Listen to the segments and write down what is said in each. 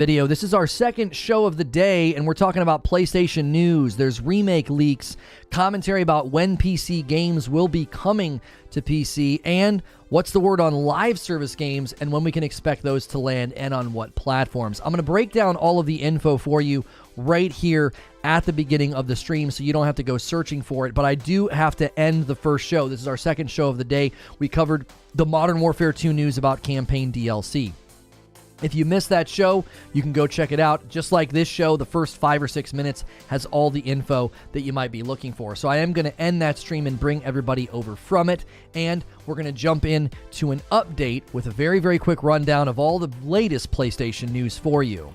Video. This is our second show of the day, and we're talking about PlayStation news. There's remake leaks, commentary about when PC games will be coming to PC, and what's the word on live service games and when we can expect those to land and on what platforms. I'm going to break down all of the info for you right here at the beginning of the stream so you don't have to go searching for it, but I do have to end the first show. This is our second show of the day. We covered the Modern Warfare 2 news about campaign DLC. If you missed that show, you can go check it out. Just like this show, the first 5 or 6 minutes has all the info that you might be looking for. So I am going to end that stream and bring everybody over from it. And we're going to jump in to an update with a very, very quick rundown of all the latest PlayStation news for you.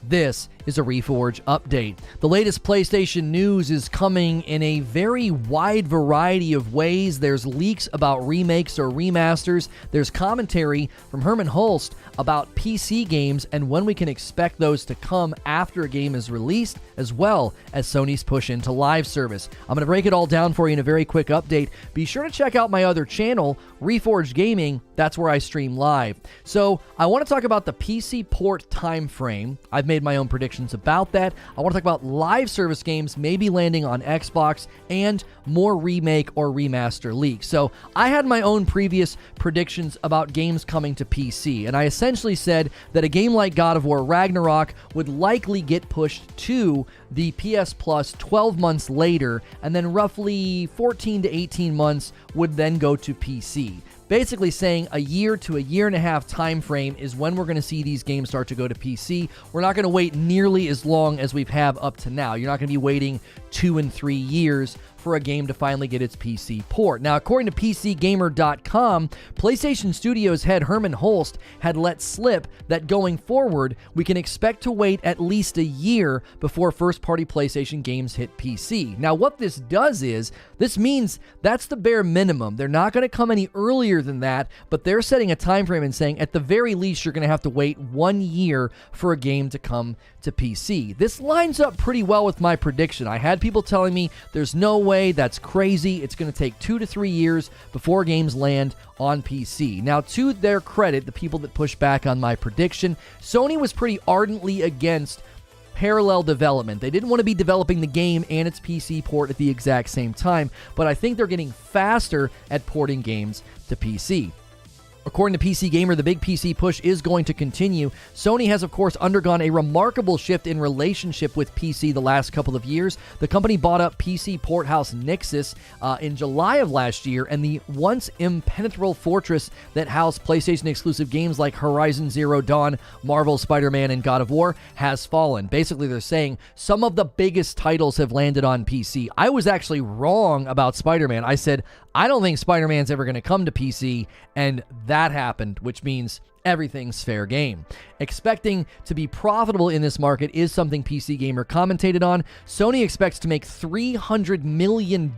This is a Reforge update. The latest PlayStation news is coming in a very wide variety of ways. There's leaks about remakes or remasters. There's commentary from Hermen Hulst about PC games and when we can expect those to come after a game is released, as well as Sony's push into live service. I'm going to break it all down for you in a very quick update. Be sure to check out my other channel, Reforge Gaming. That's where I stream live. So I want to talk about the PC port time frame. I've made my own predictions about that. I want to talk about live service games maybe landing on Xbox and more remake or remaster leaks. So I had my own previous predictions about games coming to PC, and I essentially said that a game like God of War Ragnarok would likely get pushed to the PS Plus 12 months later, and then roughly 14 to 18 months would then go to PC. Basically saying a year to a year and a half time frame is when we're going to see these games start to go to PC. We're not going to wait nearly as long as we've have up to now. You're not going to be waiting 2 and 3 years for a game to finally get its PC port. Now, according to PCGamer.com, PlayStation Studios head Hermen Hulst had let slip that going forward, we can expect to wait at least a year before first-party PlayStation games hit PC. Now, what this does is, this means that's the bare minimum. They're not going to come any earlier than that, but they're setting a time frame and saying, at the very least, you're going to have to wait 1 year for a game to come to PC. This lines up pretty well with my prediction. I had people telling me there's no way, that's crazy. It's going to take 2 to 3 years before games land on PC. Now, to their credit, the people that push back on my prediction, Sony was pretty ardently against parallel development. They didn't want to be developing the game and its PC port at the exact same time, but I think they're getting faster at porting games to PC. According to PC Gamer, the big PC push is going to continue. Sony has, of course, undergone a remarkable shift in relationship with PC the last couple of years. The company bought up PC port house Nixxes in July of last year, and the once impenetrable fortress that housed PlayStation-exclusive games like Horizon Zero Dawn, Marvel's Spider-Man, and God of War has fallen. Basically, they're saying some of the biggest titles have landed on PC. I was actually wrong about Spider-Man. I said, I don't think Spider-Man's ever going to come to PC, and that happened, which means everything's fair game. Expecting to be profitable in this market is something PC Gamer commentated on. Sony expects to make $300 million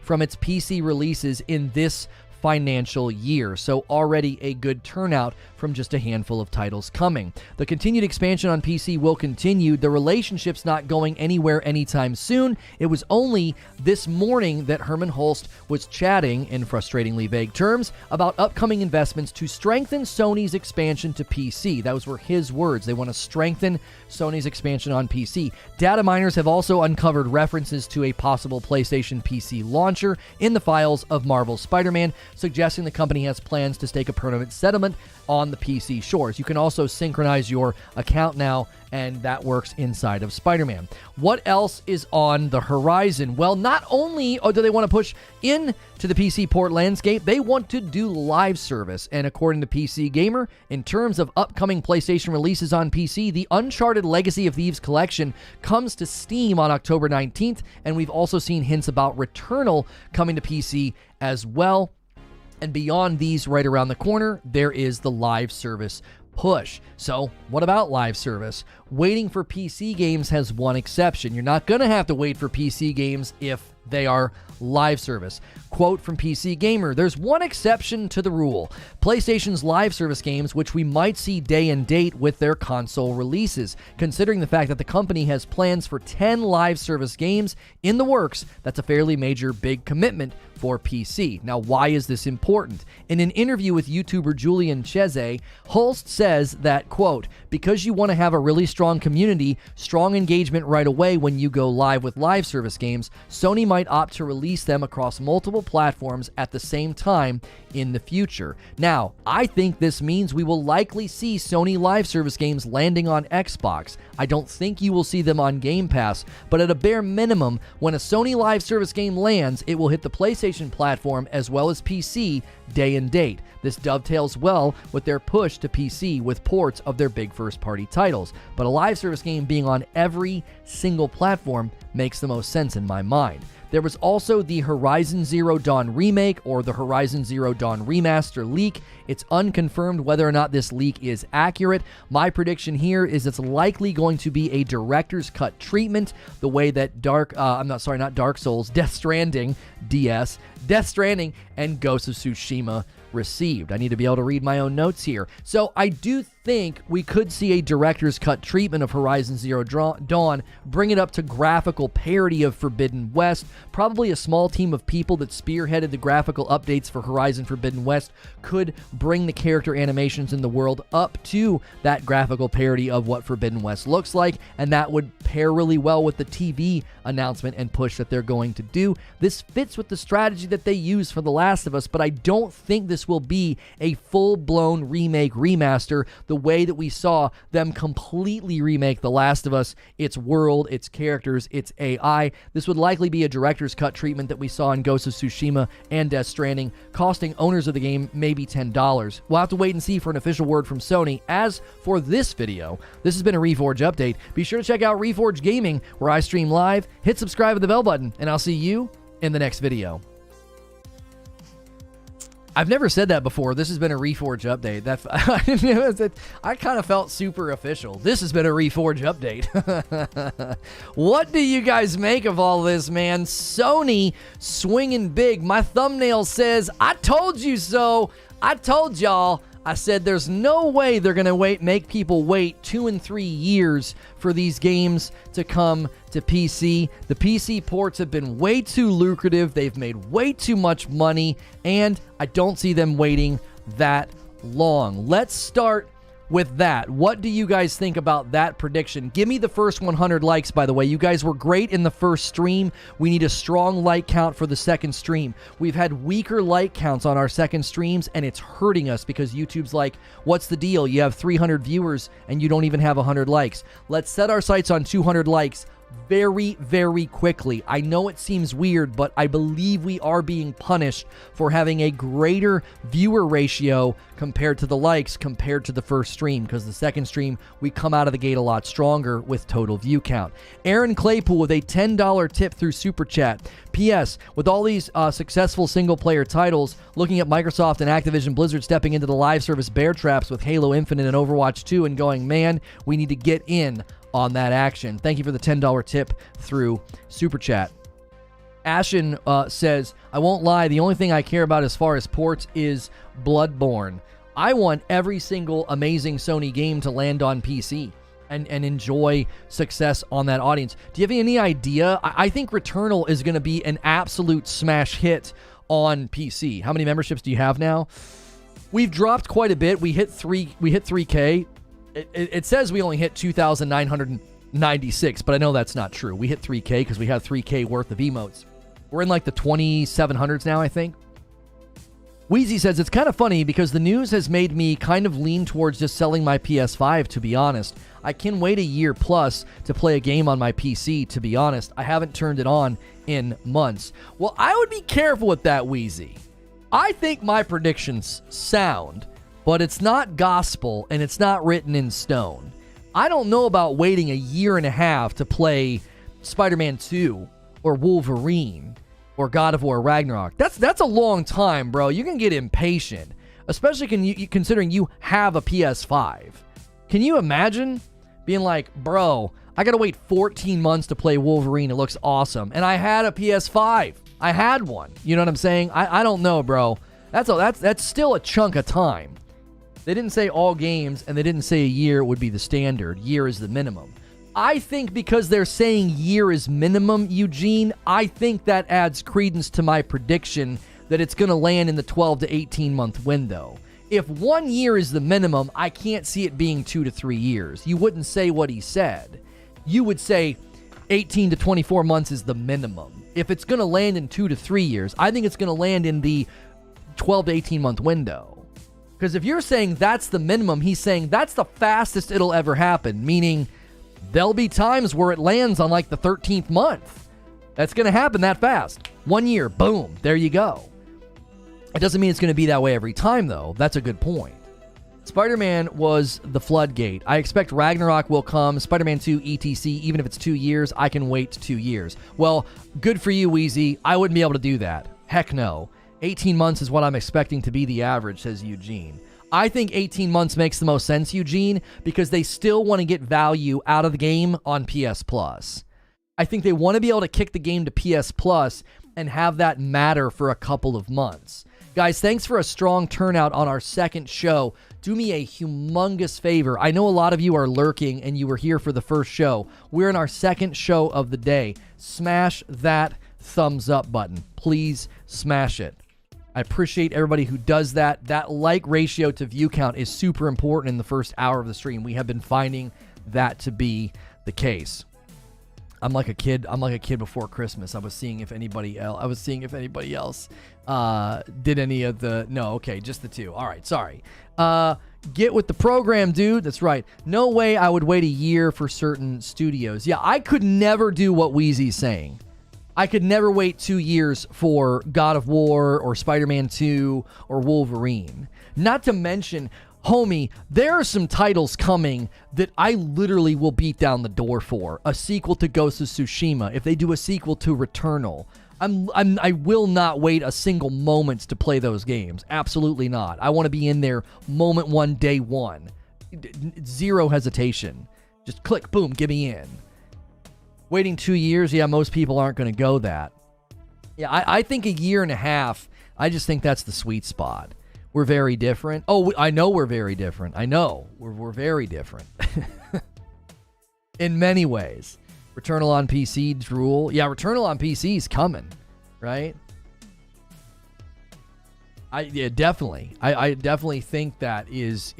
from its PC releases in this financial year, so already a good turnout from just a handful of titles coming. The continued expansion on PC will continue. The relationship's not going anywhere anytime soon. It was only this morning that Hermen Hulst was chatting, in frustratingly vague terms, about upcoming investments to strengthen Sony's expansion to PC. Those were his words. They want to strengthen Sony's expansion on PC. Data miners have also uncovered references to a possible PlayStation PC launcher in the files of Marvel's Spider-Man, suggesting the company has plans to stake a permanent settlement on the PC shores. You can also synchronize your account now, and that works inside of Spider-Man. What else is on the horizon? Well, not only do they want to push into the PC port landscape, they want to do live service. And according to PC Gamer, in terms of upcoming PlayStation releases on PC, the Uncharted Legacy of Thieves collection comes to Steam on October 19th, and we've also seen hints about Returnal coming to PC as well. And beyond these right around the corner, there is the live service push. So what about live service? Waiting for PC games has one exception. You're not going to have to wait for PC games if They are live service. Quote from PC Gamer, there's one exception to the rule. PlayStation's live service games, which we might see day and date with their console releases. Considering the fact that the company has plans for 10 live service games in the works, that's a fairly major big commitment for PC. Now, why is this important? In an interview with YouTuber Julian Cheze, Holst says that, quote, because you want to have a really strong community, strong engagement right away when you go live with live service games, Sony might opt to release them across multiple platforms at the same time in the future. Now, I think this means we will likely see Sony live service games landing on Xbox. I don't think you will see them on Game Pass, but at a bare minimum, when a Sony live service game lands, it will hit the PlayStation platform as well as PC day and date. This dovetails well with their push to PC with ports of their big first-party titles, but a live service game being on every single platform makes the most sense in my mind. There was also the Horizon Zero Dawn remake or the Horizon Zero Dawn remaster leak. It's unconfirmed whether or not this leak is accurate. My prediction here is it's likely going to be a director's cut treatment, the way that Death Stranding, Death Stranding and Ghost of Tsushima received. I need to be able to read my own notes here. So I do think we could see a director's cut treatment of Horizon Zero Dawn, bring it up to graphical parity of Forbidden West. Probably a small team of people that spearheaded the graphical updates for Horizon Forbidden West could bring the character animations in the world up to that graphical parity of what Forbidden West looks like, and that would pair really well with the TV announcement and push that they're going to do. This fits with the strategy that they use for The Last of Us, but I don't think this will be a full-blown remake remaster the way that we saw them completely remake The Last of Us, its world, its characters, its AI. This would likely be a director's cut treatment that we saw in Ghost of Tsushima and Death Stranding, costing owners of the game maybe $10. We'll have to wait and see for an official word from Sony. As for this video, this has been a Reforge update. Be sure to check out Reforge Gaming, where I stream live. Hit subscribe with the bell button, and I'll see you in the next video. I've never said that before. This has been a Reforge update. I kind of felt super official. This has been a Reforge update. What do you guys make of all this, man? Sony swinging big. My thumbnail says, I told you so. I told y'all. I said there's no way they're going to make people wait 2 and 3 years for these games to come to PC. The PC ports have been way too lucrative. They've made way too much money, and I don't see them waiting that long. Let's start with that. What do you guys think about that prediction? Give me the first 100 likes, by the way. You guys were great in the first stream. We need a strong like count for the second stream. We've had weaker like counts on our second streams, and it's hurting us because YouTube's like, what's the deal? You have 300 viewers, and you don't even have 100 likes. Let's set our sights on 200 likes very, very quickly. I know it seems weird, but I believe we are being punished for having a greater viewer ratio compared to the likes compared to the first stream, because the second stream we come out of the gate a lot stronger with total view count. Aaron Claypool with a $10 tip through Super Chat. P.S. With all these successful single-player titles, looking at Microsoft and Activision Blizzard stepping into the live service bear traps with Halo Infinite and Overwatch 2 and going, man, we need to get in on that action. Thank you for the $10 tip through Super Chat. Ashen says, I won't lie, the only thing I care about as far as ports is Bloodborne. I want every single amazing Sony game to land on PC and enjoy success on that audience. Do you have any idea? I think Returnal is going to be an absolute smash hit on PC. How many memberships do you have now? We've dropped quite a bit. We hit 3K. It says we only hit 2,996, but I know that's not true. We hit 3K because we have 3K worth of emotes. We're in like the 2,700s now, I think. Wheezy says, it's kind of funny because the news has made me kind of lean towards just selling my PS5, to be honest. I can wait a year plus to play a game on my PC, to be honest. I haven't turned it on in months. Well, I would be careful with that, Wheezy. I think my predictions sound, but it's not gospel and it's not written in stone. I don't know about waiting a year and a half to play Spider-Man 2 or Wolverine or God of War Ragnarok. That's a long time, bro. You can get impatient, especially considering you have a PS5. Can you imagine being like, bro, I got to wait 14 months to play Wolverine. It looks awesome. And I had a PS5. I had one. You know what I'm saying? I don't know, bro. That's still a chunk of time. They didn't say all games, and they didn't say a year would be the standard. Year is the minimum. I think because they're saying year is minimum, Eugene, I think that adds credence to my prediction that it's going to land in the 12 to 18 month window. If 1 year is the minimum, I can't see it being 2 to 3 years. You wouldn't say what he said. You would say 18 to 24 months is the minimum. If it's going to land in 2 to 3 years, I think it's going to land in the 12 to 18 month window. Because if you're saying that's the minimum, he's saying that's the fastest it'll ever happen, meaning there'll be times where it lands on like the 13th month. That's going to happen that fast. 1 year, boom, there you go. It doesn't mean it's going to be that way every time, though. That's a good point. Spider-Man was the floodgate. I expect Ragnarok will come. Spider-Man 2 ETC, even if it's 2 years, I can wait 2 years. Well, good for you, Wheezy. I wouldn't be able to do that. Heck no. 18 months is what I'm expecting to be the average, says Eugene. I think 18 months makes the most sense, Eugene, because they still want to get value out of the game on PS Plus. I think they want to be able to kick the game to PS Plus and have that matter for a couple of months. Guys, thanks for a strong turnout on our second show. Do me a humongous favor. I know a lot of you are lurking and you were here for the first show. We're in our second show of the day. Smash that thumbs up button. Please smash it. I appreciate everybody who does that. That like ratio to view count is super important in the first hour of the stream. We have been finding that to be the case. I'm like a kid before Christmas. I was seeing if anybody else did any of the... No, okay, just the two. All right, sorry. Get with the program, dude. That's right. No way I would wait a year for certain studios. Yeah, I could never do what Wheezy's saying. I could never wait 2 years for God of War or Spider-Man 2 or Wolverine. Not to mention, homie, there are some titles coming that I literally will beat down the door for. A sequel to Ghost of Tsushima. If they do a sequel to Returnal, I will not wait a single moment to play those games. Absolutely not. I want to be in there moment one, day one. Zero hesitation. Just click, boom, get me in. Waiting 2 years, yeah, most people aren't going to go that. Yeah, I think a year and a half, I just think that's the sweet spot. We're very different. Oh, I know we're very different. I know. We're very different. In many ways. Returnal on PC, drool. Yeah, Returnal on PC is coming, right? Definitely. I definitely think that is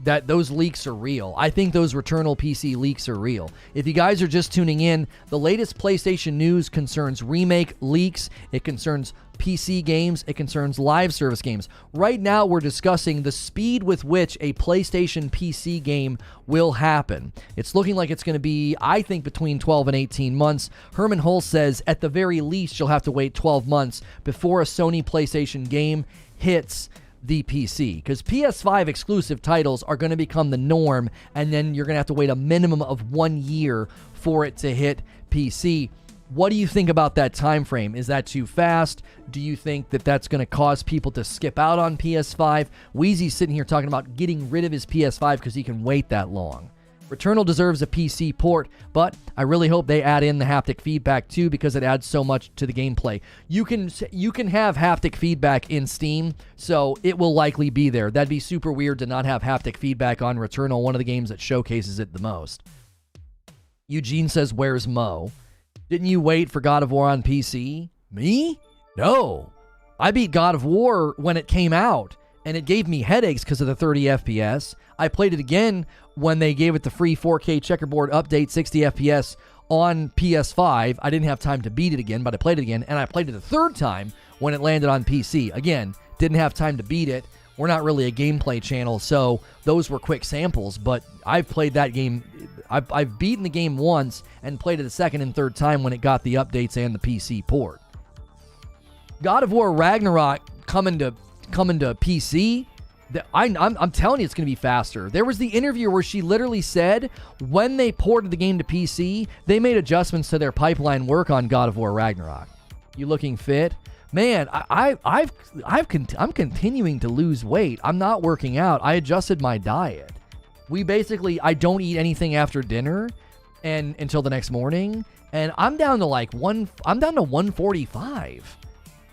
that those leaks are real. I think those Returnal PC leaks are real. If you guys are just tuning in, the latest PlayStation news concerns Remake leaks. It concerns PC games. It concerns live service games. Right now, we're discussing the speed with which a PlayStation PC game will happen. It's looking like it's going to be, I think, between 12 and 18 months. Herman Hull says, at the very least, you'll have to wait 12 months before a Sony PlayStation game hits the PC, because PS5 exclusive titles are going to become the norm, and then you're going to have to wait a minimum of 1 year for it to hit PC. What do you think about that time frame? Is that too fast? Do you think that that's going to cause people to skip out on PS5? Wheezy's sitting here talking about getting rid of his PS5 because he can wait that long. Returnal deserves a PC port, but I really hope they add in the haptic feedback too, because it adds so much to the gameplay. You can have haptic feedback in Steam, so it will likely be there. That'd be super weird to not have haptic feedback on Returnal, one of the games that showcases it the most. Eugene says, where's Mo? Didn't you wait for God of War on PC? Me? No. I beat God of War when it came out, and it gave me headaches because of the 30 FPS. I played it again when they gave it the free 4K checkerboard update, 60 FPS on PS5. I didn't have time to beat it again, but I played it again, and I played it a third time when it landed on PC. Again, didn't have time to beat it. We're not really a gameplay channel, so those were quick samples, but I've played that game. I've beaten the game once and played it a second and third time when it got the updates and the PC port. God of War Ragnarok coming to PC. I'm telling you, it's going to be faster. There was the interview where she literally said when they ported the game to PC, they made adjustments to their pipeline work on God of War Ragnarok. You looking fit? Man, I'm continuing to lose weight. I'm not working out. I adjusted my diet. I don't eat anything after dinner, and until the next morning, and I'm down to like I'm down to 145.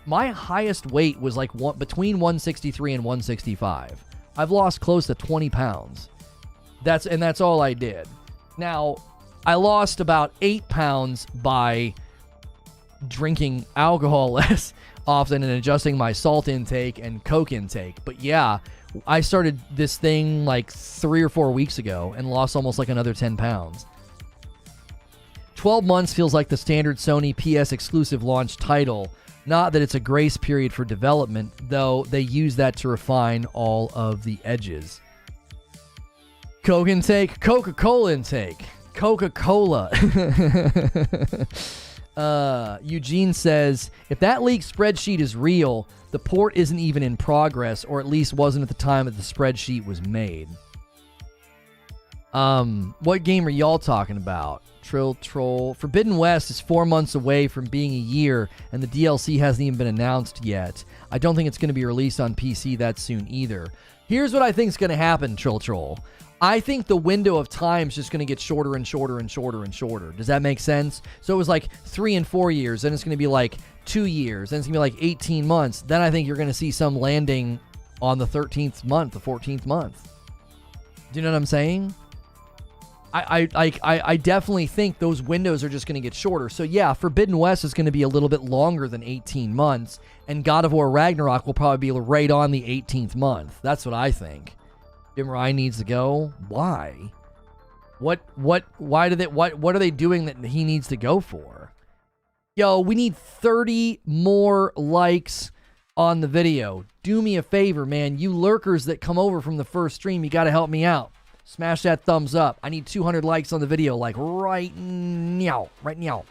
My highest weight was like between 163 and 165. I've lost close to 20 pounds. That's all I did. Now, I lost about 8 pounds by drinking alcohol less often and adjusting my salt intake and Coke intake. But yeah, I started this thing like 3 or 4 weeks ago and lost almost like another 10 pounds. 12 months feels like the standard Sony PS exclusive launch title. Not that it's a grace period for development, though they use that to refine all of the edges. Coke intake, Coca-Cola intake. Coca-Cola. Eugene says, if that leaked spreadsheet is real, the port isn't even in progress, or at least wasn't at the time that the spreadsheet was made. What game are y'all talking about? Trill Troll. Forbidden West is 4 months away from being a year, and the DLC hasn't even been announced yet. I don't think it's going to be released on PC that soon either. Here's what I think is going to happen, Trill Troll. I think the window of time is just going to get shorter and shorter and shorter and shorter. Does that make sense? So it was like 3 and 4 years, then it's going to be like 2 years, then it's going to be like 18 months. Then I think you're going to see some landing on the 13th month, the 14th month. Do you know what I'm saying? I definitely think those windows are just going to get shorter. So yeah, Forbidden West is going to be a little bit longer than 18 months, and God of War Ragnarok will probably be right on the 18th month. That's what I think. Jim Ryan needs to go. Why? Why what are they doing that he needs to go for? Yo, we need 30 more likes on the video. Do me a favor, man. You lurkers that come over from the first stream, you got to help me out. Smash that thumbs up. I need 200 likes on the video, like right now. Right now.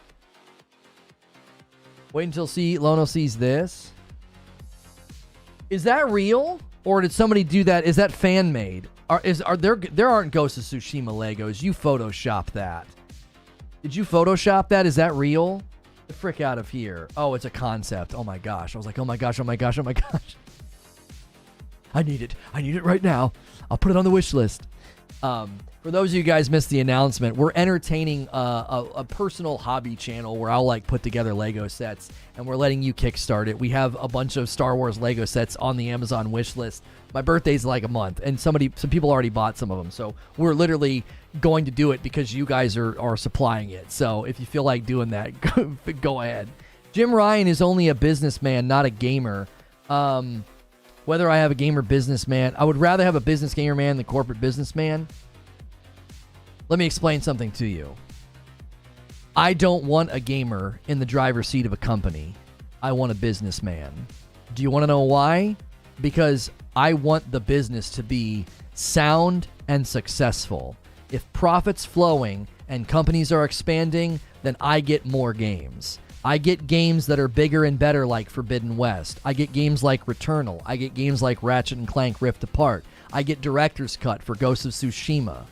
Wait until Lono sees this. Is that real? Or did somebody do that? Is that fan made? There aren't Ghost of Tsushima Legos. You photoshopped that. Did you photoshop that? Is that real? The frick out of here. Oh, it's a concept. Oh my gosh. I was like, oh my gosh, oh my gosh, oh my gosh. I need it. I need it right now. I'll put it on the wish list. For those of you guys missed the announcement, we're entertaining a personal hobby channel where I'll like put together Lego sets, and we're letting you kickstart it. We have a bunch of Star Wars Lego sets on the Amazon wish list. My birthday's like a month, and some people already bought some of them, so we're literally going to do it because you guys are supplying it. So if you feel like doing that, go ahead. Jim Ryan is only a businessman, not a gamer. Whether I have a gamer businessman, I would rather have a business gamer man than corporate businessman. Let me explain something to you. I don't want a gamer in the driver's seat of a company. I want a businessman. Do you want to know why? Because I want the business to be sound and successful. If profit's flowing and companies are expanding, then I get more games. I get games that are bigger and better like Forbidden West. I get games like Returnal. I get games like Ratchet & Clank Rift Apart. I get Director's Cut for Ghost of Tsushima.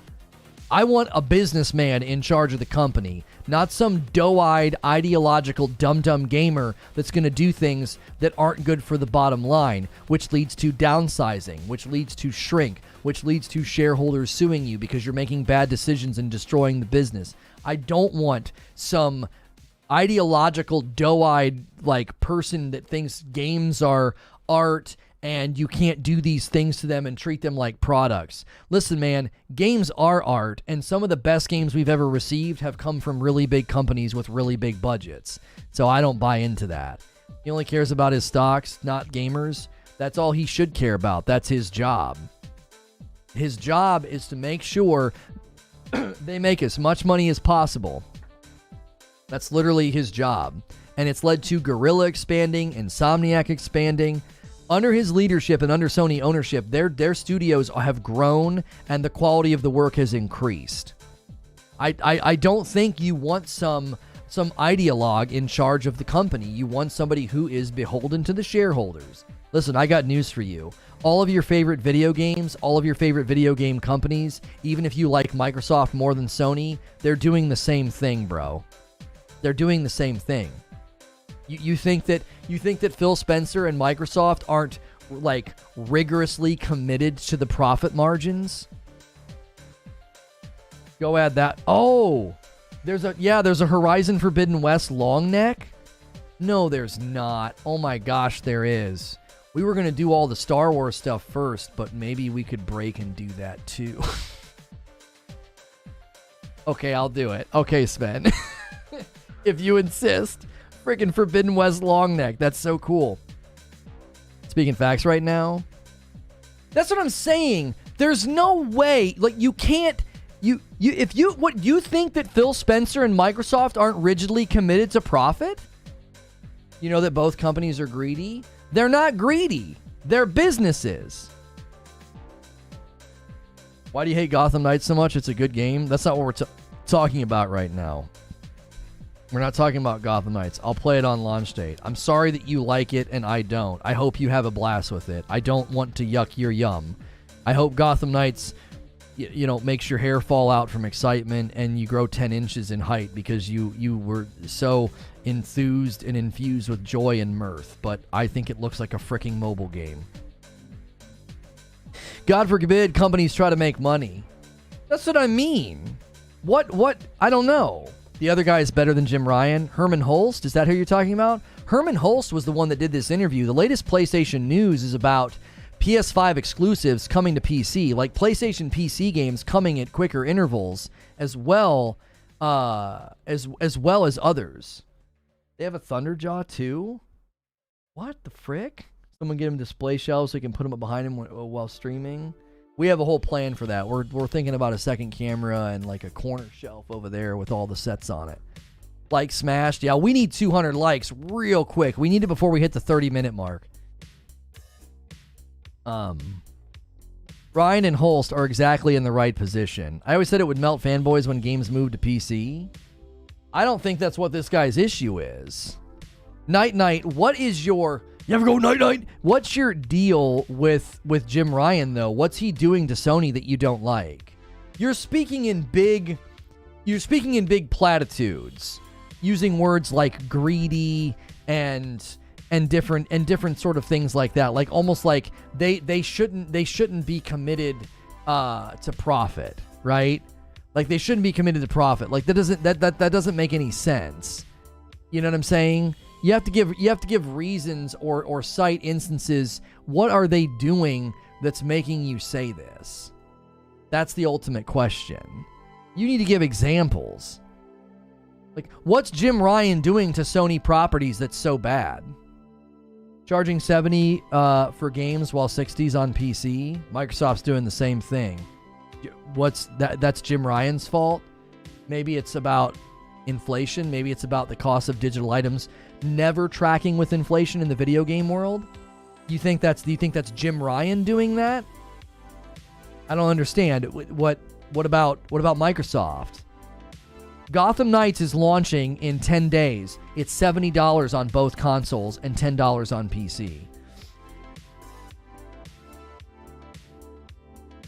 I want a businessman in charge of the company, not some doe-eyed, ideological, dumb gamer that's going to do things that aren't good for the bottom line, which leads to downsizing, which leads to shrink, which leads to shareholders suing you because you're making bad decisions and destroying the business. I don't want some ideological, doe-eyed like person that thinks games are art and you can't do these things to them and treat them like products. Listen, man, games are art, and some of the best games we've ever received have come from really big companies with really big budgets. So I don't buy into that. He only cares about his stocks, not gamers. That's all he should care about. That's his job. His job is to make sure they make as much money as possible. That's literally his job. And it's led to Guerrilla expanding, Insomniac expanding. Under his leadership and under Sony ownership, their studios have grown and the quality of the work has increased. I don't think you want some ideologue in charge of the company. You want somebody who is beholden to the shareholders. Listen, I got news for you. All of your favorite video games, all of your favorite video game companies, even if you like Microsoft more than Sony, they're doing the same thing, bro. They're doing the same thing. You think that Phil Spencer and Microsoft aren't like rigorously committed to the profit margins? Go add that. Oh, There's a Horizon Forbidden West long neck. No, there's not. Oh my gosh, there is. We were going to do all the Star Wars stuff first, but maybe we could break and do that too. Okay, I'll do it. Okay, Sven. If you insist. Freaking Forbidden West long neck. That's so cool. Speaking facts right now. That's what I'm saying. There's no way. Like, you can't. If you think that Phil Spencer and Microsoft aren't rigidly committed to profit? You know that both companies are greedy? They're not greedy. They're businesses. Why do you hate Gotham Knights so much? It's a good game. That's not what we're talking about right now. We're not talking about Gotham Knights. I'll play it on launch date. I'm sorry that you like it and I don't. I hope you have a blast with it. I don't want to yuck your yum. I hope Gotham Knights, makes your hair fall out from excitement and you grow 10 inches in height because you were so enthused and infused with joy and mirth. But I think it looks like a freaking mobile game. God forbid companies try to make money. That's what I mean. What? I don't know. The other guy is better than Jim Ryan. Herman Holst, is that who you're talking about? Herman Holst was the one that did this interview. The latest PlayStation news is about PS5 exclusives coming to PC, like PlayStation PC games coming at quicker intervals, as well as others. They have a Thunderjaw too? What the frick? Someone get him display shelves so he can put them up behind him while streaming. We have a whole plan for that. We're thinking about a second camera and like a corner shelf over there with all the sets on it. Like smashed. Yeah, we need 200 likes real quick. We need it before we hit the 30-minute mark. Ryan and Holst are exactly in the right position. I always said it would melt fanboys when games moved to PC. I don't think that's what this guy's issue is. Night, what is your... You ever go night? What's your deal with Jim Ryan, though? What's he doing to Sony that you don't like? You're speaking in big platitudes, using words like greedy and different sort of things like that. Like almost like they shouldn't be committed to profit, right? Like they shouldn't be committed to profit. Like that doesn't make any sense. You know what I'm saying? You have to give reasons or cite instances. What are they doing that's making you say this? That's the ultimate question. You need to give examples. Like, what's Jim Ryan doing to Sony properties that's so bad? Charging $70 for games while $60's on PC? Microsoft's doing the same thing. That's Jim Ryan's fault? Maybe it's about inflation. Maybe it's about the cost of digital items never tracking with inflation in the video game world. Do you think that's Jim Ryan doing that? I don't understand. What about Microsoft? Gotham Knights is launching in 10 days. It's $70 on both consoles and $10 on PC.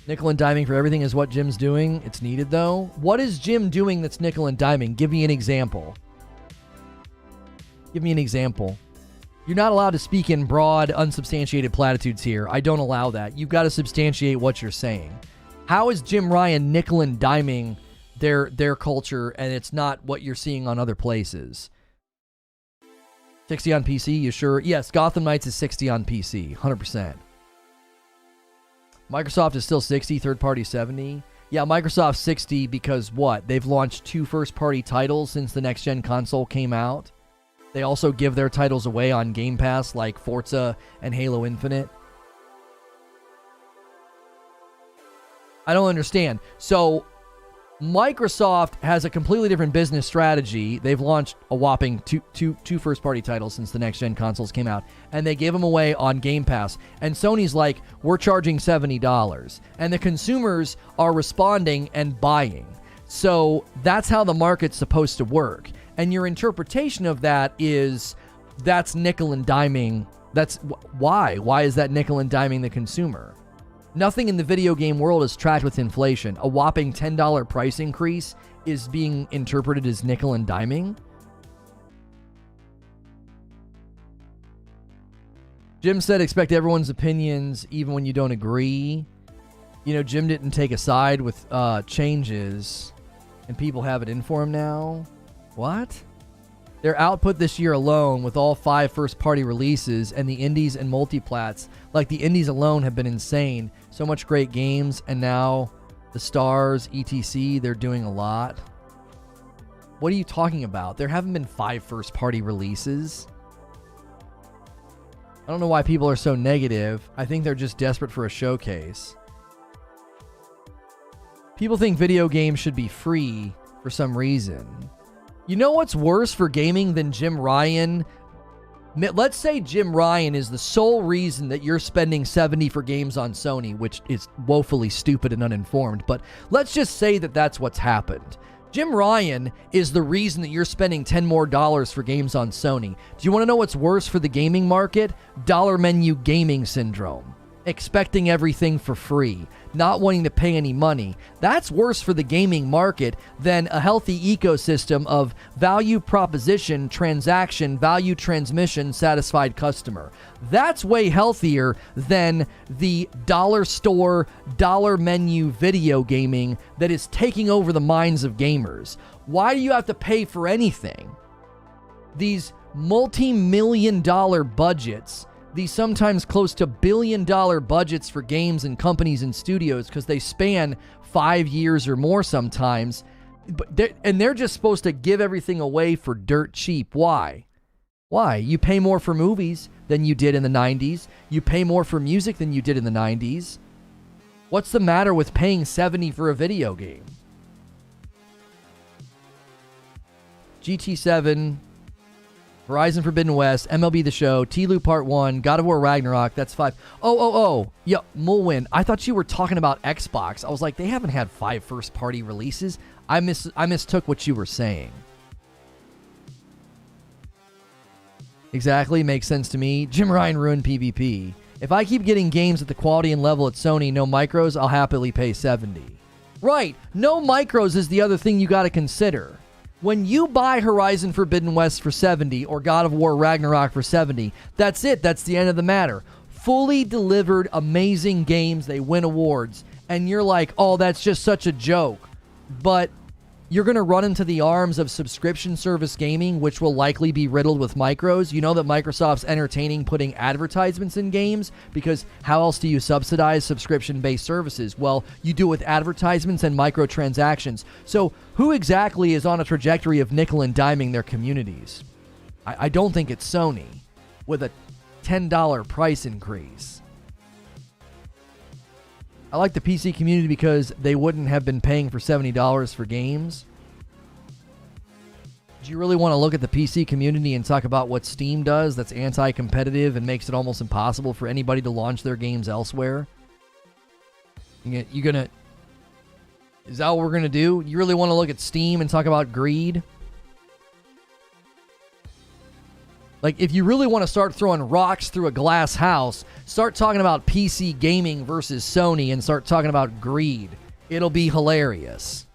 Nickel and diming for everything is what Jim's doing. It's needed, though. What is Jim doing that's nickel and diming? Give me an example. Give me an example. You're not allowed to speak in broad, unsubstantiated platitudes here. I don't allow that. You've got to substantiate what you're saying. How is Jim Ryan nickel and diming their culture, and it's not what you're seeing on other places? 60 on PC, you sure? Yes, Gotham Knights is 60 on PC, 100%. Microsoft is still 60, third-party 70. Yeah, Microsoft 60 because what? They've launched 2 first-party titles since the next-gen console came out. They also give their titles away on Game Pass, like Forza and Halo Infinite. I don't understand. So, Microsoft has a completely different business strategy. They've launched a whopping two first-party titles since the next-gen consoles came out, and they gave them away on Game Pass. And Sony's like, we're charging $70. And the consumers are responding and buying. So, that's how the market's supposed to work. And your interpretation of that is that's nickel and diming. That's why. Why is that nickel and diming the consumer? Nothing in the video game world is tracked with inflation. A whopping $10 price increase is being interpreted as nickel and diming. Jim said expect everyone's opinions even when you don't agree. You know, Jim didn't take a side with changes. And people have it in for them now? What? Their output this year alone, with all 5 first-party releases and the indies and multiplats, like the indies alone have been insane. So much great games, and now the stars, etc., they're doing a lot. What are you talking about? There haven't been 5 first-party releases. I don't know why people are so negative. I think they're just desperate for a showcase. People think video games should be free for some reason. You know what's worse for gaming than Jim Ryan? Let's say Jim Ryan is the sole reason that you're spending $70 for games on Sony, which is woefully stupid and uninformed, but let's just say that that's what's happened. Jim Ryan is the reason that you're spending $10 more for games on Sony. Do you want to know what's worse for the gaming market? Dollar menu gaming syndrome. Expecting everything for free, not wanting to pay any money. That's worse for the gaming market than a healthy ecosystem of value proposition, transaction, value transmission, satisfied customer. That's way healthier than the dollar store, dollar menu video gaming that is taking over the minds of gamers. Why do you have to pay for anything? These multi-million-dollar budgets, these sometimes close to billion-dollar budgets for games and companies and studios, because they span 5 years or more sometimes, and they're just supposed to give everything away for dirt cheap. Why? Why? You pay more for movies than you did in the 90s. You pay more for music than you did in the 90s. What's the matter with paying $70 for a video game? GT7... Horizon Forbidden West, MLB The Show, T-Loop Part 1, God of War Ragnarok, that's 5. Yeah, Mulwin, I thought you were talking about Xbox. I was like, they haven't had 5 first-party releases. I mistook what you were saying. Exactly, makes sense to me. Jim Ryan ruined PvP. If I keep getting games at the quality and level at Sony, no micros, I'll happily pay $70. Right, no micros is the other thing you gotta consider. When you buy Horizon Forbidden West for $70 or God of War Ragnarok for $70, that's it. That's the end of the matter. Fully delivered, amazing games. They win awards. And you're like, oh, that's just such a joke. But you're going to run into the arms of subscription service gaming, which will likely be riddled with micros. You know that Microsoft's entertaining putting advertisements in games, because how else do you subsidize subscription-based services? Well, you do it with advertisements and microtransactions. So who exactly is on a trajectory of nickel and diming their communities? I don't think it's Sony with a $10 price increase. I like the PC community because they wouldn't have been paying for $70 for games. Do you really want to look at the PC community and talk about what Steam does that's anti-competitive and makes it almost impossible for anybody to launch their games elsewhere? Is that what we're going to do? You really want to look at Steam and talk about greed? Like, if you really want to start throwing rocks through a glass house, start talking about PC gaming versus Sony and start talking about greed. It'll be hilarious.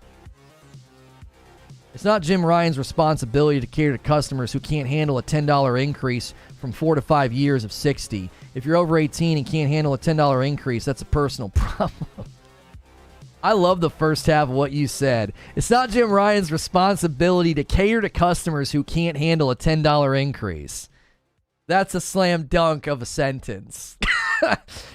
It's not Jim Ryan's responsibility to cater to customers who can't handle a $10 increase from 4 to 5 years of 60. If you're over 18 and can't handle a $10 increase, that's a personal problem. I love the first half of what you said. It's not Jim Ryan's responsibility to cater to customers who can't handle a $10 increase. That's a slam dunk of a sentence.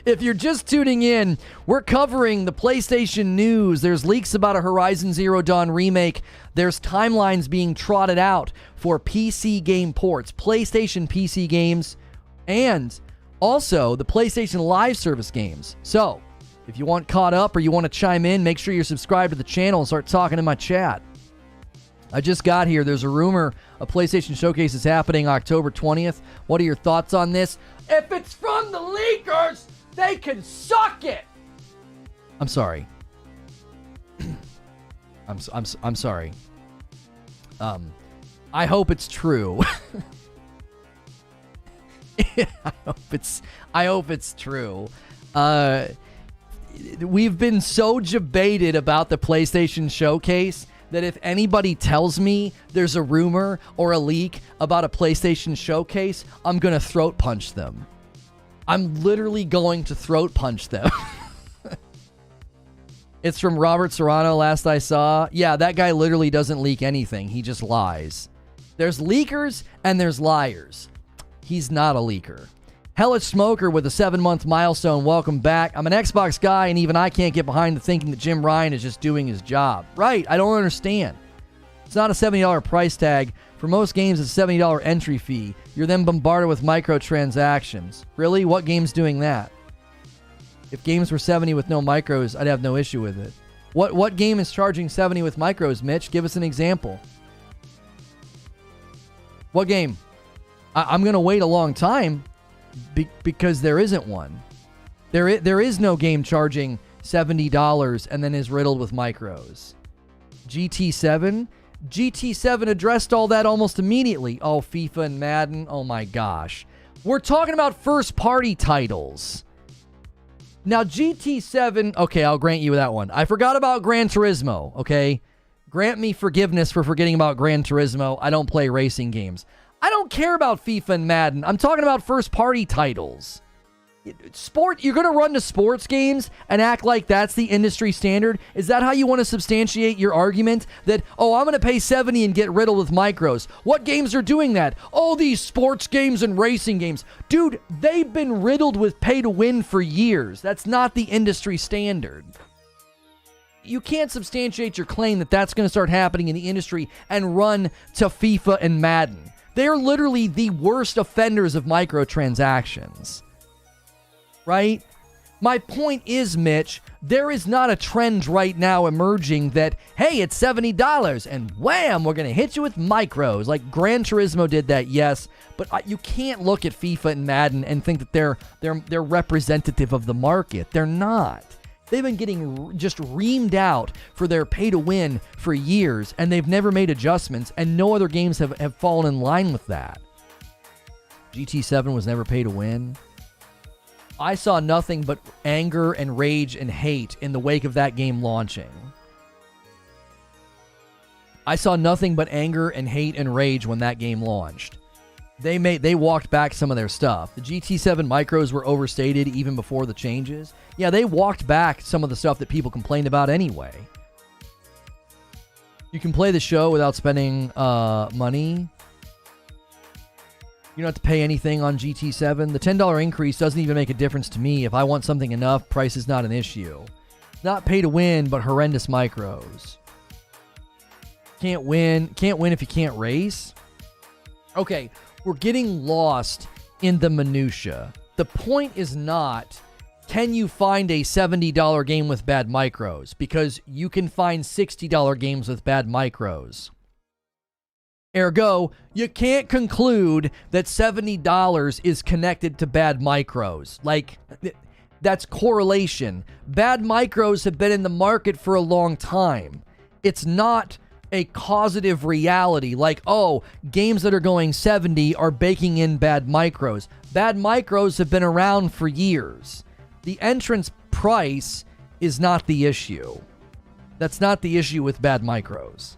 If you're just tuning in, we're covering the PlayStation news. There's leaks about a Horizon Zero Dawn remake. There's timelines being trotted out for PC game ports, PlayStation PC games, and also the PlayStation Live service games. So, if you want caught up or you want to chime in, make sure you're subscribed to the channel and start talking in my chat. I just got here. There's a rumor a PlayStation Showcase is happening October 20th. What are your thoughts on this? If it's from the leakers, they can suck it! I'm sorry. I'm sorry. I hope it's true. I hope it's true. We've been so debated about the PlayStation Showcase that if anybody tells me there's a rumor or a leak about a PlayStation Showcase, I'm going to throat punch them. I'm literally going to throat punch them. It's from Robert Serrano, last I saw. Yeah, that guy literally doesn't leak anything. He just lies. There's leakers and there's liars. He's not a leaker. Hellish Smoker with a 7-month milestone. Welcome back. I'm an Xbox guy, and even I can't get behind the thinking that Jim Ryan is just doing his job. Right, I don't understand. It's not a $70 price tag. For most games, it's a $70 entry fee. You're then bombarded with microtransactions. Really? What game's doing that? If games were 70 with no micros, I'd have no issue with it. What game is charging 70 with micros, Mitch? Give us an example. What game? I'm going to wait a long time because there isn't one. There is no game charging $70 and then is riddled with micros. GT7? GT7 addressed all that almost immediately. Oh, FIFA and Madden. Oh my gosh. We're talking about first-party titles. Now, GT7, okay, I'll grant you that one. I forgot about Gran Turismo, okay? Grant me forgiveness for forgetting about Gran Turismo. I don't play racing games. I don't care about FIFA and Madden. I'm talking about first-party titles. You're going to run to sports games and act like that's the industry standard? Is that how you want to substantiate your argument? That, oh, I'm going to pay 70 and get riddled with micros. What games are doing that? Oh, these sports games and racing games. Dude, they've been riddled with pay to win for years. That's not the industry standard. You can't substantiate your claim that that's going to start happening in the industry and run to FIFA and Madden. They're literally the worst offenders of microtransactions. Right? My point is, Mitch, there is not a trend right now emerging that, hey, it's $70 and wham, we're going to hit you with micros. Like Gran Turismo did that, yes, but you can't look at FIFA and Madden and think that they're representative of the market. They're not. They've been getting just reamed out for their pay to win for years, and they've never made adjustments, and no other games have fallen in line with that. GT7 was never pay to win. I saw nothing but anger and rage and hate in the wake of that game launching. I saw nothing but anger and hate and rage when that game launched. They walked back some of their stuff. The GT7 micros were overstated even before the changes. Yeah, they walked back some of the stuff that people complained about anyway. You can play the show without spending money. You don't have to pay anything on GT7. The $10 increase doesn't even make a difference to me. If I want something enough, price is not an issue. Not pay to win, but horrendous micros. Can't win if you can't race. Okay, we're getting lost in the minutia. The point is not, can you find a $70 game with bad micros? Because you can find $60 games with bad micros. Ergo, you can't conclude that $70 is connected to bad micros. Like, that's correlation. Bad micros have been in the market for a long time. It's not a causative reality like, oh, games that are going 70 are baking in bad micros. Bad micros have been around for years. The entrance price is not the issue. That's not the issue with bad micros.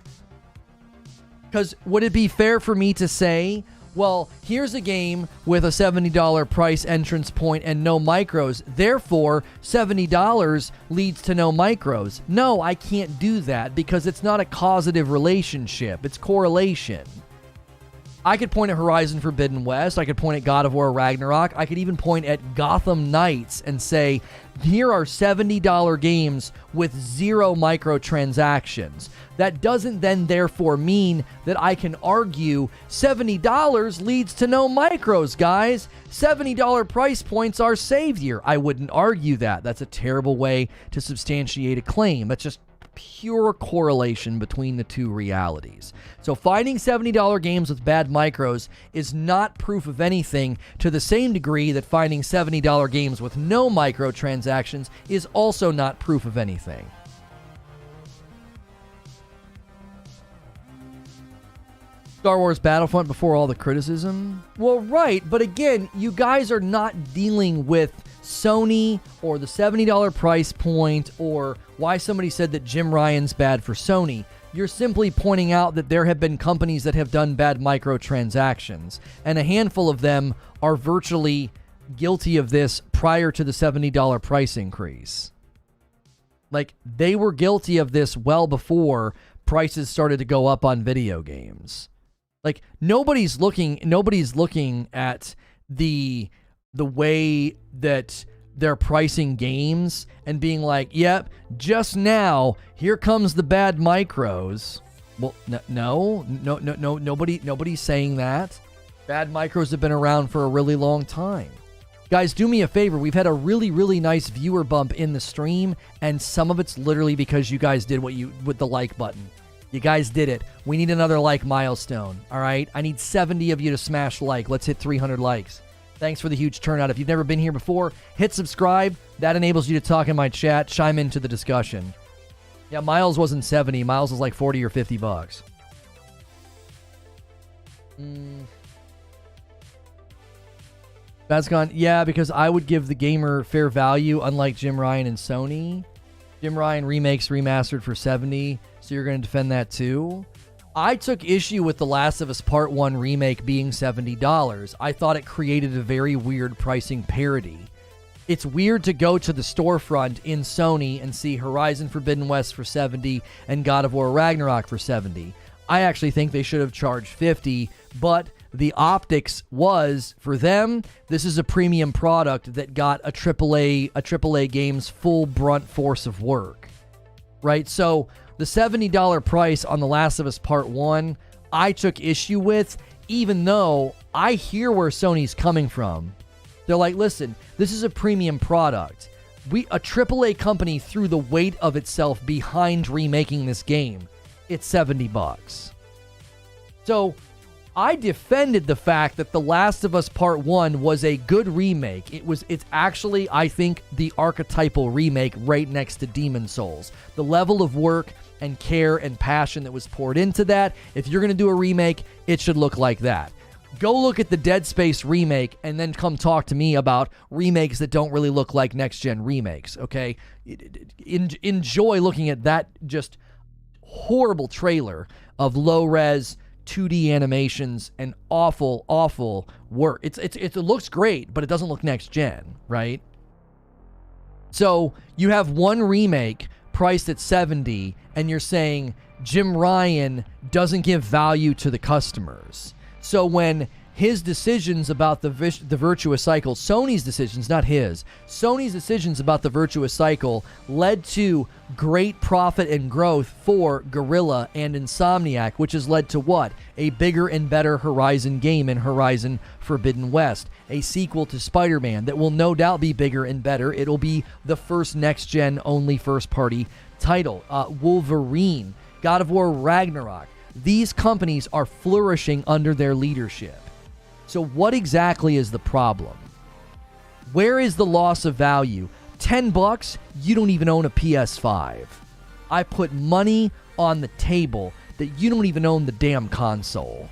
Because would it be fair for me to say, well, here's a game with a $70 price entrance point and no micros, therefore $70 leads to no micros? No, I can't do that because it's not a causative relationship. It's correlation. I could point at Horizon Forbidden West. I could point at God of War Ragnarok. I could even point at Gotham Knights and say, here are $70 games with 0 microtransactions. That doesn't then therefore mean that I can argue $70 leads to no micros, guys. $70 price points are savior. I wouldn't argue that. That's a terrible way to substantiate a claim. That's just pure correlation between the two realities. So finding $70 games with bad micros is not proof of anything to the same degree that finding $70 games with no microtransactions is also not proof of anything. Star Wars Battlefront before all the criticism? Well, right, but again, you guys are not dealing with Sony or the $70 price point or why somebody said that Jim Ryan's bad for Sony. You're simply pointing out that there have been companies that have done bad microtransactions, and a handful of them are virtually guilty of this prior to the $70 price increase. Like, they were guilty of this well before prices started to go up on video games. Like, nobody's looking at the way that they're pricing games and being like, yep, just now, here comes the bad micros. Well, no, nobody's saying that. Bad micros have been around for a really long time. Guys, do me a favor. We've had a really, really nice viewer bump in the stream, and some of it's literally because you guys did with the like button. You guys did it. We need another like milestone, all right? I need 70 of you to smash like. Let's hit 300 likes. Thanks for the huge turnout. If you've never been here before, hit subscribe. That enables you to talk in my chat, chime into the discussion. Yeah, Miles wasn't 70. Miles was like 40 or 50 bucks. That's gone. Yeah, because I would give the gamer fair value, unlike Jim Ryan and Sony. Jim Ryan remakes remastered for 70, so you're going to defend that too? I took issue with The Last of Us Part 1 remake being $70. I thought it created a very weird pricing parity. It's weird to go to the storefront in Sony and see Horizon Forbidden West for 70 and God of War Ragnarok for 70. I actually think they should have charged 50, but the optics was, for them, this is a premium product that got a AAA game's full brunt force of work, right? So the $70 price on The Last of Us Part 1, I took issue with, even though I hear where Sony's coming from. They're like, listen, this is a premium product. A AAA company threw the weight of itself behind remaking this game. It's $70. So I defended the fact that The Last of Us Part 1 was a good remake. It's actually, I think, the archetypal remake right next to Demon's Souls. The level of work and care and passion that was poured into that, if you're going to do a remake, it should look like that. Go look at the Dead Space remake and then come talk to me about remakes that don't really look like next-gen remakes, okay? Enjoy looking at that just horrible trailer of low-res 2D animations and awful work. It looks great, but it doesn't look next gen, right? So you have one remake priced at 70, and you're saying Jim Ryan doesn't give value to the customers. So when his decisions about the virtuous cycle, Sony's decisions, not his, Sony's decisions about the virtuous cycle led to great profit and growth for Guerrilla and Insomniac, which has led to what? A bigger and better Horizon game in Horizon Forbidden West, a sequel to Spider-Man that will no doubt be bigger and better. It'll be the first next-gen only first-party title. Wolverine, God of War Ragnarok. These companies are flourishing under their leadership. So what exactly is the problem? Where is the loss of value? $10, you don't even own a PS5. I put money on the table that you don't even own the damn console.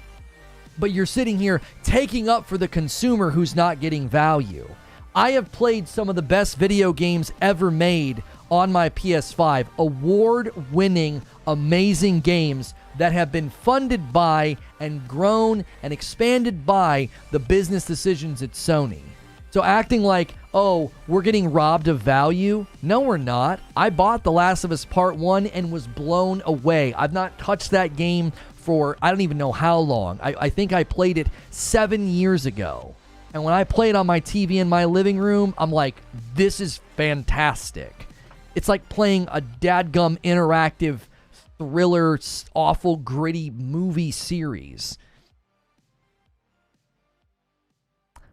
But you're sitting here taking up for the consumer who's not getting value. I have played some of the best video games ever made on my PS5. Award-winning, amazing games that have been funded by and grown and expanded by the business decisions at Sony. So acting like, oh, we're getting robbed of value? No, we're not. I bought The Last of Us Part 1 and was blown away. I've not touched that game for I don't even know how long. I think I played it 7 years ago. And when I play it on my TV in my living room, I'm like, this is fantastic. It's like playing a dadgum interactive thriller, awful, gritty movie series.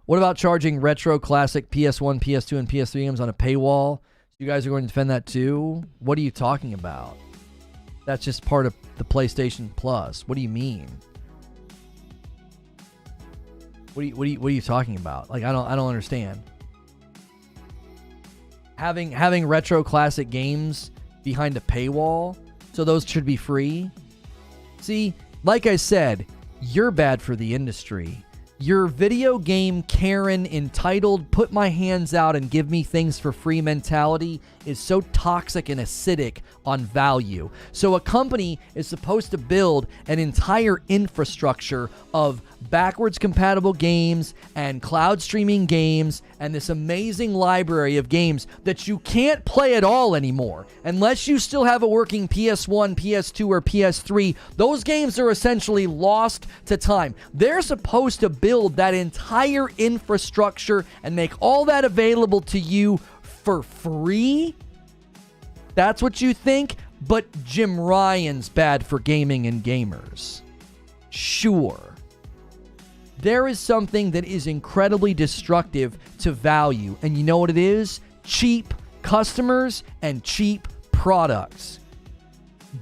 What about charging retro, classic PS1, PS2, and PS3 games on a paywall? You guys are going to defend that too? What are you talking about? That's just part of the PlayStation Plus. What do you mean? What are you talking about? Like, I don't understand. Having retro classic games behind a paywall, so those should be free. See, like I said, you're bad for the industry. Your video game Karen entitled put my hands out and give me things for free mentality is so toxic and acidic on value. So a company is supposed to build an entire infrastructure of backwards compatible games and cloud streaming games and this amazing library of games that you can't play at all anymore. Unless you still have a working PS1, PS2, or PS3, those games are essentially lost to time. They're supposed to build that entire infrastructure and make all that available to you for free? That's what you think? But Jim Ryan's bad for gaming and gamers. Sure. There is something that is incredibly destructive to value, and you know what it is? Cheap customers and cheap products.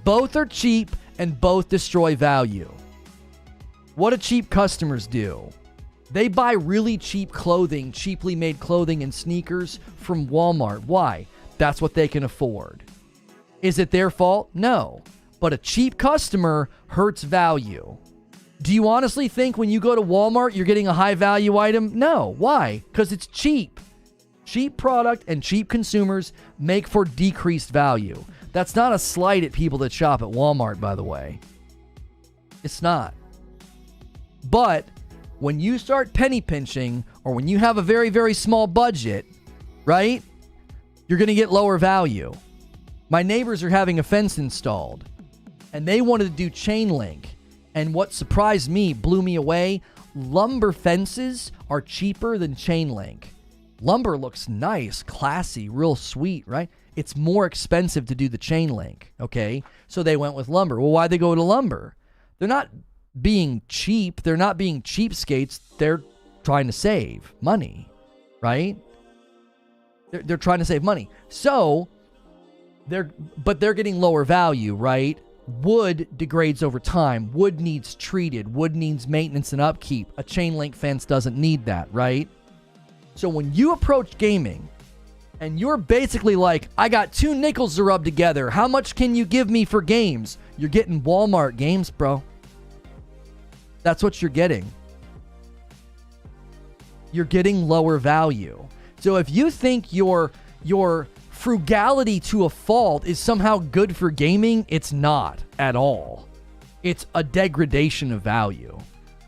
Both are cheap and both destroy value. What do cheap customers do? They buy really cheap clothing, cheaply made clothing and sneakers from Walmart. Why? That's what they can afford. Is it their fault? No. But a cheap customer hurts value. Do you honestly think when you go to Walmart, you're getting a high value item? No. Why? Because it's cheap. Cheap product and cheap consumers make for decreased value. That's not a slight at people that shop at Walmart, by the way. It's not. But when you start penny pinching, or when you have a very, very small budget, right, you're going to get lower value. My neighbors are having a fence installed, and they wanted to do chain link. And what surprised me, blew me away, lumber fences are cheaper than chain link. Lumber looks nice, classy, real sweet, right? It's more expensive to do the chain link, okay? So they went with lumber. Well, why'd they go to lumber? They're not being cheap. They're not being cheapskates. They're trying to save money, right? They're trying to save money. So, they're getting lower value, right? Wood degrades over time. Wood needs treated. Wood needs maintenance and upkeep. A chain link fence doesn't need that, right? So when you approach gaming and you're basically like, I got 2 nickels to rub together. How much can you give me for games? You're getting Walmart games, bro. That's what you're getting. You're getting lower value. So if you think your frugality to a fault is somehow good for gaming, it's not at all. It's a degradation of value.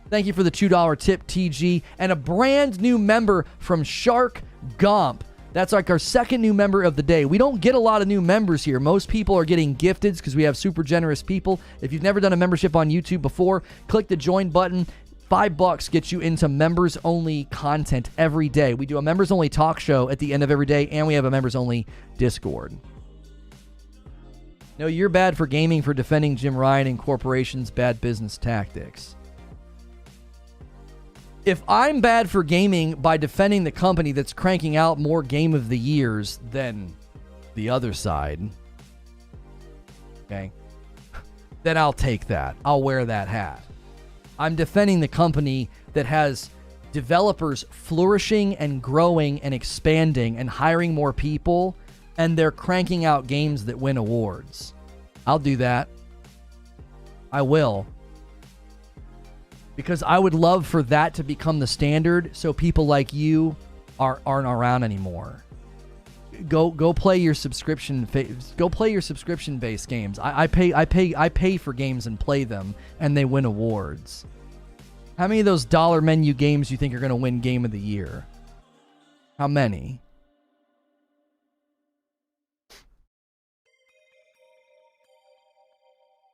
Thank you for the $2 tip, TG, and a brand new member from Shark Gump. That's like our second new member of the day. We don't get a lot of new members here. Most people are getting gifted because we have super generous people. If you've never done a membership on YouTube before, click the join button. $5 gets you into members-only content every day. We do a members-only talk show at the end of every day, and we have a members-only Discord. No, you're bad for gaming for defending Jim Ryan and corporations' bad business tactics. If I'm bad for gaming by defending the company that's cranking out more Game of the Years than the other side, okay, then I'll take that. I'll wear that hat. I'm defending the company that has developers flourishing and growing and expanding and hiring more people, and they're cranking out games that win awards. I'll do that. I will. Because I would love for that to become the standard so people like you aren't around anymore. Go play your subscription based games. I pay for games and play them, and they win awards. How many of those dollar menu games you think are going to win Game of the Year? How many?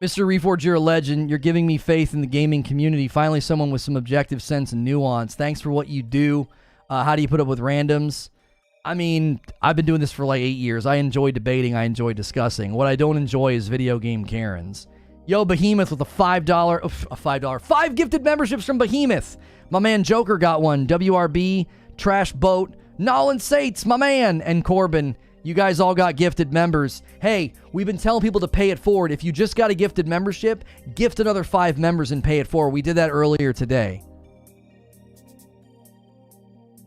Mr. Reforge, you're a legend. You're giving me faith in the gaming community. Finally, someone with some objective sense and nuance. Thanks for what you do. How do you put up with randoms? I mean, I've been doing this for like 8 years. I enjoy debating. I enjoy discussing. What I don't enjoy is video game Karens. Yo, Behemoth with a $5, 5 gifted memberships from Behemoth. My man Joker got one. WRB, Trash Boat, Nolan Sates, my man, and Corbin. You guys all got gifted members. Hey, we've been telling people to pay it forward. If you just got a gifted membership, gift another 5 members and pay it forward. We did that earlier today.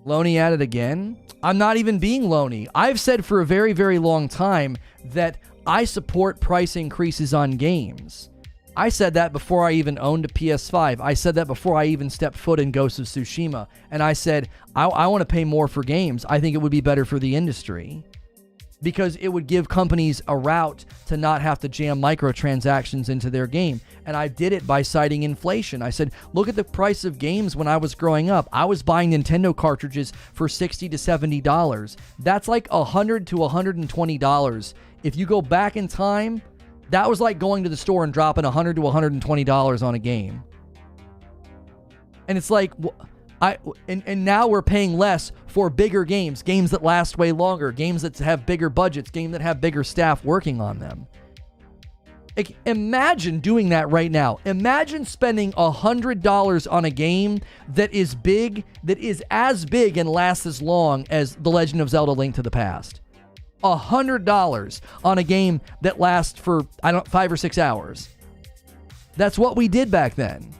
Loney at it again? I'm not even being loney. I've said for a very, very long time that I support price increases on games. I said that before I even owned a PS5. I said that before I even stepped foot in Ghost of Tsushima. And I said, I want to pay more for games. I think it would be better for the industry. because it would give companies a route to not have to jam microtransactions into their game. And I did it by citing inflation. I said, look at the price of games when I was growing up. I was buying Nintendo cartridges for $60 to $70. That's like $100 to $120. If you go back in time, that was like going to the store and dropping $100 to $120 on a game. And it's like, and now we're paying less for bigger games that last way longer, games that have bigger budgets, games that have bigger staff working on them. Imagine doing that right now. Imagine spending $100 on a game that is big, that is as big and lasts as long as The Legend of Zelda: Link to the Past. $100 on a game that lasts for 5 or 6 hours. That's what we did back then.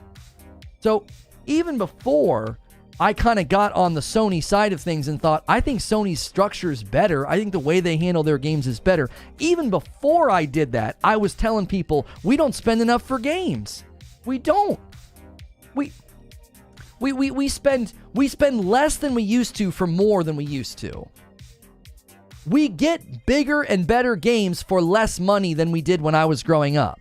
So even before I kind of got on the Sony side of things and thought, I think Sony's structure is better. I think the way they handle their games is better. Even before I did that, I was telling people, we don't spend enough for games. We don't. We spend less than we used to for more than we used to. We get bigger and better games for less money than we did when I was growing up.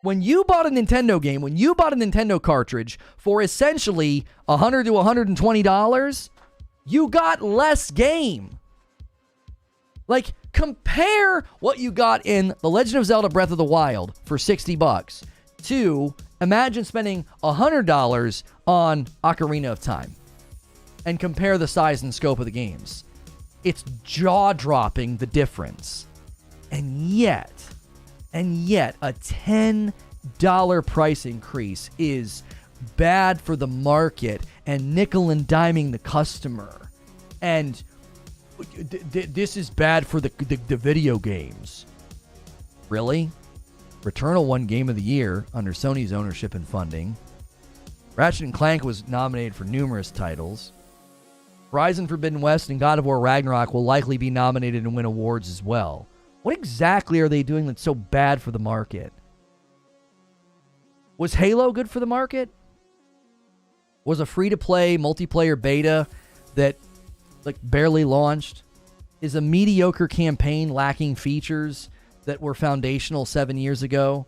When you bought a Nintendo game, when you bought a Nintendo cartridge for essentially $100 to $120, you got less game. Like, compare what you got in The Legend of Zelda Breath of the Wild for $60 to imagine spending $100 on Ocarina of Time. And compare the size and scope of the games. It's jaw-dropping, the difference. And yet a $10 price increase is bad for the market and nickel and diming the customer. And this is bad for the video games. Really? Returnal won Game of the Year under Sony's ownership and funding. Ratchet & Clank was nominated for numerous titles. Horizon Forbidden West and God of War Ragnarok will likely be nominated and win awards as well. What exactly are they doing that's so bad for the market? Was Halo good for the market? Was a free-to-play multiplayer beta that barely launched? Is a mediocre campaign lacking features that were foundational 7 years ago?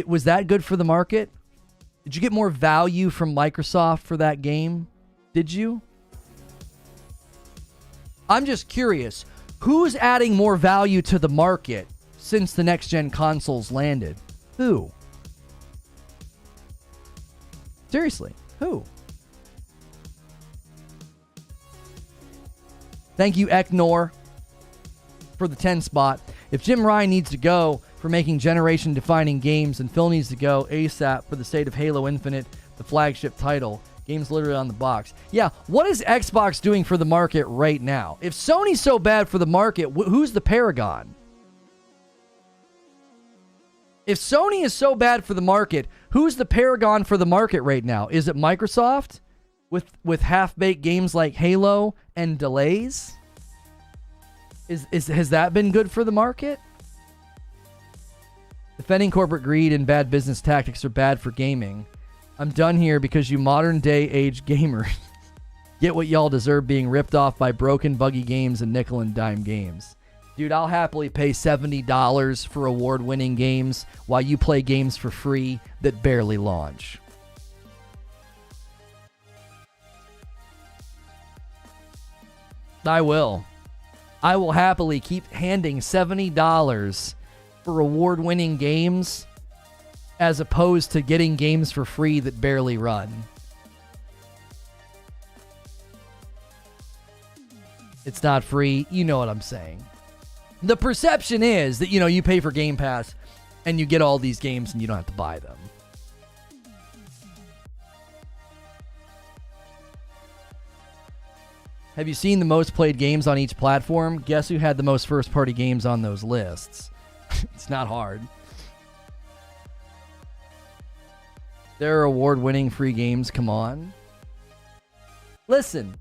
Was that good for the market? Did you get more value from Microsoft for that game? Did you? I'm just curious. Who's adding more value to the market since the next-gen consoles landed? Who? Seriously, who? Thank you, Eknor, for the 10 spot. If Jim Ryan needs to go for making generation-defining games, and Phil needs to go ASAP for the state of Halo Infinite, the flagship title. Game's literally on the box. Yeah, what is Xbox doing for the market right now? If Sony's so bad for the market, who's the paragon? If Sony is so bad for the market, who's the paragon for the market right now? Is it Microsoft with half-baked games like Halo and delays? Has that been good for the market? Defending corporate greed and bad business tactics are bad for gaming. I'm done here because you modern-day age gamers get what y'all deserve being ripped off by broken, buggy games and nickel-and-dime games. Dude, I'll happily pay $70 for award-winning games while you play games for free that barely launch. I will. I will happily keep handing $70 for award-winning games as opposed to getting games for free that barely run. It's not free. You know what I'm saying. The perception is that, you pay for Game Pass and you get all these games and you don't have to buy them. Have you seen the most played games on each platform? Guess who had the most first-party games on those lists? It's not hard. There are award-winning free games. Come on. Listen.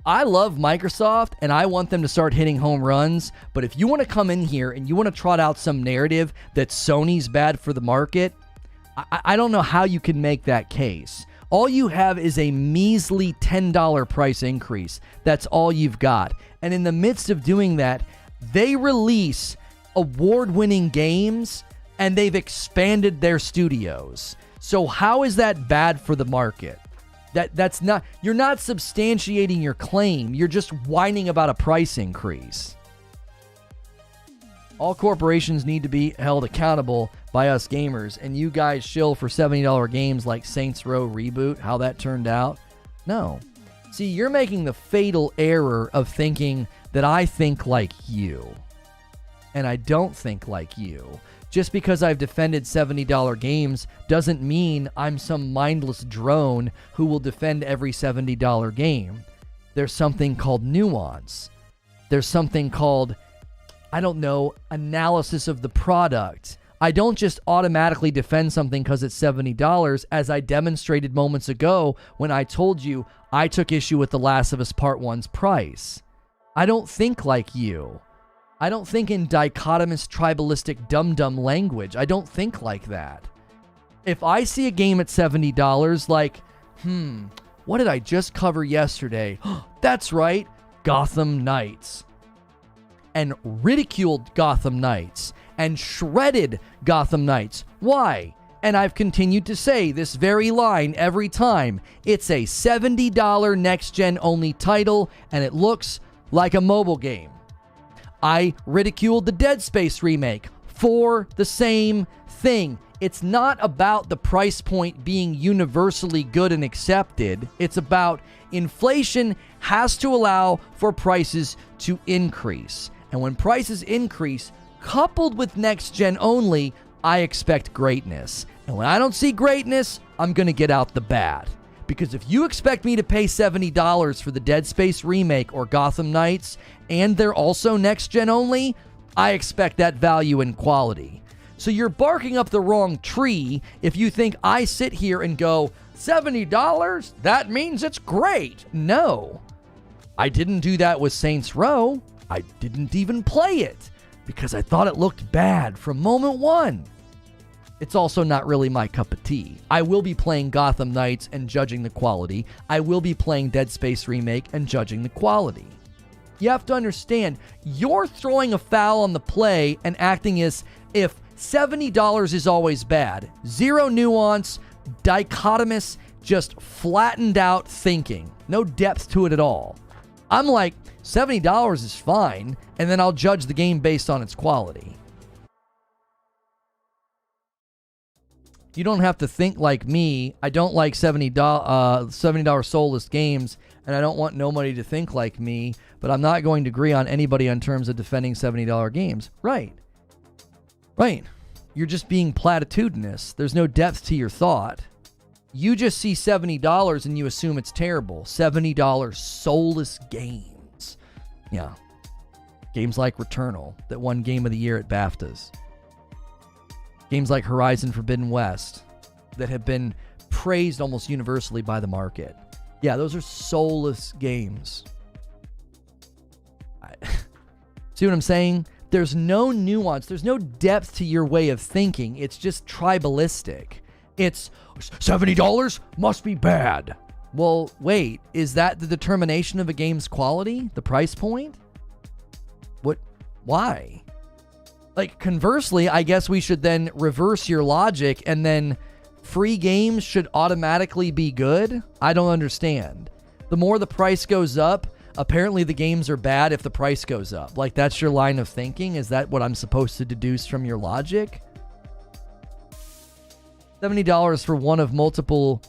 I love Microsoft, and I want them to start hitting home runs. But if you want to come in here and you want to trot out some narrative that Sony's bad for the market, I don't know how you can make that case. All you have is a measly $10 price increase. That's all you've got. And in the midst of doing that, they release award-winning games and they've expanded their studios. So how is that bad for the market? That's not, you're not substantiating your claim. You're just whining about a price increase. All corporations need to be held accountable by us gamers, and you guys shill for $70 games like Saints Row Reboot, how that turned out. No. See, you're making the fatal error of thinking that I think like you. And I don't think like you. Just because I've defended $70 games doesn't mean I'm some mindless drone who will defend every $70 game. There's something called nuance. There's something called, I don't know, analysis of the product. I don't just automatically defend something because it's $70, as I demonstrated moments ago when I told you I took issue with The Last of Us Part 1's price. I don't think like you. I don't think in dichotomous, tribalistic, dum-dum language. I don't think like that. If I see a game at $70, like, what did I just cover yesterday? That's right, Gotham Knights. And ridiculed Gotham Knights and shredded Gotham Knights. Why? And I've continued to say this very line every time. It's a $70 next-gen only title, and it looks like a mobile game. I ridiculed the Dead Space remake for the same thing. It's not about the price point being universally good and accepted. It's about inflation has to allow for prices to increase. And when prices increase, coupled with next gen only, I expect greatness. And when I don't see greatness, I'm going to get out the bat. Because if you expect me to pay $70 for the Dead Space remake or Gotham Knights, and they're also next gen only, I expect that value and quality. So you're barking up the wrong tree if you think I sit here and go, $70? That means it's great. No. I didn't do that with Saints Row. I didn't even play it because I thought it looked bad from moment one. It's also not really my cup of tea. I will be playing Gotham Knights and judging the quality. I will be playing Dead Space Remake and judging the quality. You have to understand, you're throwing a foul on the play and acting as if $70 is always bad. Zero nuance, dichotomous, just flattened out thinking. No depth to it at all. I'm like, $70 is fine, and then I'll judge the game based on its quality. You don't have to think like me. I don't like $70 soulless games, and I don't want nobody to think like me, but I'm not going to agree on anybody in terms of defending $70 games. Right. Right. You're just being platitudinous. There's no depth to your thought. You just see $70 and you assume it's terrible. $70 soulless games. Yeah. Games like Returnal that won Game of the Year at BAFTAs. Games like Horizon Forbidden West that have been praised almost universally by the market. Yeah, those are soulless games. See what I'm saying? There's no nuance. There's no depth to your way of thinking. It's just tribalistic. It's $70 must be bad. Well, wait, is that the determination of a game's quality? The price point? What? Why? Like, conversely, I guess we should then reverse your logic and then free games should automatically be good? I don't understand. The more the price goes up, apparently the games are bad if the price goes up. Like, that's your line of thinking? Is that what I'm supposed to deduce from your logic? $70 for one of multiple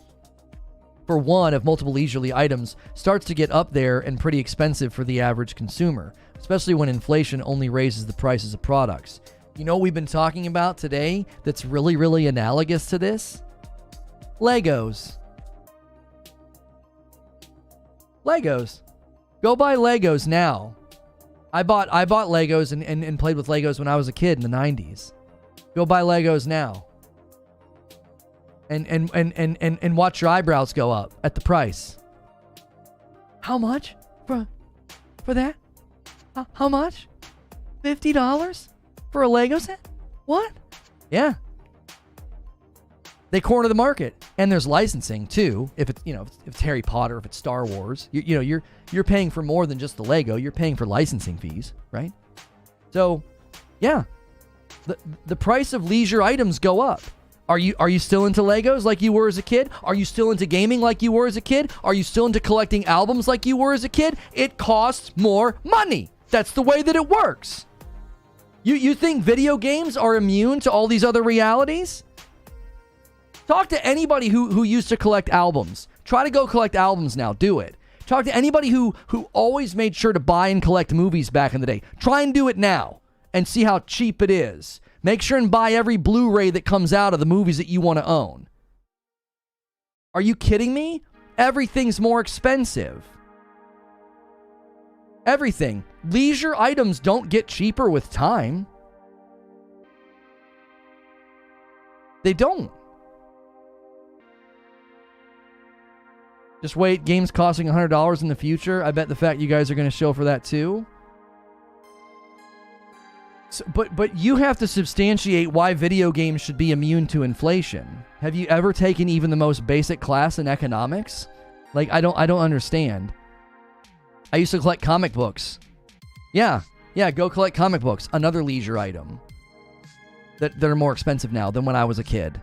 leisurely items starts to get up there and pretty expensive for the average consumer, especially when inflation only raises the prices of products. You know what we've been talking about today that's really, really analogous to this? Legos. Legos. Go buy Legos now. I bought Legos and played with Legos when I was a kid in the 90s. Go buy Legos now. And watch your eyebrows go up at the price. How much for that? How much? $50 for a Lego set? What? Yeah. They corner the market, and there's licensing too. If it's if it's Harry Potter, if it's Star Wars, you're paying for more than just the Lego. You're paying for licensing fees, right? So, yeah, the price of leisure items go up. Are you still into Legos like you were as a kid? Are you still into gaming like you were as a kid? Are you still into collecting albums like you were as a kid? It costs more money. That's the way that it works. You think video games are immune to all these other realities? Talk to anybody who used to collect albums. Try to go collect albums now. Do it. Talk to anybody who always made sure to buy and collect movies back in the day. Try and do it now and see how cheap it is. Make sure and buy every Blu-ray that comes out of the movies that you want to own. Are you kidding me? Everything's more expensive. Everything. Leisure items don't get cheaper with time. They don't. Just wait, games costing $100 in the future. I bet the fact you guys are going to show for that too. So, but you have to substantiate why video games should be immune to inflation. Have you ever taken even the most basic class in economics? Like, I don't understand. I used to collect comic books. Yeah, go collect comic books. Another leisure item that are more expensive now than when I was a kid.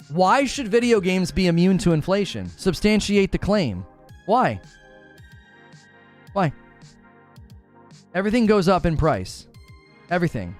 Why should video games be immune to inflation? Substantiate the claim. Why? Everything goes up in price. Everything.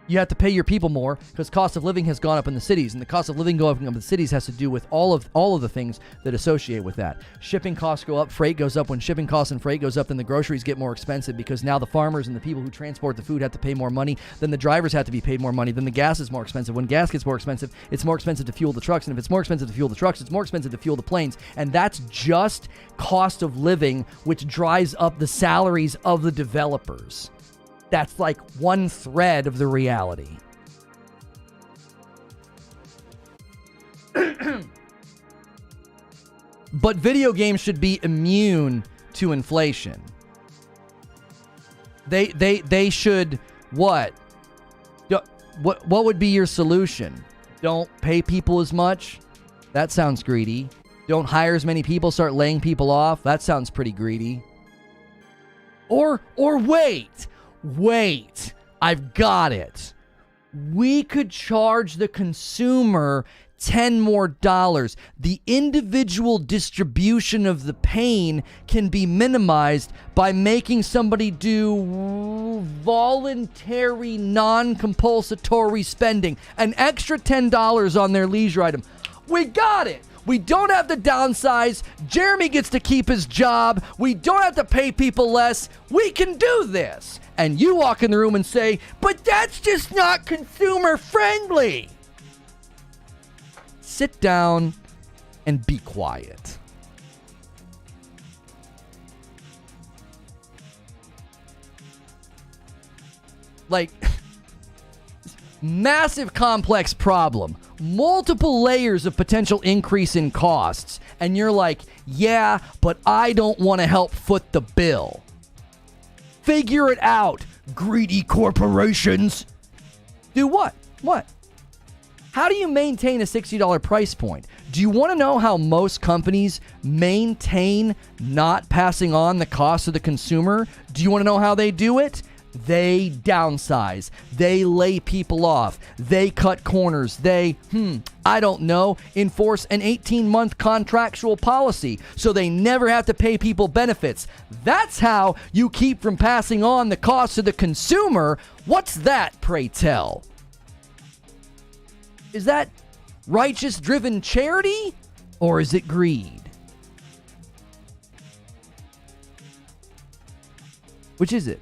You have to pay your people more because cost of living has gone up in the cities, and the cost of living going up in the cities has to do with all of the things that associate with that. Shipping costs go up, freight goes up. When shipping costs and freight goes up, then the groceries get more expensive because now the farmers and the people who transport the food have to pay more money. Then the drivers have to be paid more money. Then the gas is more expensive. When gas gets more expensive, it's more expensive to fuel the trucks, and if it's more expensive to fuel the trucks, it's more expensive to fuel the planes. And that's just cost of living, which drives up the salaries of the developers. That's like one thread of the reality. But video games should be immune to inflation. They should what? What would be your solution? Don't pay people as much? That sounds greedy. Don't hire as many people, start laying people off? That sounds pretty greedy. Or wait, I've got it. We could charge the consumer $10 more. The individual distribution of the pain can be minimized by making somebody do voluntary, non-compulsory spending. An extra $10 on their leisure item. We got it. We don't have to downsize. Jeremy gets to keep his job. We don't have to pay people less. We can do this. And you walk in the room and say, but that's just not consumer friendly. Sit down and be quiet. Like, massive complex problem. Multiple layers of potential increase in costs. And you're like, yeah, but I don't want to help foot the bill. Figure it out, greedy corporations. Do what? What? How do you maintain a $60 price point? Do you want to know how most companies maintain not passing on the cost of the consumer? Do you want to know how they do it? They downsize. They lay people off. They cut corners. They, I don't know, enforce an 18-month contractual policy so they never have to pay people benefits. That's how you keep from passing on the cost to the consumer. What's that, pray tell? Is that righteous-driven charity, or is it greed? Which is it?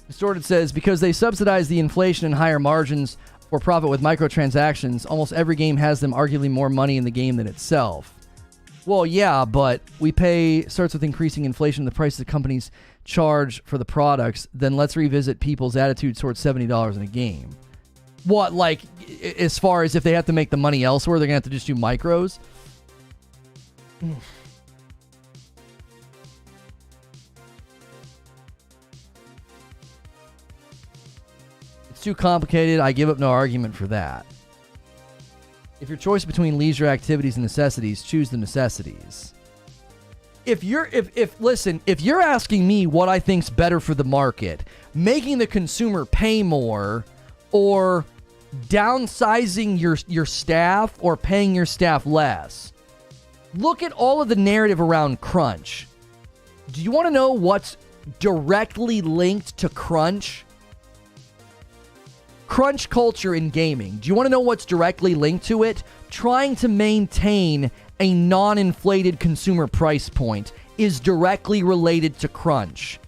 Distorted says, because they subsidize the inflation and higher margins for profit with microtransactions, almost every game has them arguably more money in the game than itself. Well, yeah, but starts with increasing inflation, the price the companies charge for the products, then let's revisit people's attitudes towards $70 in a game. What, like, as far as if they have to make the money elsewhere, they're going to have to just do micros? too complicated. I give up no argument for that. If your choice between leisure activities and necessities, choose the necessities. If you're asking me what I think's better for the market, making the consumer pay more or downsizing your staff or paying your staff less, look at all of the narrative around crunch. Do you want to know what's directly linked to crunch? Crunch culture in gaming. Do you want to know what's directly linked to it? Trying to maintain a non-inflated consumer price point is directly related to crunch.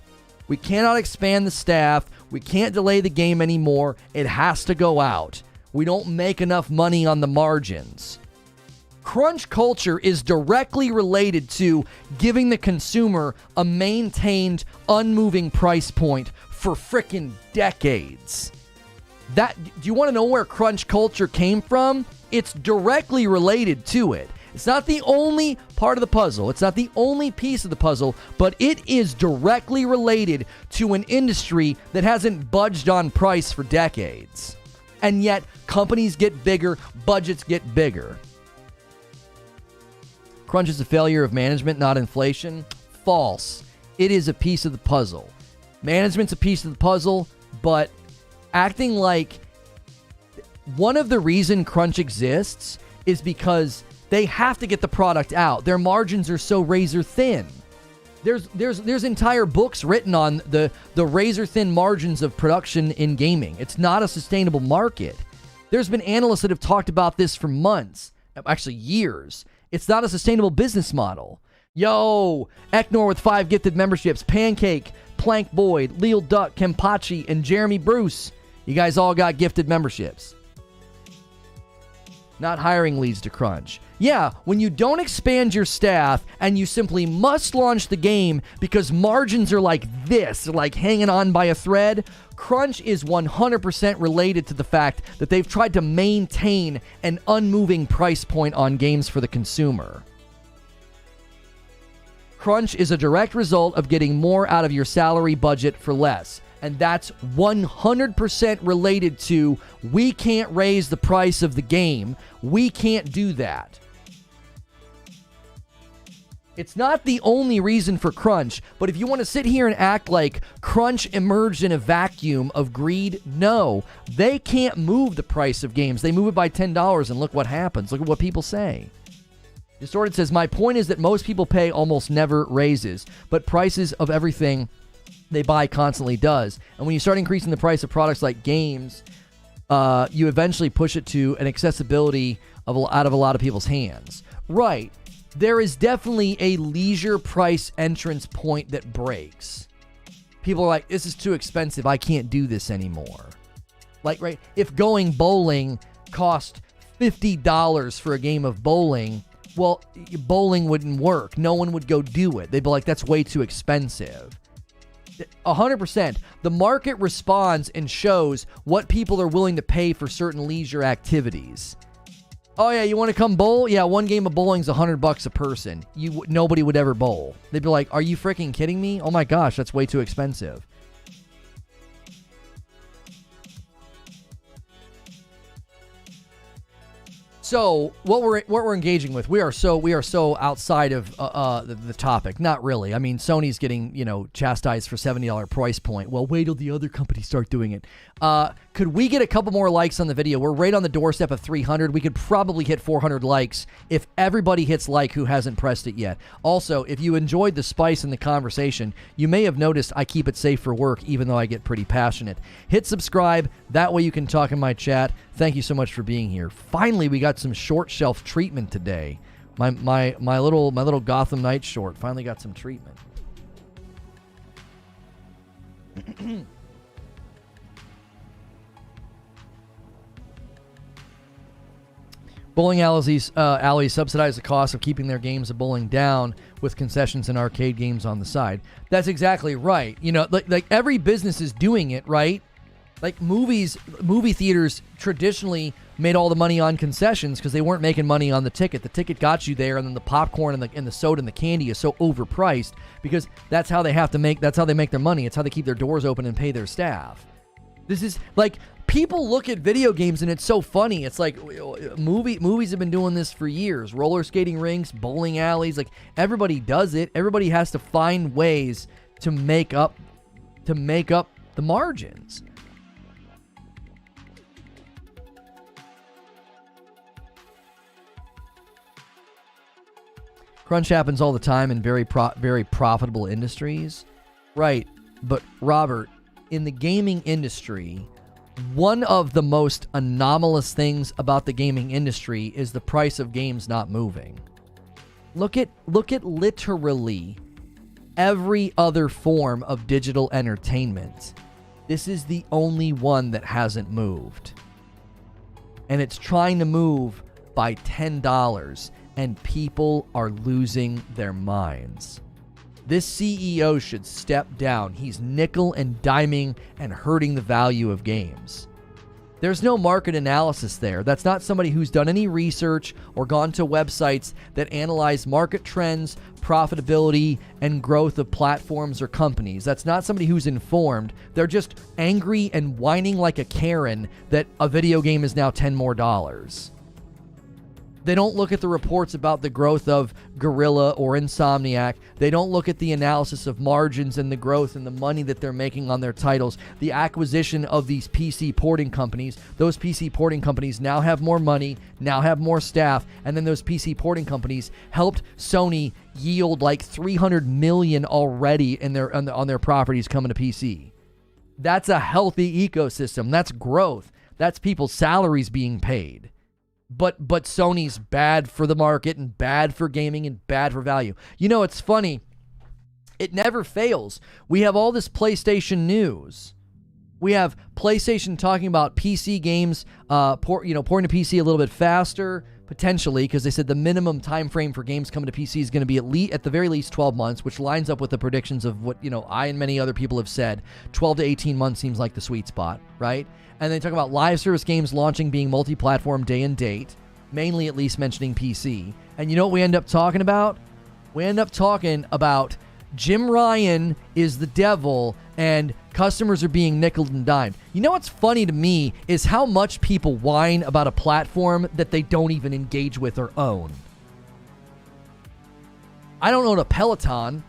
We cannot expand the staff. We can't delay the game anymore. It has to go out. We don't make enough money on the margins. Crunch culture is directly related to giving the consumer a maintained, unmoving price point for frickin' decades. Do you want to know where crunch culture came from? It's directly related to it. It's not the only part of the puzzle. It's not the only piece of the puzzle, but it is directly related to an industry that hasn't budged on price for decades. And yet, companies get bigger, budgets get bigger. Crunch is a failure of management, not inflation. False. It is a piece of the puzzle. Management's a piece of the puzzle, but acting like one of the reason crunch exists is because they have to get the product out. Their margins are so razor thin. There's entire books written on the razor thin margins of production in gaming. It's not a sustainable market. There's been analysts that have talked about this for months, actually years. It's not a sustainable business model. Yo, Eknor with 5 gifted memberships. Pancake, Plank Boyd, Leo Duck, Kempachi, and Jeremy Bruce. You guys all got gifted memberships. Not hiring leads to crunch. Yeah, when you don't expand your staff and you simply must launch the game because margins are like this, like hanging on by a thread, crunch is 100% related to the fact that they've tried to maintain an unmoving price point on games for the consumer. Crunch is a direct result of getting more out of your salary budget for less. And that's 100% related to, we can't raise the price of the game. We can't do that. It's not the only reason for crunch, but if you want to sit here and act like crunch emerged in a vacuum of greed, no. They can't move the price of games. They move it by $10 and look what happens. Look at what people say. Distorted says, my point is that most people pay almost never raises, but prices of everything they buy constantly does. And when you start increasing the price of products like games, you eventually push it to an accessibility out of a lot of people's hands. Right. There is definitely a leisure price entrance point that breaks. People are like, this is too expensive. I can't do this anymore. Like, right, if going bowling cost $50 for a game of bowling, well, bowling wouldn't work. No one would go do it. They'd be like, that's way too expensive. 100%. The market responds and shows what people are willing to pay for certain leisure activities. Oh yeah, you want to come bowl? Yeah, one game of bowling's $100 a person. Nobody would ever bowl. They'd be like, are you freaking kidding me? Oh my gosh, that's way too expensive. So what we're engaging with, we are so outside of the topic. Not really. I mean, Sony's getting chastised for $70 price point. Well, wait till the other companies start doing it. Could we get a couple more likes on the video? We're right on the doorstep of 300. We could probably hit 400 likes if everybody hits like who hasn't pressed it yet. Also, if you enjoyed the spice in the conversation, you may have noticed I keep it safe for work, even though I get pretty passionate. Hit subscribe. That way you can talk in my chat. Thank you so much for being here. Finally, we got some short shelf treatment today. My little Gotham Knights short finally got some treatment. Bowling alleys subsidize the cost of keeping their games of bowling down with concessions and arcade games on the side. That's exactly right. Like every business is doing it, right? Like movie theaters traditionally made all the money on concessions because they weren't making money on the ticket. The ticket got you there, and then the popcorn and the soda and the candy is so overpriced because that's how they make their money. It's how they keep their doors open and pay their staff. This is like People look at video games and it's so funny. It's like movies have been doing this for years. Roller skating rinks, bowling alleys, like everybody does it. Everybody has to find ways to make up the margins. Crunch happens all the time in very profitable industries. Right, but Robert, in the gaming industry, one of the most anomalous things about the gaming industry is the price of games not moving. Look at literally every other form of digital entertainment. This is the only one that hasn't moved. And it's trying to move by $10, and people are losing their minds. This CEO should step down. He's nickel and diming and hurting the value of games. There's no market analysis there. That's not somebody who's done any research or gone to websites that analyze market trends, profitability, and growth of platforms or companies. That's not somebody who's informed. They're just angry and whining like a Karen that a video game is now $10 more. They don't look at the reports about the growth of Guerrilla or Insomniac. They don't look at the analysis of margins and the growth and the money that they're making on their titles. The acquisition of these PC porting companies. Those PC porting companies now have more money, now have more staff, and then those PC porting companies helped Sony yield like $300 million already in on their properties coming to PC. That's a healthy ecosystem. That's growth. That's people's salaries being paid. But Sony's bad for the market and bad for gaming and bad for value. You know, it's funny. It never fails. We have all this PlayStation news. We have PlayStation talking about PC games, porting to PC a little bit faster, potentially, because they said the minimum time frame for games coming to PC is going to be at the very least 12 months, which lines up with the predictions of what I and many other people have said. 12 to 18 months seems like the sweet spot, right? And they talk about live service games launching being multi-platform day and date, mainly at least mentioning PC. And you know what we end up talking about? We end up talking about Jim Ryan is the devil and customers are being nickeled and dimed. You know what's funny to me is how much people whine about a platform that they don't even engage with or own. I don't own a Peloton.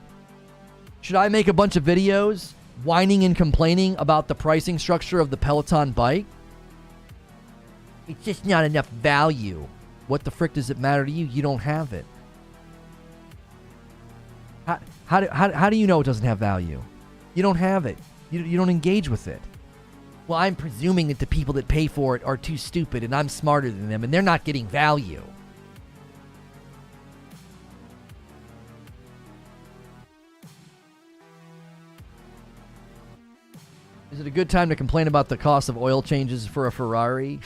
Should I make a bunch of videos whining and complaining about the pricing structure of the Peloton bike? It's just not enough value. What the frick does it matter to you? You don't have it. How do you know it doesn't have value? You don't have it. You don't engage with it. Well, I'm presuming that the people that pay for it are too stupid and I'm smarter than them and they're not getting value. Is it a good time to complain about the cost of oil changes for a Ferrari?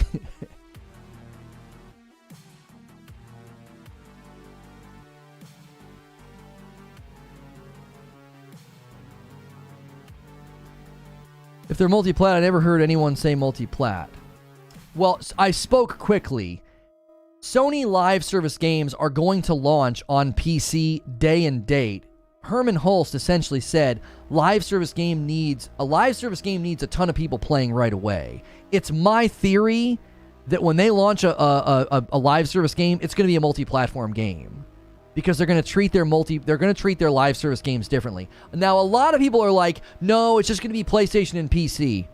If they're multi-plat, I never heard anyone say multi-plat. Well, I spoke quickly. Sony live service games are going to launch on PC day and date. Herman Hulst essentially said a live service game needs a ton of people playing right away. It's my theory that when they launch a live service game, it's going to be a multi-platform game. Because they're going to treat their live service games differently. Now, a lot of people are like, no, it's just going to be PlayStation and PC.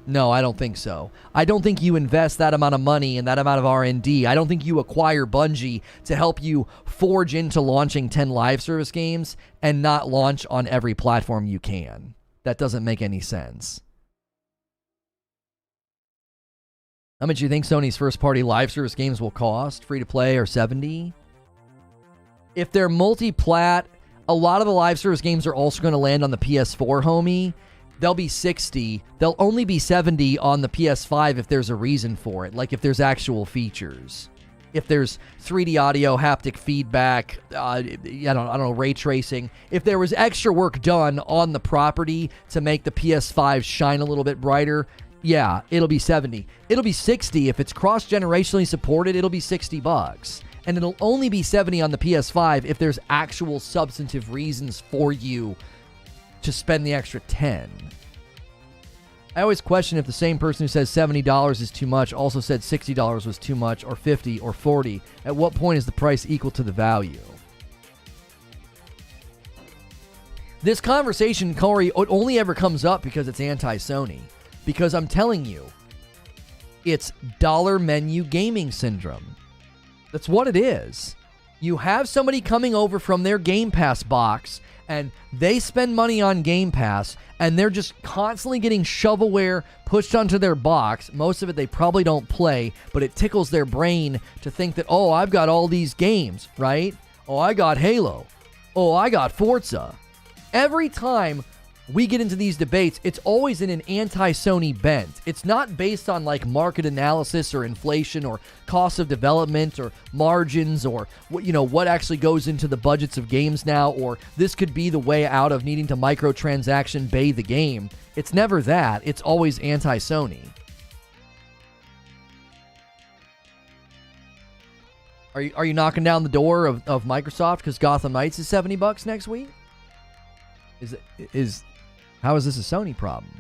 No, I don't think so. I don't think you invest that amount of money and that amount of R&D. I don't think you acquire Bungie to help you forge into launching 10 live service games and not launch on every platform you can. That doesn't make any sense. How much do you think Sony's first-party live service games will cost? Free-to-play or $70? If they're multi-plat, a lot of the live service games are also going to land on the PS4, homie. They'll be $60. They'll only be $70 on the PS5 if there's a reason for it, like if there's actual features. If there's 3D audio, haptic feedback, I don't know, ray tracing. If there was extra work done on the property to make the PS5 shine a little bit brighter, yeah, it'll be $70. It'll be $60 if it's cross-generationally supported. It'll be $60. And it'll only be $70 on the PS5 if there's actual substantive reasons for you to spend the extra $10. I always question if the same person who says $70 is too much also said $60 was too much, or $50 or $40. At what point is the price equal to the value? This conversation, Corey, it only ever comes up because it's anti-Sony. Because I'm telling you, it's dollar menu gaming syndrome. That's what it is. You have somebody coming over from their Game Pass box, and they spend money on Game Pass, and they're just constantly getting shovelware pushed onto their box. Most of it they probably don't play, but it tickles their brain to think that, oh, I've got all these games, right? Oh, I got Halo. Oh, I got Forza. Every time we get into these debates, it's always in an anti-Sony bent. It's not based on like market analysis or inflation or cost of development or margins or what actually goes into the budgets of games now, or this could be the way out of needing to microtransaction bay the game. It's never that. It's always anti-Sony. Are you knocking down the door of Microsoft because Gotham Knights is $70 next week? How is this a Sony problem?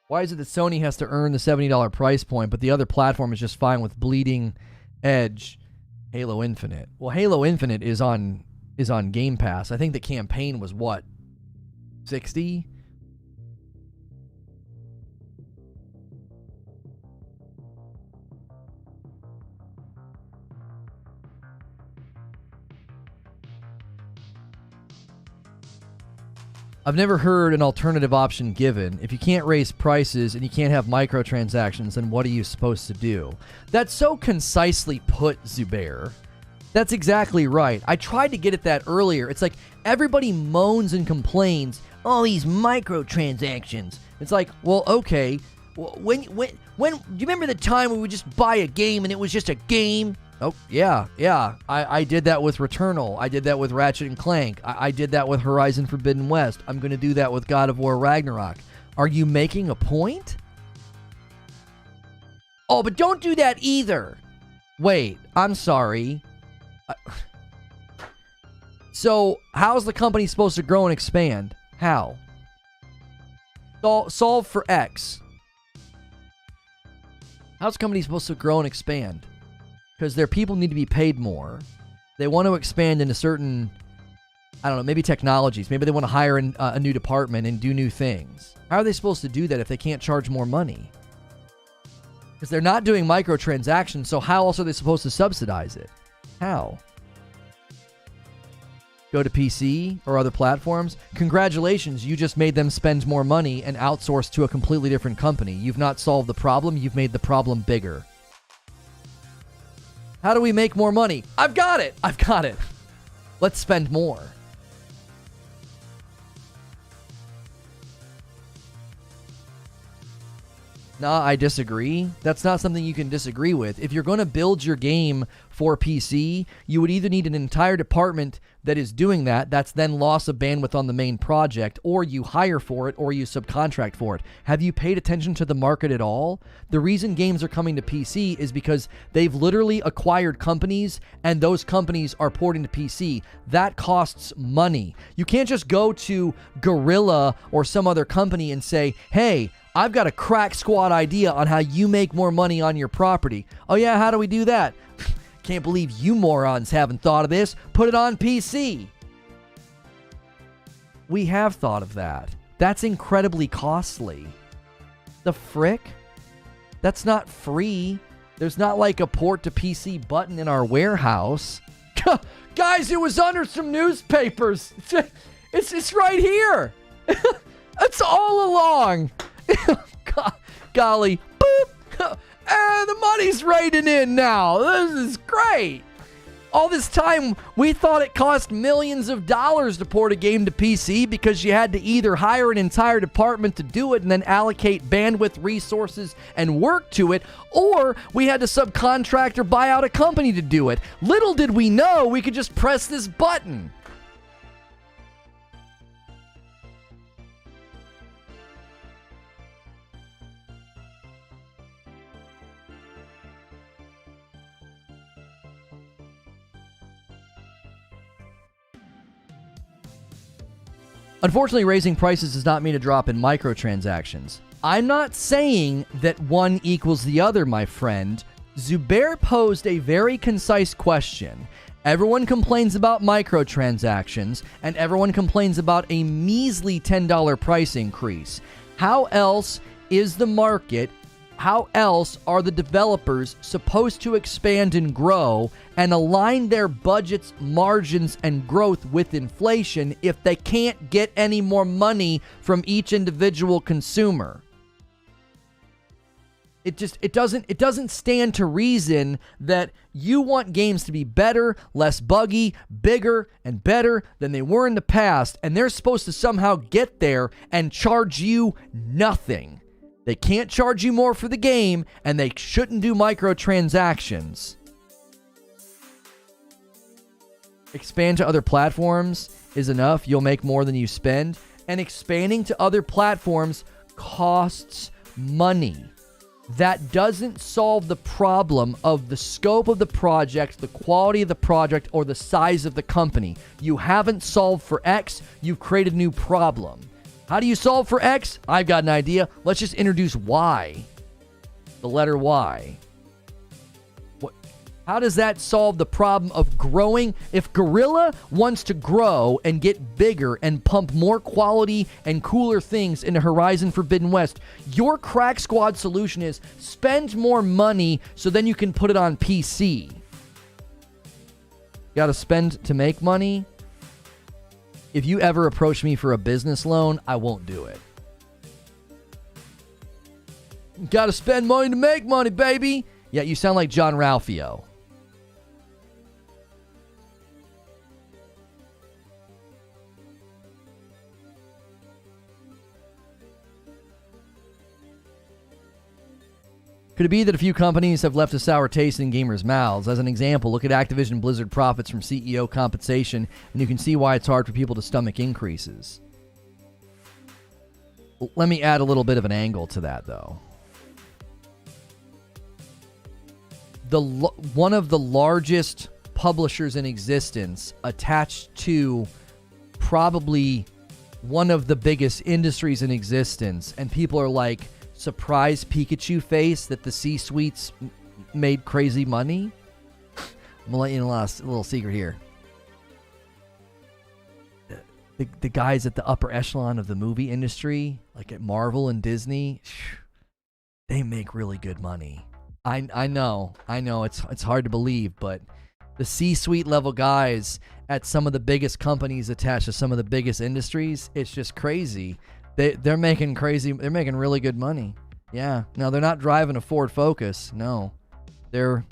Why is it that Sony has to earn the $70 price point, but the other platform is just fine with bleeding edge Halo Infinite? Well, Halo Infinite is on Game Pass. I think the campaign was what? 60? I've never heard an alternative option given. If you can't raise prices and you can't have microtransactions, then what are you supposed to do? That's so concisely put, Zubair. That's exactly right. I tried to get at that earlier. It's like everybody moans and complains, all these microtransactions. It's like, well, okay. When do you remember the time when we would just buy a game and it was just a game? Oh, yeah. I did that with Returnal. I did that with Ratchet and Clank. I did that with Horizon Forbidden West. I'm going to do that with God of War Ragnarok. Are you making a point? Oh, but don't do that either. Wait, I'm sorry. So, how's the company supposed to grow and expand? How? Solve for X. How's the company supposed to grow and expand? Because their people need to be paid more. They want to expand into certain, I don't know, maybe technologies. Maybe they want to hire a new department and do new things. How are they supposed to do that if they can't charge more money? Because they're not doing microtransactions, so how else are they supposed to subsidize it? How? Go to PC or other platforms? Congratulations, you just made them spend more money and outsource to a completely different company. You've not solved the problem, you've made the problem bigger. How do we make more money? I've got it. Let's spend more. Nah, I disagree. That's not something you can disagree with. If you're going to build your game for PC, you would either need an entire department that is doing that, that's then loss of bandwidth on the main project, or you hire for it, or you subcontract for it. Have you paid attention to the market at all? The reason games are coming to PC is because they've literally acquired companies, and those companies are porting to PC. That costs money. You can't just go to Guerrilla or some other company and say, hey, I've got a crack squad idea on how you make more money on your property. Oh yeah, how do we do that? Can't believe you morons haven't thought of this. Put it on PC. We have thought of that. That's incredibly costly. The frick? That's not free. There's not like a port to PC button in our warehouse. Guys, it was under some newspapers. It's right here. It's all along. Golly, boop. The money's raining in now. This is great. All this time, we thought it cost millions of dollars to port a game to PC because you had to either hire an entire department to do it and then allocate bandwidth, resources, and work to it, or we had to subcontract or buy out a company to do it. Little did we know we could just press this button. Unfortunately, raising prices does not mean a drop in microtransactions. I'm not saying that one equals the other, my friend. Zubair posed a very concise question. Everyone complains about microtransactions, and everyone complains about a measly $10 price increase. How else is the market, how else are the developers supposed to expand and grow and align their budgets, margins, and growth with inflation if they can't get any more money from each individual consumer? It doesn't stand to reason that you want games to be better, less buggy, bigger, and better than they were in the past, and they're supposed to somehow get there and charge you nothing. They can't charge you more for the game, and they shouldn't do microtransactions. Expand to other platforms is enough. You'll make more than you spend. And expanding to other platforms costs money. That doesn't solve the problem of the scope of the project, the quality of the project, or the size of the company. You haven't solved for X, you've created a new problem. How do you solve for X? I've got an idea. Let's just introduce Y. The letter Y. How does that solve the problem of growing? If Guerrilla wants to grow and get bigger and pump more quality and cooler things into Horizon Forbidden West, your Crack Squad solution is spend more money so then you can put it on PC. Got to spend to make money? If you ever approach me for a business loan, I won't do it. Got to spend money to make money, baby. Yeah, you sound like John Ralphio. Could it be that a few companies have left a sour taste in gamers' mouths? As an example, look at Activision Blizzard profits from CEO compensation, and you can see why it's hard for people to stomach increases. Let me add a little bit of an angle to that, though. One of the largest publishers in existence, attached to probably one of the biggest industries in existence, and people are like, surprise Pikachu face that the C-suites made crazy money. I'm gonna let you in a little secret here. The guys at the upper echelon of the movie industry, like at Marvel and Disney, they make really good money. I know it's hard to believe, but the C-suite level guys at some of the biggest companies attached to some of the biggest industries, it's just crazy. They're making really good money. Yeah. No, they're not driving a Ford Focus. No. They're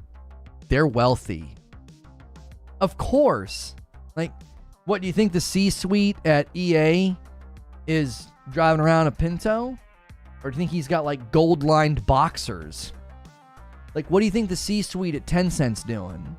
wealthy. Of course. Like, what, do you think the C-suite at EA is driving around a Pinto? Or do you think he's got like gold-lined boxers? Like, what do you think the C-suite at Tencent's doing?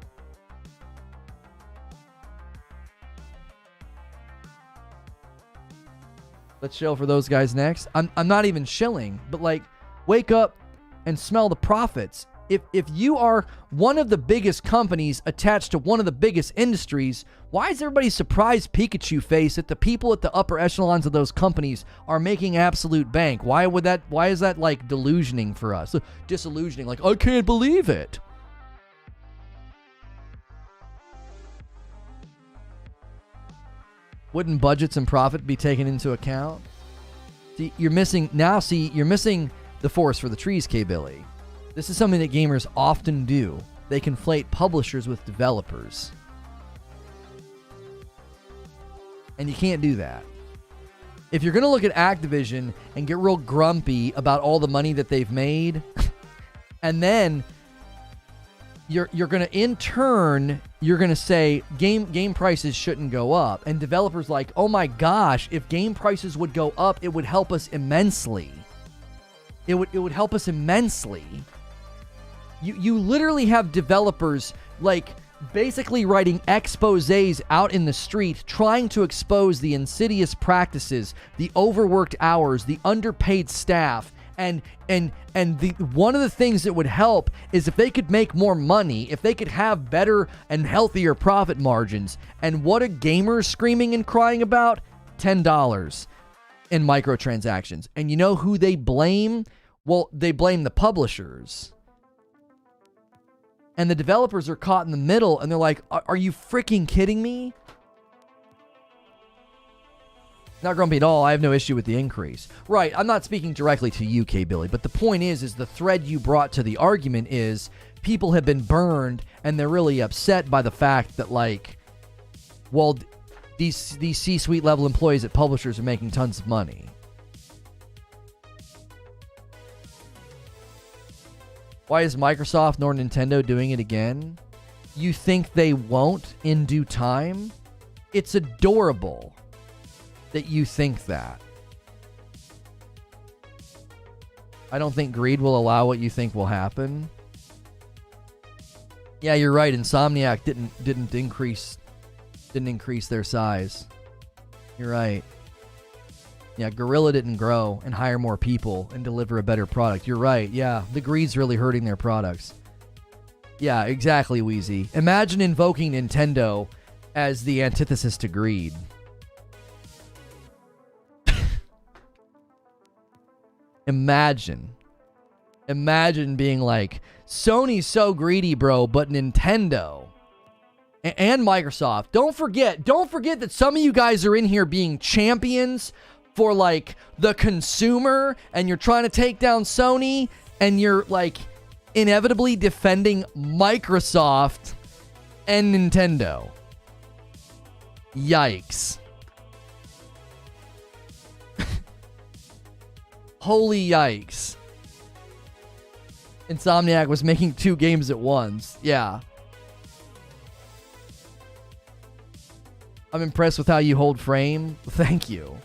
Let's chill for those guys next. I'm not even chilling, but like, wake up and smell the profits. If you are one of the biggest companies attached to one of the biggest industries, why is everybody surprised Pikachu face that the people at the upper echelons of those companies are making absolute bank? Why is that like delusioning for us? Disillusioning, like, I can't believe it. Wouldn't budgets and profit be taken into account? You're missing the forest for the trees, K-Billy. This is something that gamers often do. They conflate publishers with developers. And you can't do that. If you're going to look at Activision and get real grumpy about all the money that they've made, and then you're going to, in turn, you're going to say game prices shouldn't go up. And developers like, oh my gosh, if game prices would go up, it would help us immensely. It would help us immensely. You literally have developers like basically writing exposés out in the street trying to expose the insidious practices, the overworked hours, the underpaid staff. And one of the things that would help is if they could make more money, if they could have better and healthier profit margins. And what are gamers screaming and crying about? $10 in microtransactions. And you know who they blame? Well, they blame the publishers. And the developers are caught in the middle, and they're like, are you freaking kidding me? Not grumpy at all. I have no issue with the increase. Right, I'm not speaking directly to you, K-Billy, but the point is the thread you brought to the argument is people have been burned, and they're really upset by the fact that, like, well, these C-suite level employees at publishers are making tons of money. Why is Microsoft nor Nintendo doing it again? You think they won't in due time? It's adorable that you think that. I don't think greed will allow what you think will happen. Yeah, you're right. Insomniac didn't increase their size. You're right. Yeah, Gorilla didn't grow and hire more people and deliver a better product. You're right. Yeah, the greed's really hurting their products. Yeah, exactly, Wheezy. Imagine invoking Nintendo as the antithesis to greed. Imagine being like, Sony's so greedy, bro, but Nintendo and Microsoft. Don't forget that some of you guys are in here being champions for, like, the consumer, and you're trying to take down Sony, and you're, like, inevitably defending Microsoft and Nintendo. Yikes. Holy yikes. Insomniac was making 2 games at once. Yeah. I'm impressed with how you hold frame. Thank you.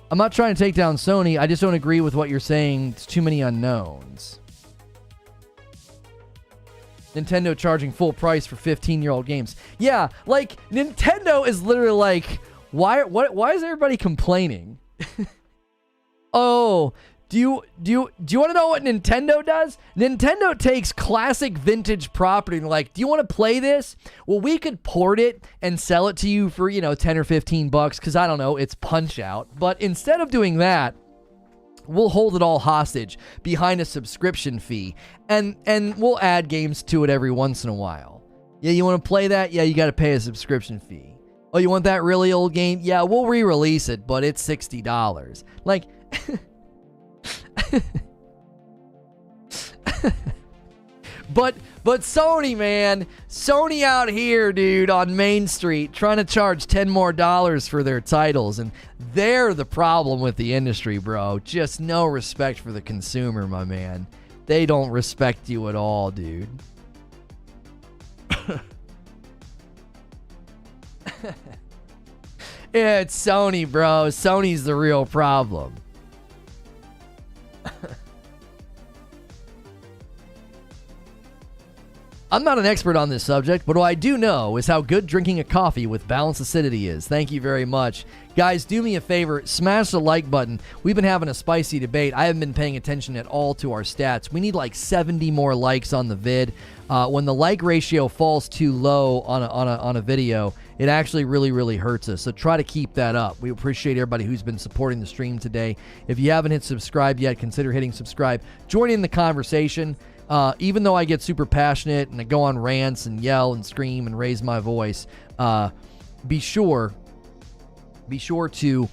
I'm not trying to take down Sony. I just don't agree with what you're saying. It's too many unknowns. Nintendo charging full price for 15-year-old games. Yeah, like, Nintendo is literally like, why is everybody complaining? Oh, do you want to know what Nintendo does? Nintendo takes classic vintage property and like, do you want to play this? Well, we could port it and sell it to you for, $10 or $15 because I don't know, it's Punch-Out. But instead of doing that, we'll hold it all hostage behind a subscription fee and we'll add games to it every once in a while. Yeah, you want to play that? Yeah, you got to pay a subscription fee. Oh, you want that really old game? Yeah, we'll re-release it, but it's $60. Like, but Sony, man, Sony out here, dude, on Main Street trying to charge $10 more for their titles, and they're the problem with the industry, bro. Just no respect for the consumer, my man. They don't respect you at all, dude. Yeah, it's Sony, bro. Sony's the real problem. I'm not an expert on this subject, but what I do know is how good drinking a coffee with balanced acidity is. Thank you very much. Guys, do me a favor, smash the like button. We've been having a spicy debate. I haven't been paying attention at all to our stats. We need like 70 more likes on the vid. When the like ratio falls too low on a video, it actually really hurts us. So try to keep that up. We appreciate everybody who's been supporting the stream today. If you haven't hit subscribe yet, consider hitting subscribe. Join in the conversation. Even though I get super passionate and I go on rants and yell and scream and raise my voice, be sure to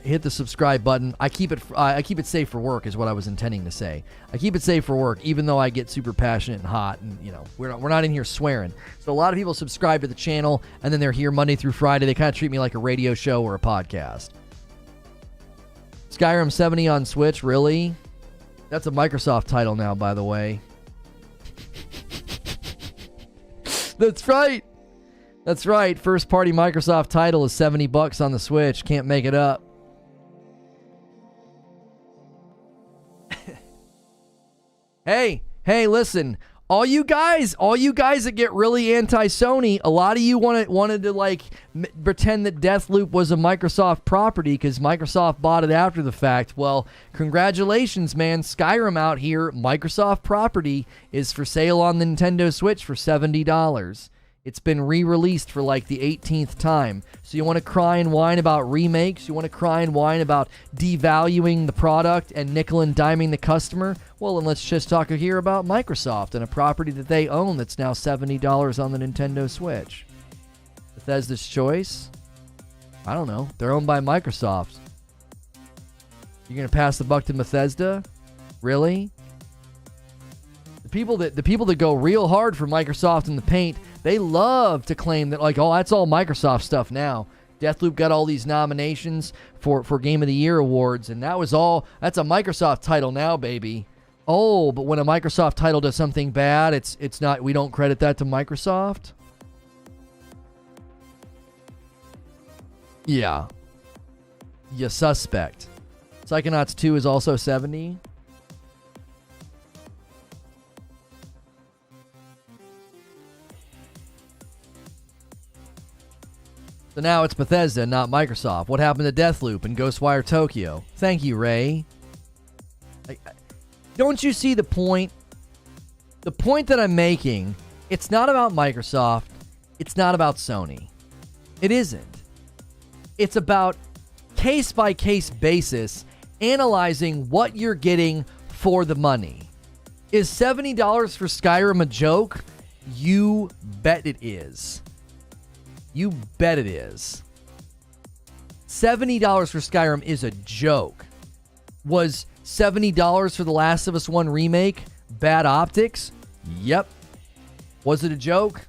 hit the subscribe button. I keep it safe for work is what I was intending to say. I keep it safe for work, even though I get super passionate and hot, and we're not in here swearing. So a lot of people subscribe to the channel and then they're here Monday through Friday. They kind of treat me like a radio show or a podcast. Skyrim 70 on Switch, really? That's a Microsoft title now, by the way. That's right. That's right. First party Microsoft title is $70 on the Switch. Can't make it up. Hey, listen. All you guys that get really anti-Sony, a lot of you wanted to like pretend that Deathloop was a Microsoft property because Microsoft bought it after the fact. Well, congratulations, man. Skyrim out here, Microsoft property, is for sale on the Nintendo Switch for $70. It's been re-released for like the 18th time. So you want to cry and whine about remakes? You want to cry and whine about devaluing the product and nickel and diming the customer? Well, then let's just talk here about Microsoft and a property that they own that's now $70 on the Nintendo Switch. Bethesda's choice? I don't know. They're owned by Microsoft. You're going to pass the buck to Bethesda? Really? The people that go real hard for Microsoft in the paint, they love to claim that, like, oh, that's all Microsoft stuff now. Deathloop got all these nominations for Game of the Year awards, and that's a Microsoft title now, baby. Oh, but when a Microsoft title does something bad, it's not, we don't credit that to Microsoft? Yeah. You suspect. Psychonauts 2 is also 70. So now it's Bethesda, not Microsoft. What happened to Deathloop and Ghostwire Tokyo? Thank you, Ray. Don't you see the point? The point that I'm making, it's not about Microsoft. It's not about Sony. It isn't. It's about case-by-case basis analyzing what you're getting for the money. Is $70 for Skyrim a joke? You bet it is. You bet it is. $70 for Skyrim is a joke. Was $70 for The Last of Us 1 Remake bad optics? Yep. Was it a joke?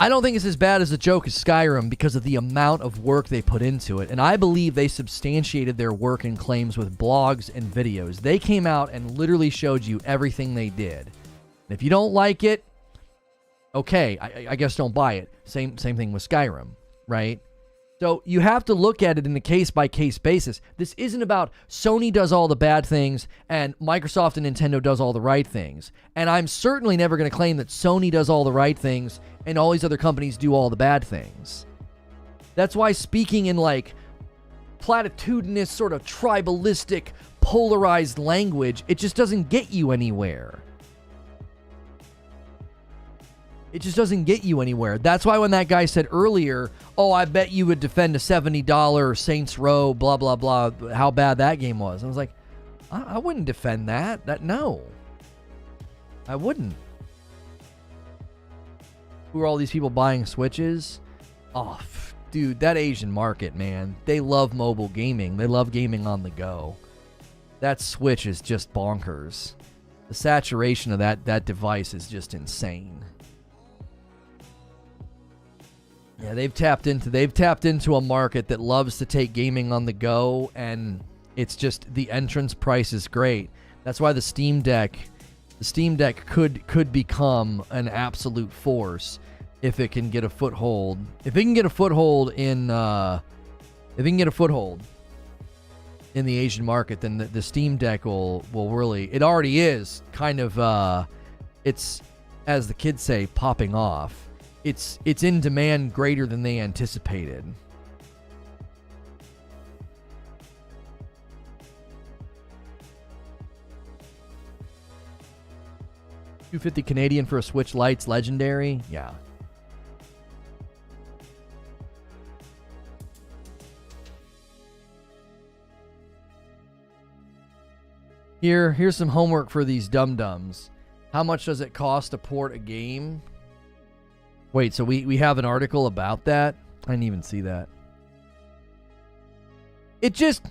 I don't think it's as bad as a joke as Skyrim because of the amount of work they put into it. And I believe they substantiated their work and claims with blogs and videos. They came out and literally showed you everything they did. And if you don't like it, okay, I guess don't buy it. Same thing with Skyrim, right? So you have to look at it in a case-by-case basis. This isn't about Sony does all the bad things and Microsoft and Nintendo does all the right things. And I'm certainly never going to claim that Sony does all the right things and all these other companies do all the bad things. That's why speaking in like platitudinous, sort of tribalistic, polarized language, it just doesn't get you anywhere. It just doesn't get you anywhere. That's why when that guy said earlier, oh, I bet you would defend a $70 Saints Row, blah, blah, blah, how bad that game was. I was like, I wouldn't defend that. No. I wouldn't. Who are all these people buying Switches? Oh, dude, that Asian market, man. They love mobile gaming. They love gaming on the go. That Switch is just bonkers. The saturation of that device is just insane. Yeah, they've tapped into a market that loves to take gaming on the go, and it's just the entrance price is great. That's why the Steam Deck could become an absolute force if it can get a foothold. If it can get a foothold in the Asian market, then the Steam Deck will really. It already is kind of. It's, as the kids say, popping off. It's in demand greater than they anticipated. $250 Canadian for a Switch Lite's legendary? Yeah. Here's some homework for these dum-dums. How much does it cost to port a game? Wait, so we have an article about that? I didn't even see that. It just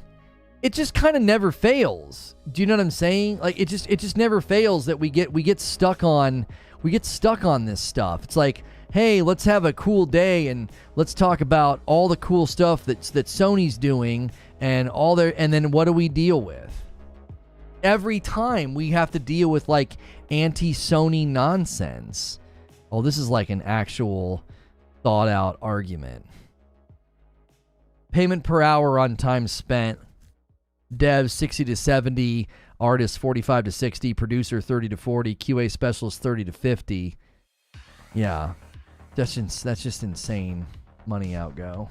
kind of never fails. Do you know what I'm saying? Like it just never fails that we get stuck on this stuff. It's like, hey, let's have a cool day and let's talk about all the cool stuff that Sony's doing and then what do we deal with? Every time we have to deal with like anti-Sony nonsense. Oh, this is like an actual thought out argument. Payment per hour on time spent. Devs 60 to 70, artists 45 to 60, producer 30 to 40, QA specialist 30 to 50. Yeah. That's just insane money outgo.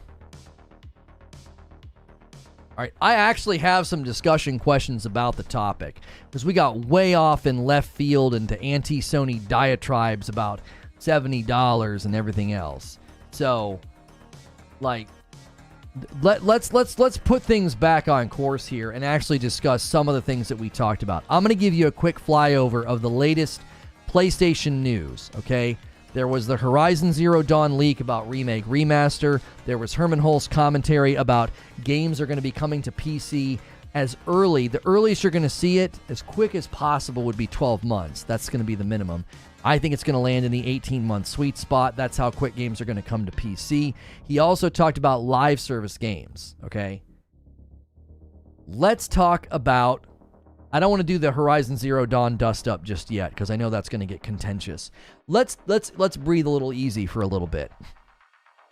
All right, I actually have some discussion questions about the topic because we got way off in left field into anti-Sony diatribes about $70 and everything else. So, like, let's put things back on course here and actually discuss some of the things that we talked about. I'm going to give you a quick flyover of the latest PlayStation news, okay? There was the Horizon Zero Dawn leak about Remake Remaster. There was Herman Hulst's commentary about games are going to be coming to PC as early. The earliest you're going to see it, as quick as possible, would be 12 months. That's going to be the minimum. I think it's going to land in the 18-month sweet spot. That's how quick games are going to come to PC. He also talked about live service games, okay? Let's talk about... I don't want to do the Horizon Zero Dawn dust up just yet because I know that's going to get contentious. Let's breathe a little easy for a little bit.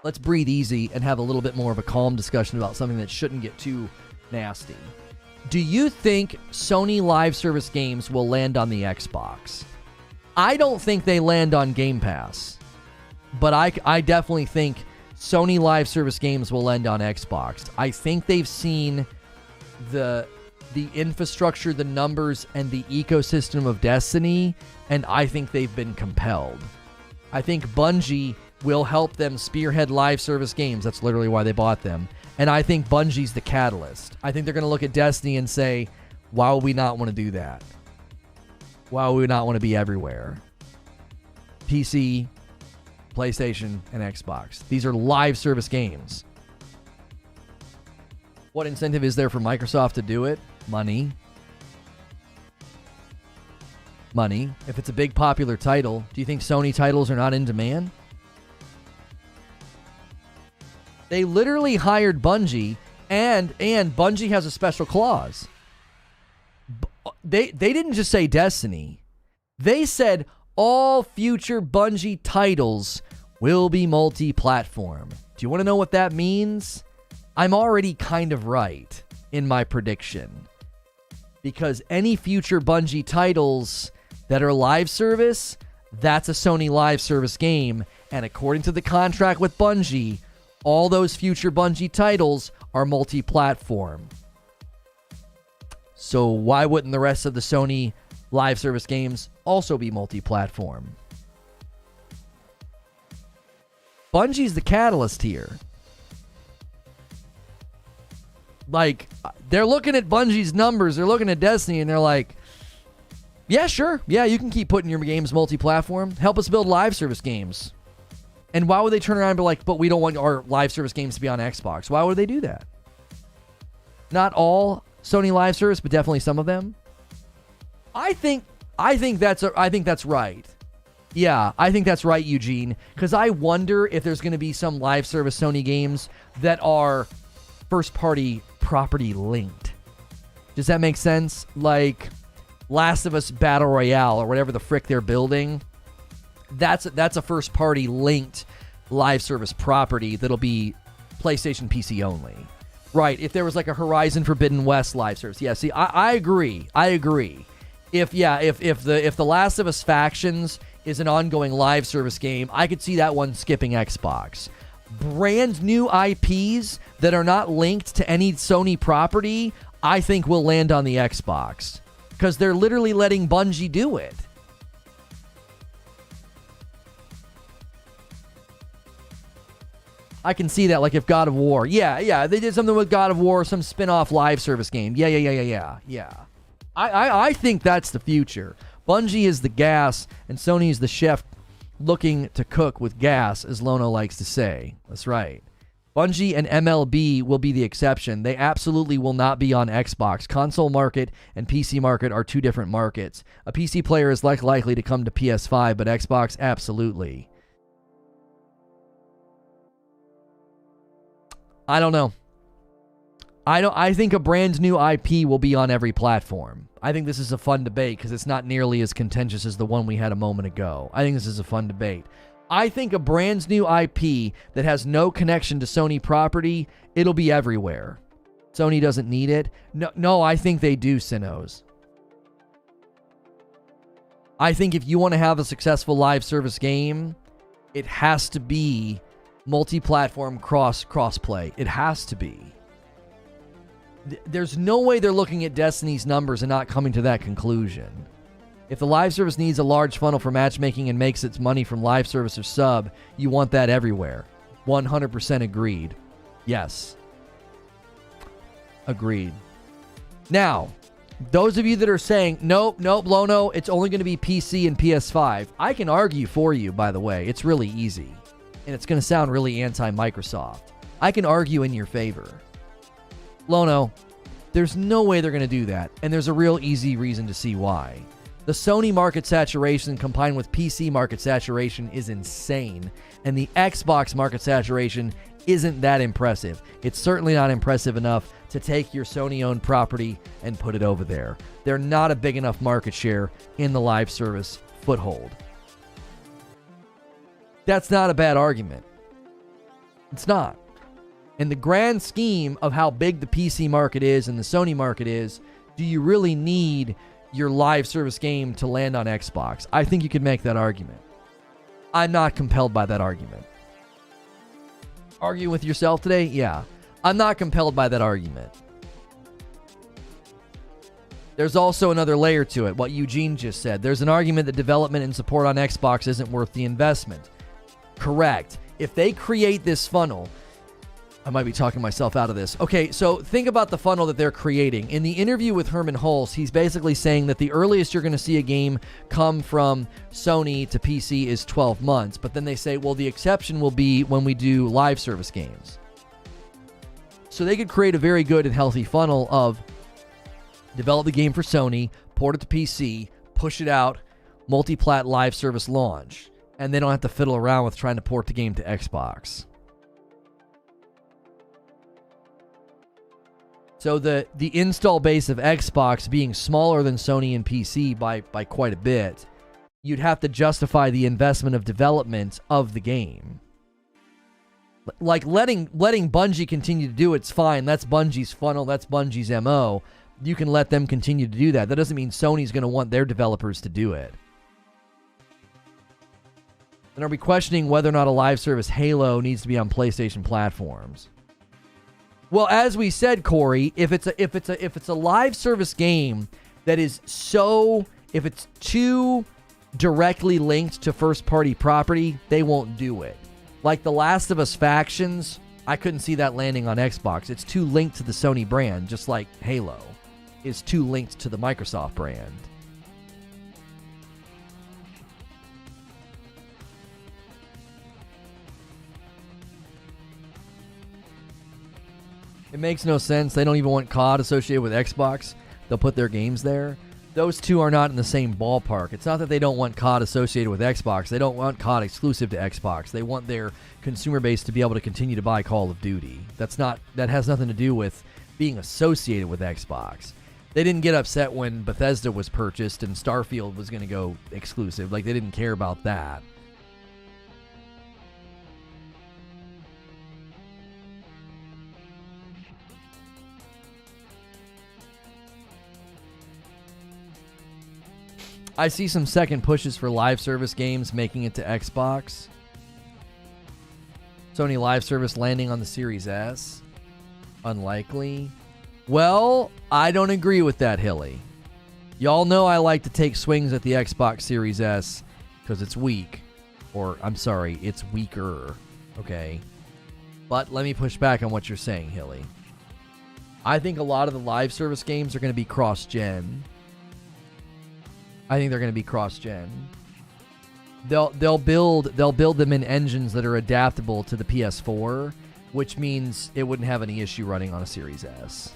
Let's breathe easy and have a little bit more of a calm discussion about something that shouldn't get too nasty. Do you think Sony live service games will land on the Xbox? I don't think they land on Game Pass, but I definitely think Sony live service games will land on Xbox. I think they've seen the infrastructure, the numbers, and the ecosystem of Destiny, and I think they've been compelled. I think Bungie will help them spearhead live service games. That's literally why they bought them. And I think Bungie's the catalyst. I think they're going to look at Destiny and say, why would we not want to do that? Why would we not want to be everywhere? PC, PlayStation, and Xbox. These are live service games. What incentive is there for Microsoft to do it? Money. Money. If it's a big popular title, do you think Sony titles are not in demand? They literally hired Bungie, and Bungie has a special clause. They didn't just say Destiny. They said all future Bungie titles will be multi-platform. Do you want to know what that means? I'm already kind of right in my prediction. Because any future Bungie titles that are live service, that's a Sony live service game. And according to the contract with Bungie, all those future Bungie titles are multi-platform. So why wouldn't the rest of the Sony live service games also be multi-platform? Bungie's the catalyst here. Like, they're looking at Bungie's numbers, they're looking at Destiny, and they're like, yeah, sure. Yeah, you can keep putting your games multi-platform. Help us build live service games. And why would they turn around and be like, but we don't want our live service games to be on Xbox? Why would they do that? Not all Sony live service, but definitely some of them. I think that's right. Yeah, I think that's right, Eugene. Because I wonder if there's going to be some live service Sony games that are first-party property linked. Does that make sense? Like Last of Us Battle Royale or whatever the frick they're building. That's a first-party linked live service property that'll be PlayStation PC only. Right, if there was like a Horizon Forbidden West live service. Yeah, see, I agree. If the Last of Us Factions is an ongoing live service game, I could see that one skipping Xbox. Brand new IPs that are not linked to any Sony property, I think will land on the Xbox. Because they're literally letting Bungie do it. I can see that, like if God of War. Yeah, they did something with God of War, some spin-off live service game. Yeah. I think that's the future. Bungie is the gas, and Sony is the chef looking to cook with gas, as Lono likes to say. That's right. Bungie and MLB will be the exception. They absolutely will not be on Xbox. Console market and PC market are two different markets. A PC player is less likely to come to PS5, but Xbox, absolutely. I don't know. I think a brand new IP will be on every platform. I think this is a fun debate because it's not nearly as contentious as the one we had a moment ago. I think this is a fun debate. I think a brand new IP that has no connection to Sony property, it'll be everywhere. Sony doesn't need it. No, I think they do, Sinos. I think if you want to have a successful live service game, it has to be multi-platform cross-play. It has to be. There's no way they're looking at Destiny's numbers and not coming to that conclusion. If the live service needs a large funnel for matchmaking and makes its money from live service or sub, you want that everywhere. 100% agreed. Yes. Agreed. Now, those of you that are saying, nope, Lono, it's only going to be PC and PS5. I can argue for you, by the way. It's really easy. And it's going to sound really anti-Microsoft. I can argue in your favor. Lono, there's no way they're going to do that. And there's a real easy reason to see why. The Sony market saturation combined with PC market saturation is insane. And the Xbox market saturation isn't that impressive. It's certainly not impressive enough to take your Sony-owned property and put it over there. They're not a big enough market share in the live service foothold. That's not a bad argument. It's not. In the grand scheme of how big the PC market is and the Sony market is, do you really need your live service game to land on Xbox? I think you could make that argument. I'm not compelled by that argument. Arguing with yourself today? Yeah. I'm not compelled by that argument. There's also another layer to it, what Eugene just said. There's an argument that development and support on Xbox isn't worth the investment. Correct. If they create this funnel, I might be talking myself out of this. Okay, so think about the funnel that they're creating. In the interview with Herman Hulse, he's basically saying that the earliest you're going to see a game come from Sony to PC is 12 months. But then they say, well, the exception will be when we do live service games. So they could create a very good and healthy funnel of develop the game for Sony, port it to PC, push it out, multi-plat live service launch. And they don't have to fiddle around with trying to port the game to Xbox. So the install base of Xbox being smaller than Sony and PC by quite a bit, you'd have to justify the investment of development of the game. Like letting Bungie continue to do it's fine. That's Bungie's funnel. That's Bungie's MO. You can let them continue to do that. That doesn't mean Sony's going to want their developers to do it. And are we questioning whether or not a live service Halo needs to be on PlayStation platforms? Well, as we said, Corey, if it's a live service game that is if it's too directly linked to first party property, they won't do it. Like The Last of Us Factions, I couldn't see that landing on Xbox. It's too linked to the Sony brand, just like Halo is too linked to the Microsoft brand. It makes no sense. They don't even want COD associated with Xbox. They'll put their games there. Those two are not in the same ballpark. It's not that they don't want COD associated with Xbox. They don't want COD exclusive to Xbox. They want their consumer base to be able to continue to buy Call of Duty. That has nothing to do with being associated with Xbox. They didn't get upset when Bethesda was purchased and Starfield was going to go exclusive. Like, they didn't care about that. I see some second pushes for live service games making it to Xbox. Sony live service landing on the Series S. Unlikely. Well, I don't agree with that, Hilly. Y'all know I like to take swings at the Xbox Series S because it's weak. Or, I'm sorry, it's weaker. Okay? But let me push back on what you're saying, Hilly. I think a lot of the live service games are going to be cross-gen. I think they're going to be cross-gen. They'll build them in engines that are adaptable to the PS4, which means it wouldn't have any issue running on a Series S.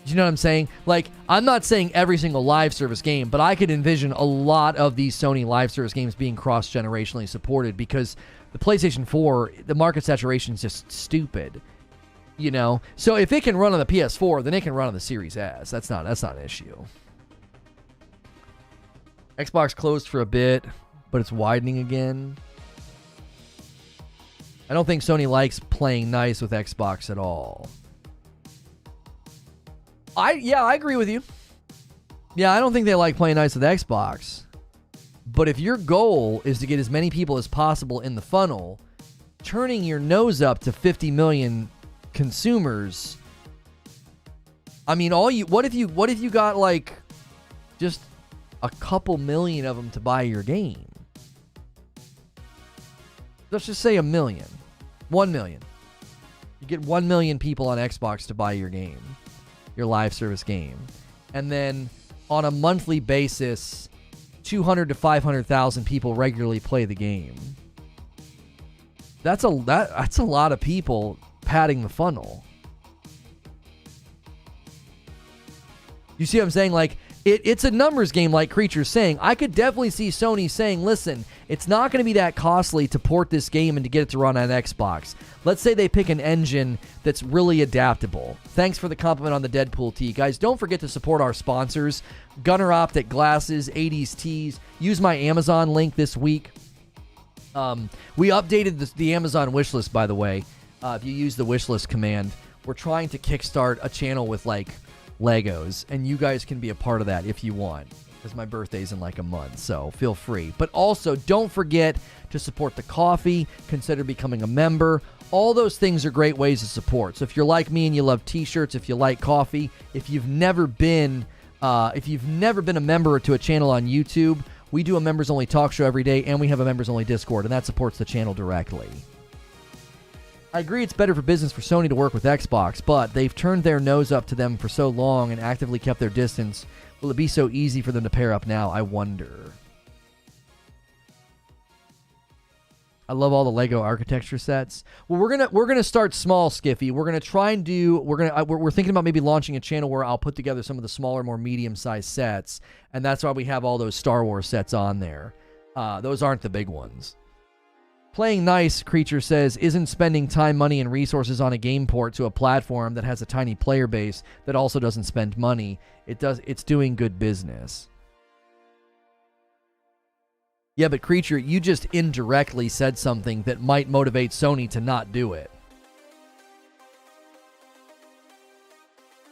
Do you know what I'm saying? Like, I'm not saying every single live service game, but I could envision a lot of these Sony live service games being cross-generationally supported because the PlayStation 4, the market saturation is just stupid. You know? So if it can run on the PS4, then it can run on the Series S. That's not an issue. Xbox closed for a bit, but it's widening again. I don't think Sony likes playing nice with Xbox at all. I agree with you. Yeah, I don't think they like playing nice with Xbox. But if your goal is to get as many people as possible in the funnel, turning your nose up to 50 million consumers, I mean, what if you got like just a couple million of them to buy your game. Let's just say 1 million. 1 million. You get 1 million people on Xbox to buy your game, your live service game. And then on a monthly basis, 200 to 500,000 people regularly play the game. That's a lot of people padding the funnel. You see what I'm saying? Like, it's a numbers game, like Creature's saying. I could definitely see Sony saying, listen, it's not going to be that costly to port this game and to get it to run on Xbox. Let's say they pick an engine that's really adaptable. Thanks for the compliment on the Deadpool tee. Guys, don't forget to support our sponsors. Gunner Optic Glasses, 80s Tees. Use my Amazon link this week. We updated the Amazon wishlist, by the way. If you use the wishlist command, we're trying to kickstart a channel with, like, Legos, and you guys can be a part of that if you want, because my birthday's in like a month, so feel free. But also, don't forget to support the coffee, consider becoming a member. All those things are great ways to support. So if you're like me and you love t-shirts, if you like coffee, if you've never been a member to a channel on YouTube, we do a members-only talk show every day, and we have a members-only Discord, and that supports the channel directly. I agree it's better for business for Sony to work with Xbox, but they've turned their nose up to them for so long and actively kept their distance. Will it be so easy for them to pair up now? I wonder. I love all the Lego architecture sets. Well, we're gonna start small, Skiffy. We're gonna try and do. We're thinking about maybe launching a channel where I'll put together some of the smaller, more medium-sized sets, and that's why we have all those Star Wars sets on there. Those aren't the big ones. Playing nice, Creature says, isn't spending time, money, and resources on a game port to a platform that has a tiny player base that also doesn't spend money. It's doing good business. Yeah, but Creature, you just indirectly said something that might motivate Sony to not do it.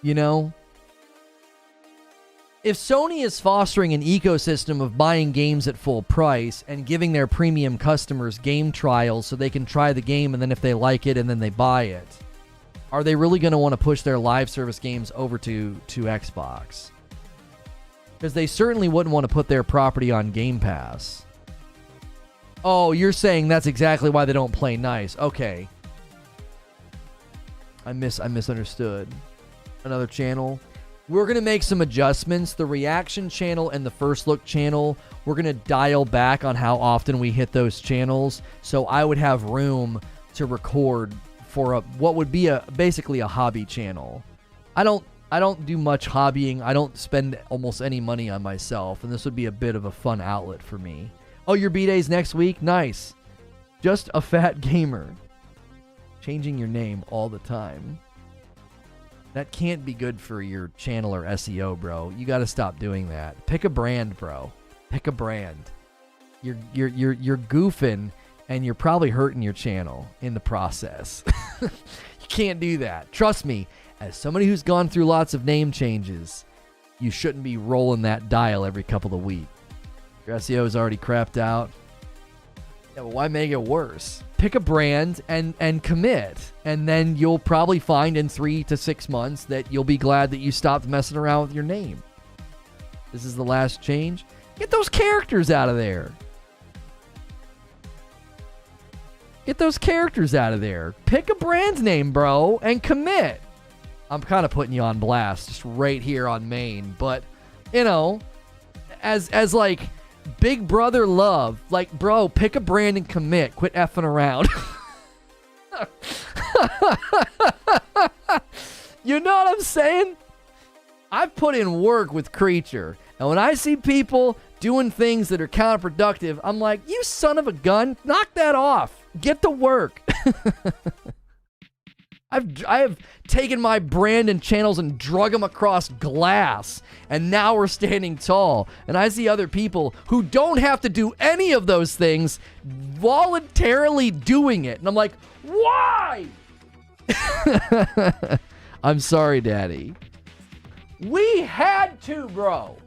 You know? If Sony is fostering an ecosystem of buying games at full price and giving their premium customers game trials so they can try the game and then if they like it and then they buy it, are they really going to want to push their live service games over to Xbox? Because they certainly wouldn't want to put their property on Game Pass. Oh, you're saying that's exactly why they don't play nice. Okay. I misunderstood. Another channel. We're going to make some adjustments. The reaction channel and the first look channel, we're going to dial back on how often we hit those channels. So I would have room to record for what would be basically a hobby channel. I don't do much hobbying. I don't spend almost any money on myself, and this would be a bit of a fun outlet for me. Oh, your B-Day's next week? Nice. Just a fat gamer. Changing your name all the time. That can't be good for your channel or SEO, bro. You got to stop doing that. Pick a brand, bro. Pick a brand. You're goofing, and you're probably hurting your channel in the process. You can't do that. Trust me, as somebody who's gone through lots of name changes, you shouldn't be rolling that dial every couple of weeks. Your SEO is already crapped out. Yeah, but why make it worse? Pick a brand and commit, and then you'll probably find in 3 to 6 months that you'll be glad that you stopped messing around with your name. This is the last change. Get those characters out of there. Get those characters out of there. Pick a brand name, bro, and commit. I'm kind of putting you on blast just right here on main, but, you know, as like Big Brother love, like, bro, pick a brand and commit. Quit effing around. You know what I'm saying? I've put in work with Creature, and when I see people doing things that are counterproductive, I'm like, you son of a gun, knock that off. Get to work. I have taken my brand and channels and drug them across glass, and now we're standing tall. And I see other people who don't have to do any of those things voluntarily doing it. And I'm like, why? I'm sorry, Daddy. We had to, bro.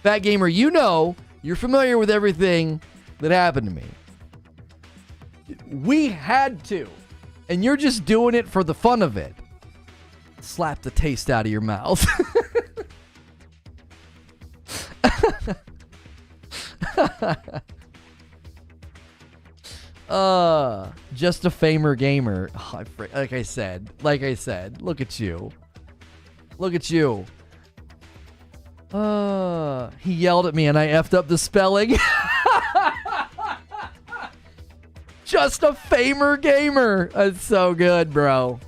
Fat Gamer, you know, you're familiar with everything that happened to me. We had to. And you're just doing it for the fun of it. Slap the taste out of your mouth. Just a famer gamer. Oh, like I said, look at you. Look at you. He yelled at me and I effed up the spelling. Just a famer gamer. That's so good, bro.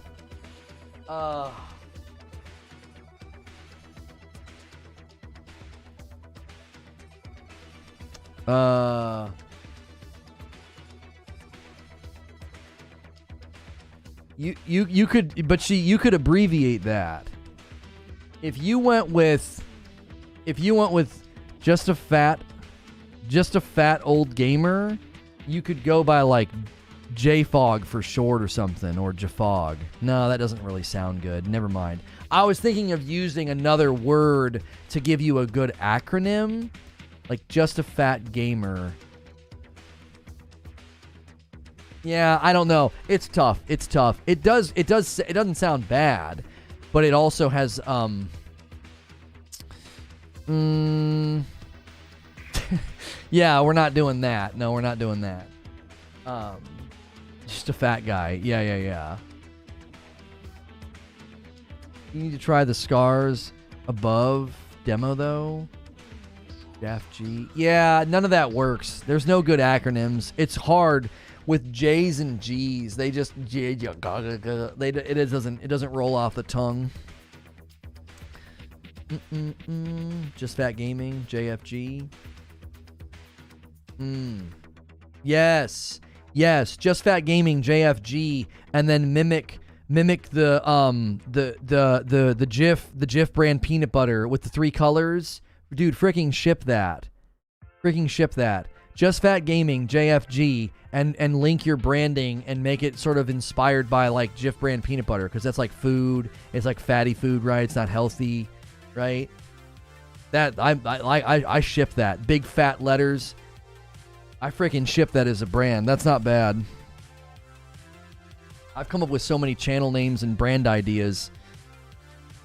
You could, but you could abbreviate that. If you went with just a fat old gamer, you could go by like JFog for short or something, or JFog. No, that doesn't really sound good. Never mind. I was thinking of using another word to give you a good acronym, like just a fat gamer. Yeah, I don't know. It's tough. It doesn't sound bad, but it also has yeah, we're not doing that. No, we're not doing that. Just a fat guy. Yeah. You need to try the scars above demo though. Daft G. Yeah, none of that works. There's no good acronyms. It's hard with J's and G's. They just it doesn't roll off the tongue. Just Fat Gaming, JFG. Yes, Just Fat Gaming, JFG, and then mimic the Jif brand peanut butter with the 3 colors. Dude, freaking ship that. Just Fat Gaming, JFG, and link your branding and make it sort of inspired by like Jif brand peanut butter, because that's like food. It's like fatty food, right? It's not healthy, right? That I ship that. Big fat letters. I freaking ship that as a brand. That's not bad. I've come up with so many channel names and brand ideas.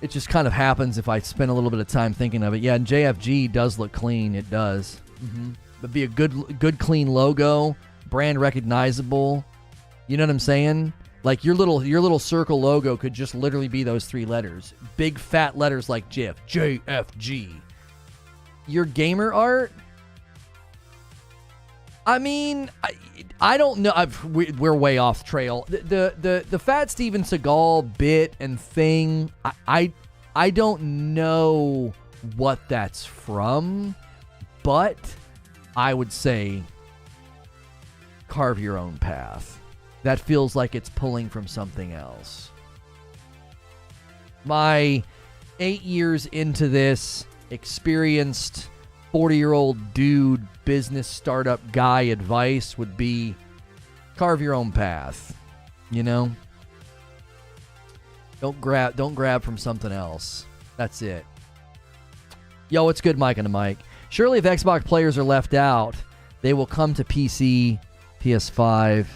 It just kind of happens if I spend a little bit of time thinking of it. Yeah, and JFG does look clean. It does. But be a good clean logo, brand recognizable. You know what I'm saying? Like your little circle logo could just literally be those 3 letters. Big fat letters like Jif. JFG. Your gamer art? I mean, I don't know. We're way off trail. The Fat Steven Seagal bit and thing, I don't know what that's from, but I would say carve your own path. That feels like it's pulling from something else. My 8 years into this, experienced 40-year-old dude, business startup guy advice would be carve your own path. You know? Don't grab from something else. That's it. Yo, what's good, Mike and the Mike? Surely if Xbox players are left out, they will come to PC, PS5.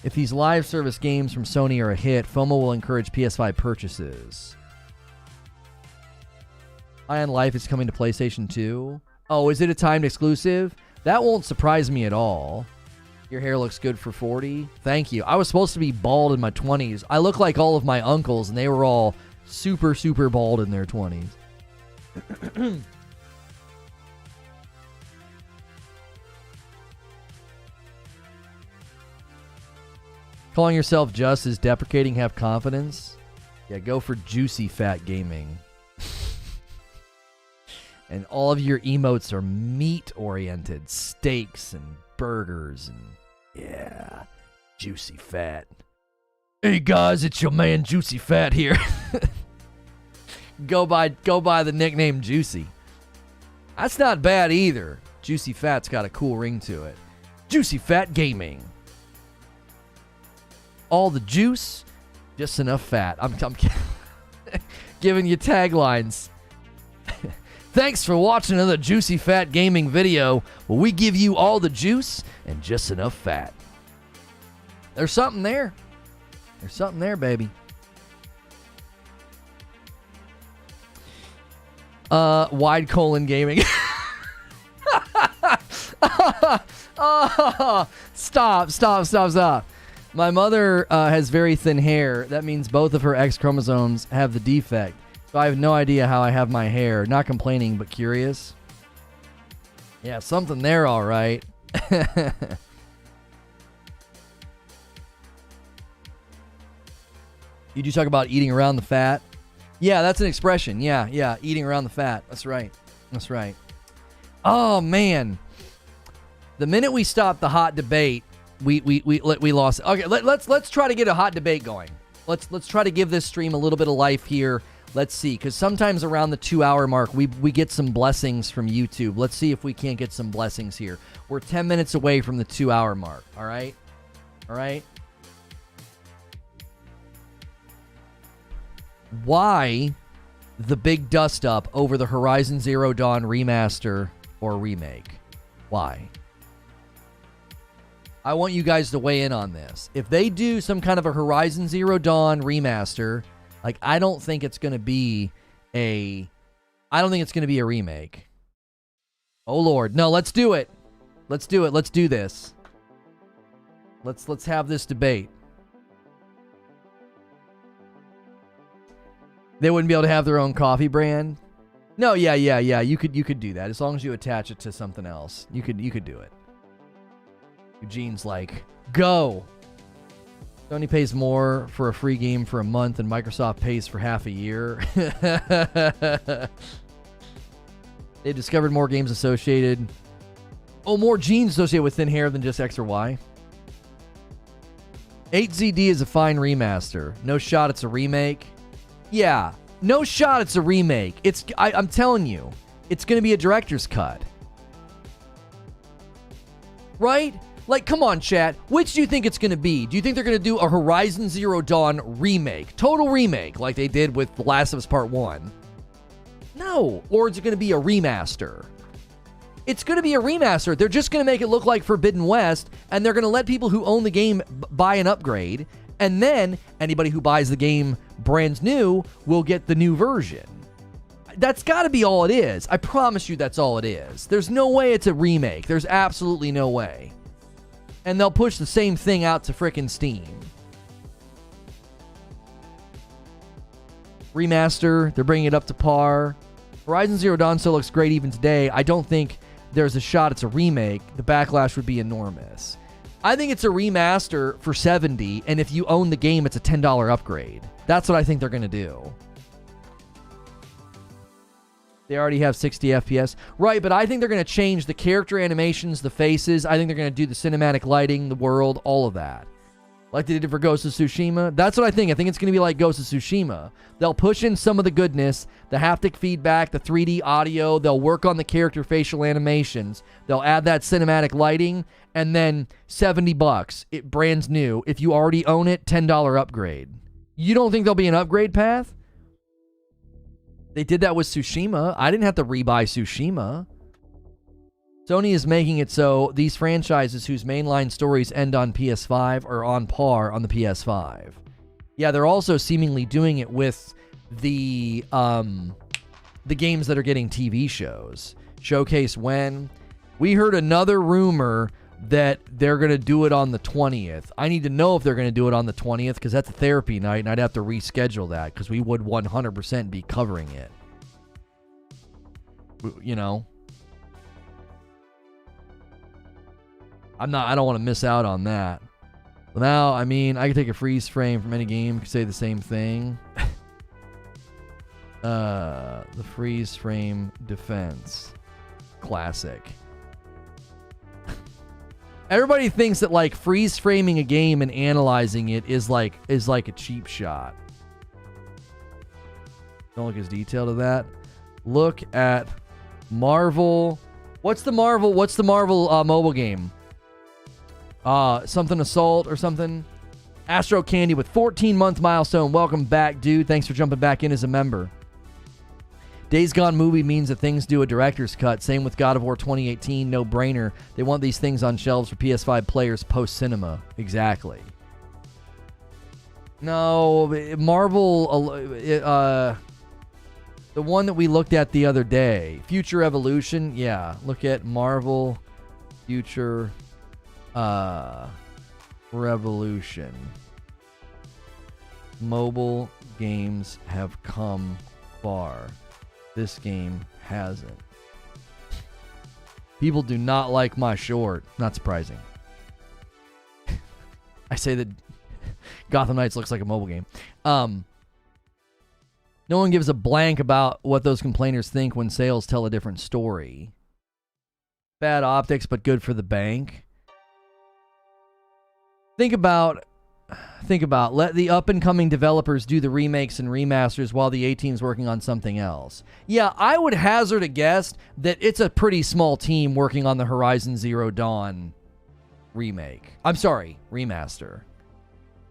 If these live service games from Sony are a hit, FOMO will encourage PS5 purchases. High on Life is coming to PlayStation 2. Oh, is it a timed exclusive? That won't surprise me at all. Your hair looks good for 40. Thank you. I was supposed to be bald in my 20s. I look like all of my uncles, and they were all super, super bald in their 20s. Calling yourself Just is deprecating, have confidence. Yeah, go for Juicy Fat Gaming. And all of your emotes are meat-oriented. Steaks and burgers and... yeah, Juicy Fat. Hey guys, it's your man Juicy Fat here. Go by the nickname Juicy. That's not bad either. Juicy Fat's got a cool ring to it. Juicy Fat Gaming. All the juice, just enough fat. I'm giving you taglines. Thanks for watching another Juicy Fat Gaming video where we give you all the juice and just enough fat. There's something there. There's something there, baby. Wide colon gaming. Oh, stop. My mother has very thin hair. That means both of her X chromosomes have the defect. So I have no idea how I have my hair. Not complaining, but curious. Yeah, something there, all right. You do talk about eating around the fat. Yeah, that's an expression. Yeah, eating around the fat. That's right. Oh man, the minute we stopped the hot debate, we lost. Okay, let's try to get a hot debate going. Let's try to give this stream a little bit of life here. Let's see, because sometimes around the 2-hour mark, we get some blessings from YouTube. Let's see if we can't get some blessings here. We're 10 minutes away from the 2-hour mark. All right. Why the big dust up over the Horizon Zero Dawn remaster or remake? Why? I want you guys to weigh in on this. If they do some kind of a Horizon Zero Dawn remaster, like I don't think it's going to be a remake. Oh Lord, no, let's do it. Let's do this. Let's have this debate. They wouldn't be able to have their own coffee brand? No, yeah. You could do that as long as you attach it to something else. You could do it. Eugene's like, go. Sony pays more for a free game for a month than Microsoft pays for half a year. They've discovered more games associated. Oh, more genes associated with thin hair than just X or Y. 8ZD is a fine remaster. No shot it's a remake. Yeah, no shot it's a remake. I'm telling you, it's going to be a director's cut. Right? Like, come on, chat. Which do you think it's going to be? Do you think they're going to do a Horizon Zero Dawn remake? Total remake, like they did with The Last of Us Part 1? No. Or is it going to be a remaster? It's going to be a remaster. They're just going to make it look like Forbidden West, and they're going to let people who own the game buy an upgrade, and then anybody who buys the game brand new will get the new version. That's got to be all it is. I promise you that's all it is. There's no way it's a remake. There's absolutely no way. And they'll push the same thing out to frickin' Steam. Remaster, they're bringing it up to par. Horizon Zero Dawn still looks great even today. I don't think there's a shot it's a remake. The backlash would be enormous. I think it's a remaster for $70, and if you own the game, it's a $10 upgrade. That's what I think they're going to do. They already have 60 FPS. Right, but I think they're going to change the character animations, the faces. I think they're going to do the cinematic lighting, the world, all of that. Like they did for Ghost of Tsushima. That's what I think. I think it's going to be like Ghost of Tsushima. They'll push in some of the goodness, the haptic feedback, the 3D audio. They'll work on the character facial animations. They'll add that cinematic lighting, and then $70. It brand new. If you already own it, $10 upgrade. You don't think there'll be an upgrade path? They did that with Tsushima. I didn't have to rebuy Tsushima. Sony is making it so these franchises whose mainline stories end on PS5 are on par on the PS5. Yeah, they're also seemingly doing it with the games that are getting TV shows. Showcase when? We heard another rumor that they're going to do it on the 20th. I need to know if they're going to do it on the 20th because that's a therapy night, and I'd have to reschedule that because we would 100% be covering it. You know? I don't want to miss out on that. Now, I mean, I can take a freeze frame from any game, could say the same thing. The freeze frame defense. Classic. Everybody thinks that like freeze framing a game and analyzing it is like a cheap shot. Don't look as detailed as that. Look at Marvel. What's the Marvel mobile game? Something Assault or something. Astro Candy with 14-month milestone. Welcome back, dude. Thanks for jumping back in as a member. Days Gone movie means that things do a director's cut. Same with God of War 2018. No brainer. They want these things on shelves for PS5 players post-cinema. Exactly. No, Marvel... The one that we looked at the other day. Future Evolution. Yeah. Look at Marvel Future Revolution. Mobile games have come far. This game hasn't. People do not like my short. Not surprising. I say that Gotham Knights looks like a mobile game. No one gives a blank about what those complainers think when sales tell a different story. Bad optics, but good for the bank. Think about, let the up-and-coming developers do the remakes and remasters while the A-team's working on something else. Yeah, I would hazard a guess that it's a pretty small team working on the Horizon Zero Dawn remake. I'm sorry, remaster.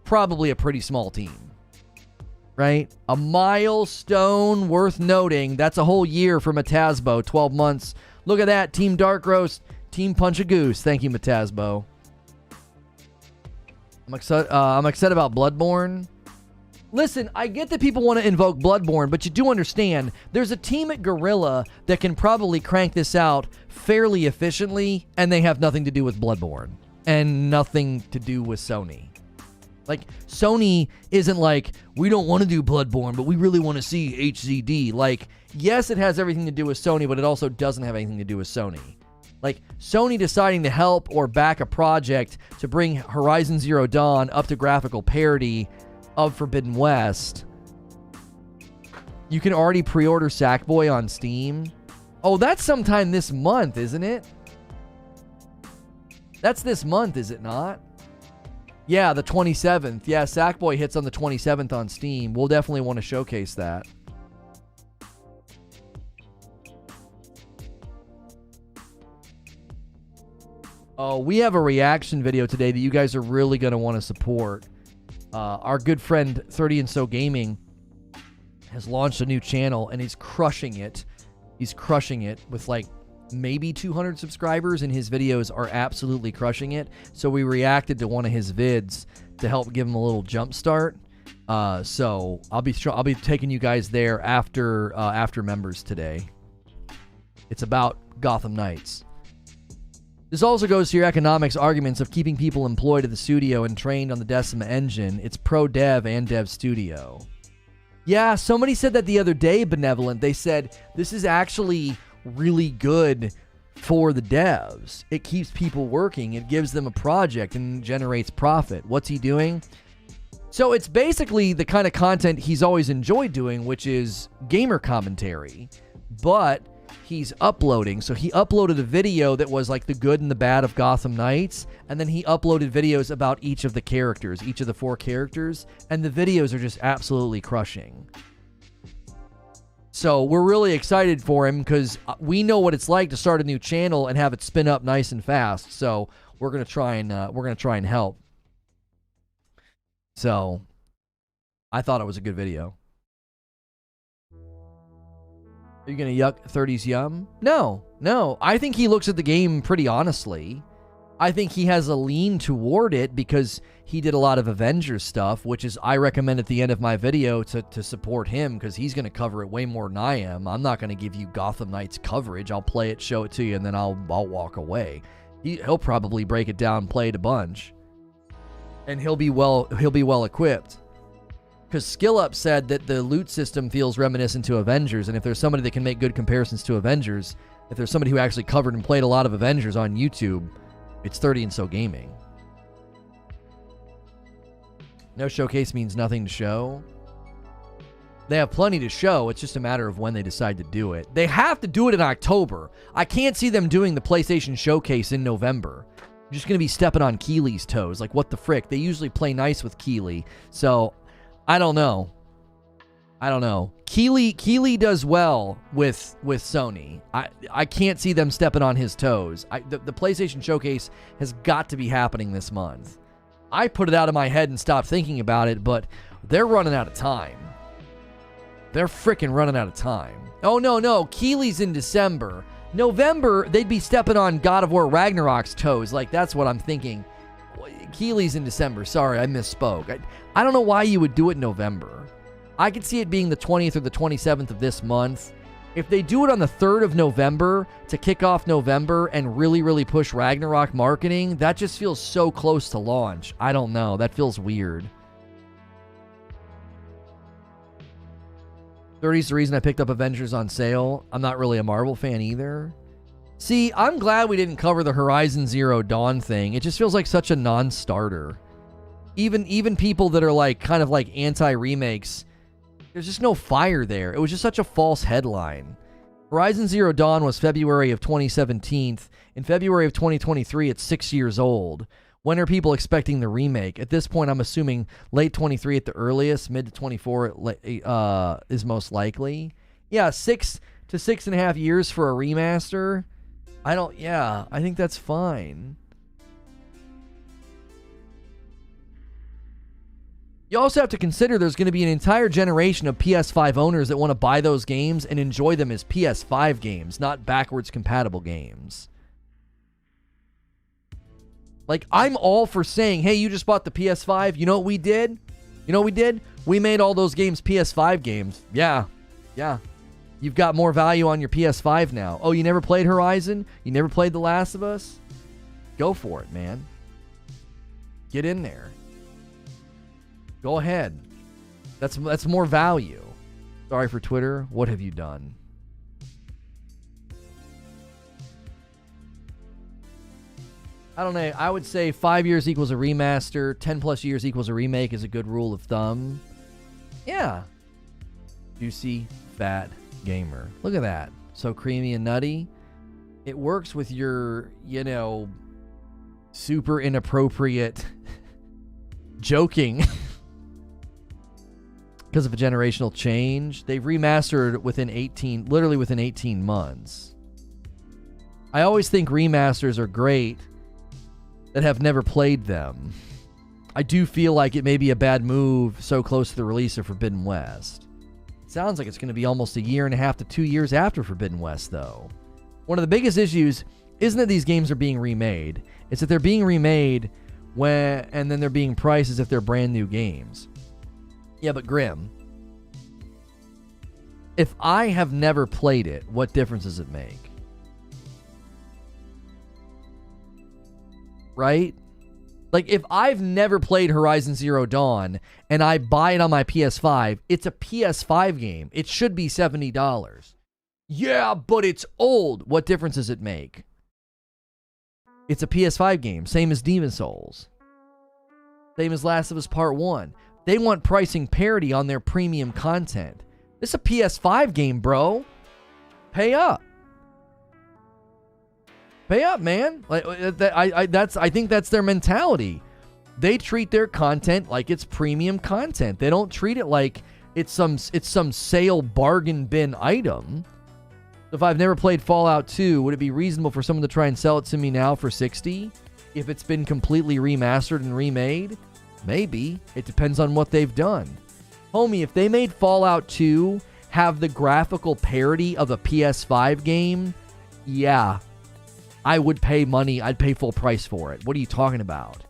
Probably a pretty small team. Right? A milestone worth noting. That's a whole year for Matasbo. 12 months. Look at that. Team Dark Roast. Team Punch a Goose. Thank you, Matasbo. I'm excited about Bloodborne. Listen, I get that people want to invoke Bloodborne, but you do understand there's a team at Guerrilla that can probably crank this out fairly efficiently, and they have nothing to do with Bloodborne and nothing to do with Sony. Like, Sony isn't like, we don't want to do Bloodborne, but we really want to see HZD. Like, yes, it has everything to do with Sony, but it also doesn't have anything to do with Sony. Like, Sony deciding to help or back a project to bring Horizon Zero Dawn up to graphical parity of Forbidden West. You can already pre-order Sackboy on Steam. Oh, that's sometime this month, isn't it? That's this month, is it not? Yeah, the 27th. Yeah, Sackboy hits on the 27th on Steam. We'll definitely want to showcase that. Oh, we have a reaction video today that you guys are really going to want to support. Our good friend 30 and So Gaming has launched a new channel, and he's crushing it. He's crushing it with like maybe 200 subscribers, and his videos are absolutely crushing it. So we reacted to one of his vids to help give him a little jump start. So I'll be taking you guys there after members today. It's about Gotham Knights. This also goes to your economics arguments of keeping people employed at the studio and trained on the Decima engine. It's pro dev and dev studio. Yeah, somebody said that the other day, Benevolent. They said this is actually really good for the devs. It keeps people working. It gives them a project and generates profit. What's he doing? So it's basically the kind of content he's always enjoyed doing, which is gamer commentary. But he's uploading. So he uploaded a video that was like the good and the bad of Gotham Knights, and then he uploaded videos about each of the characters, each of the 4 characters, and the videos are just absolutely crushing. So we're really excited for him because we know what it's like to start a new channel and have it spin up nice and fast. So we're gonna try and help. So I thought it was a good video. Are you gonna yuck 30's yum? No. I think he looks at the game pretty honestly. I think he has a lean toward it because he did a lot of Avengers stuff, which is I recommend at the end of my video to support him because he's going to cover it way more than I am. I'm not going to give you Gotham Knights coverage. I'll play it, show it to you, and then I'll walk away. He'll probably break it down, play it a bunch, and he'll be well equipped. Because SkillUp said that the loot system feels reminiscent to Avengers, and if there's somebody that can make good comparisons to Avengers, if there's somebody who actually covered and played a lot of Avengers on YouTube, it's 30 and So Gaming. No showcase means nothing to show. They have plenty to show. It's just a matter of when they decide to do it. They have to do it in October. I can't see them doing the PlayStation Showcase in November. You're just going to be stepping on Keely's toes. Like, what the frick? They usually play nice with Keely. So, I don't know. Keely does well with Sony. I can't see them stepping on his toes. The PlayStation Showcase has got to be happening this month. I put it out of my head and stopped thinking about it, but they're running out of time. They're freaking running out of time. Oh, no. Keely's in December. November, they'd be stepping on God of War Ragnarok's toes. Like, that's what I'm thinking. Keely's in December. Sorry, I misspoke. I don't know why you would do it in November. I could see it being the 20th or the 27th of this month. If they do it on the 3rd of November to kick off November and really, really push Ragnarok marketing, that just feels so close to launch. I don't know. That feels weird. 30's the reason I picked up Avengers on sale. I'm not really a Marvel fan either. See, I'm glad we didn't cover the Horizon Zero Dawn thing. It just feels like such a non-starter. Even people that are like kind of like anti-remakes, there's just no fire there. It was just such a false headline. Horizon Zero Dawn was February of 2017. In February of 2023, it's 6 years old. When are people expecting the remake? At this point, I'm assuming late 23 at the earliest, mid to 24 is most likely. Yeah, 6 to 6.5 years for a remaster. I think that's fine. You also have to consider there's going to be an entire generation of PS5 owners that want to buy those games and enjoy them as PS5 games, not backwards compatible games. Like, I'm all for saying, hey, you just bought the PS5. You know what we did? We made all those games PS5 games. Yeah. You've got more value on your PS5 now. Oh, you never played Horizon? You never played The Last of Us? Go for it, man. Get in there. Go ahead. That's more value. Sorry for Twitter. What have you done? I don't know. I would say 5 years equals a remaster. 10 plus years equals a remake is a good rule of thumb. Yeah. Juicy, fat gamer. Look at that. So creamy and nutty. It works with your, super inappropriate joking. Because of a generational change. They've remastered within 18 months. I always think remasters are great that have never played them. I do feel like it may be a bad move so close to the release of Forbidden West. Sounds like it's going to be almost 1.5 years to 2 years after Forbidden West, though. One of the biggest issues isn't that these games are being remade. It's that they're being remade and then they're being priced as if they're brand new games. Yeah, but Grim, if I have never played it, what difference does it make? Right? Like, if I've never played Horizon Zero Dawn and I buy it on my PS5, it's a PS5 game. It should be $70. Yeah, but it's old. What difference does it make? It's a PS5 game. Same as Demon's Souls. Same as Last of Us Part 1. They want pricing parity on their premium content. This is a PS5 game, bro. Pay up. Pay up, man. I think that's their mentality. They treat their content like it's premium content. They don't treat it like it's some sale bargain bin item. If I've never played Fallout 2, would it be reasonable for someone to try and sell it to me now for $60 if it's been completely remastered and remade? Maybe. It depends on what they've done. Homie, if they made Fallout 2 have the graphical parity of a PS5 game, yeah, I would pay money. I'd pay full price for it. What are you talking about?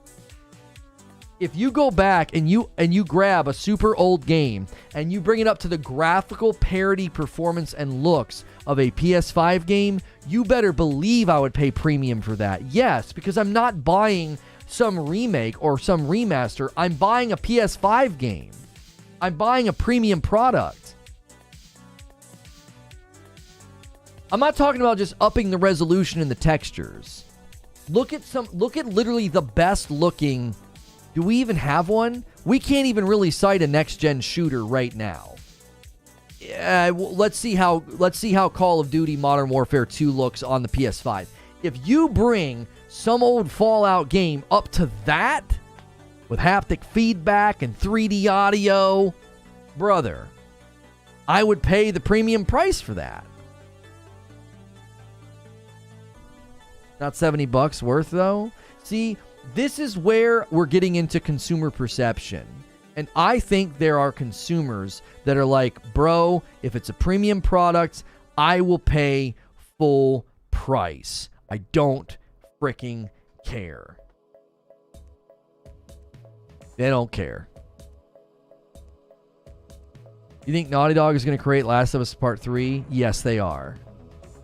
If you go back and you grab a super old game and you bring it up to the graphical parity, performance, and looks of a PS5 game, you better believe I would pay premium for that. Yes, because I'm not buying some remake or some remaster. I'm buying a PS5 game. I'm buying a premium product. I'm not talking about just upping the resolution and the textures. Look at literally the best looking. Do we even have one? We can't even really cite a next gen shooter right now. Yeah, let's see how Call of Duty Modern Warfare 2 looks on the PS5. If you bring some old Fallout game up to that with haptic feedback and 3D audio, brother, I would pay the premium price for that. Not $70 worth, though. See, this is where we're getting into consumer perception. And I think there are consumers that are like, bro, if it's a premium product, I will pay full price. I don't freaking care. They don't care. You think Naughty Dog is going to create Last of Us Part 3? Yes, they are.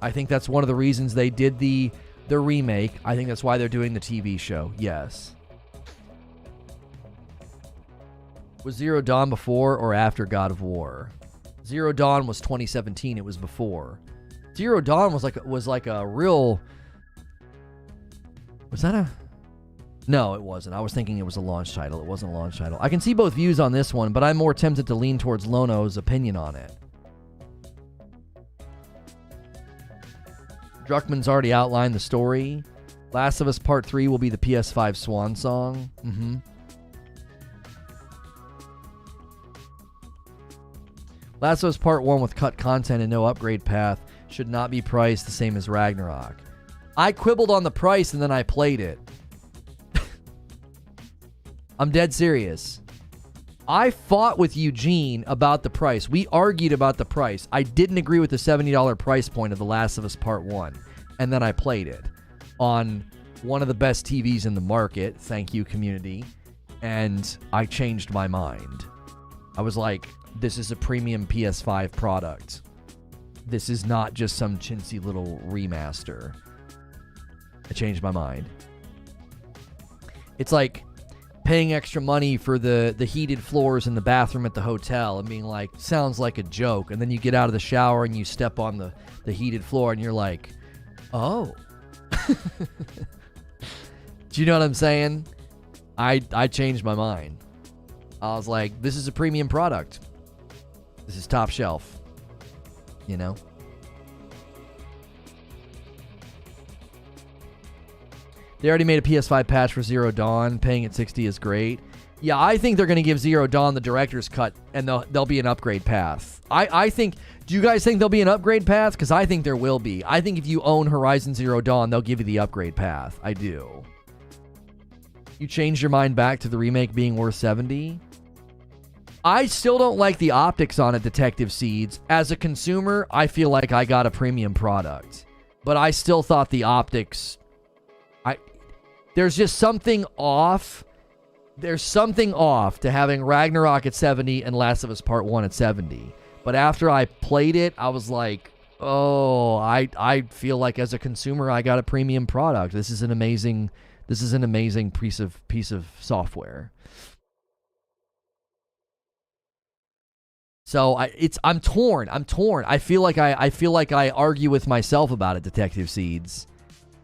I think that's one of the reasons they did the remake. I think that's why they're doing the TV show. Yes. Was Zero Dawn before or after God of War? Zero Dawn was 2017. It was before. Zero Dawn was like a real... Was that a... No, it wasn't. I was thinking it was a launch title. It wasn't a launch title. I can see both views on this one, but I'm more tempted to lean towards Lono's opinion on it. Druckmann's already outlined the story. Last of Us Part 3 will be the PS5 swan song. Last of Us Part 1 with cut content and no upgrade path should not be priced the same as Ragnarok. I quibbled on the price and then I played it. I'm dead serious. I fought with Eugene about the price. We argued about the price. I didn't agree with the $70 price point of The Last of Us Part 1. And then I played it on one of the best TVs in the market. Thank you, community. And I changed my mind. I was like, this is a premium PS5 product. This is not just some chintzy little remaster. I changed my mind. It's like paying extra money for the heated floors in the bathroom at the hotel and being like, sounds like a joke. And then you get out of the shower and you step on the heated floor and you're like, oh. Do you know what I'm saying? I changed my mind. I was like, this is a premium product. This is top shelf. You know? They already made a PS5 patch for Zero Dawn. Paying at $60 is great. Yeah, I think they're going to give Zero Dawn the director's cut, and there'll be an upgrade path. I think... Do you guys think there'll be an upgrade path? Because I think there will be. I think if you own Horizon Zero Dawn, they'll give you the upgrade path. I do. You changed your mind back to the remake being worth $70? I still don't like the optics on it, Detective Seeds. As a consumer, I feel like I got a premium product. But I still thought the optics... There's just something off. There's something off to having Ragnarok at 70 and Last of Us Part 1 at 70. But after I played it, I was like, oh, I feel like as a consumer, I got a premium product. This is an amazing piece of software. So I'm torn. I feel like I argue with myself about it, Detective Seeds.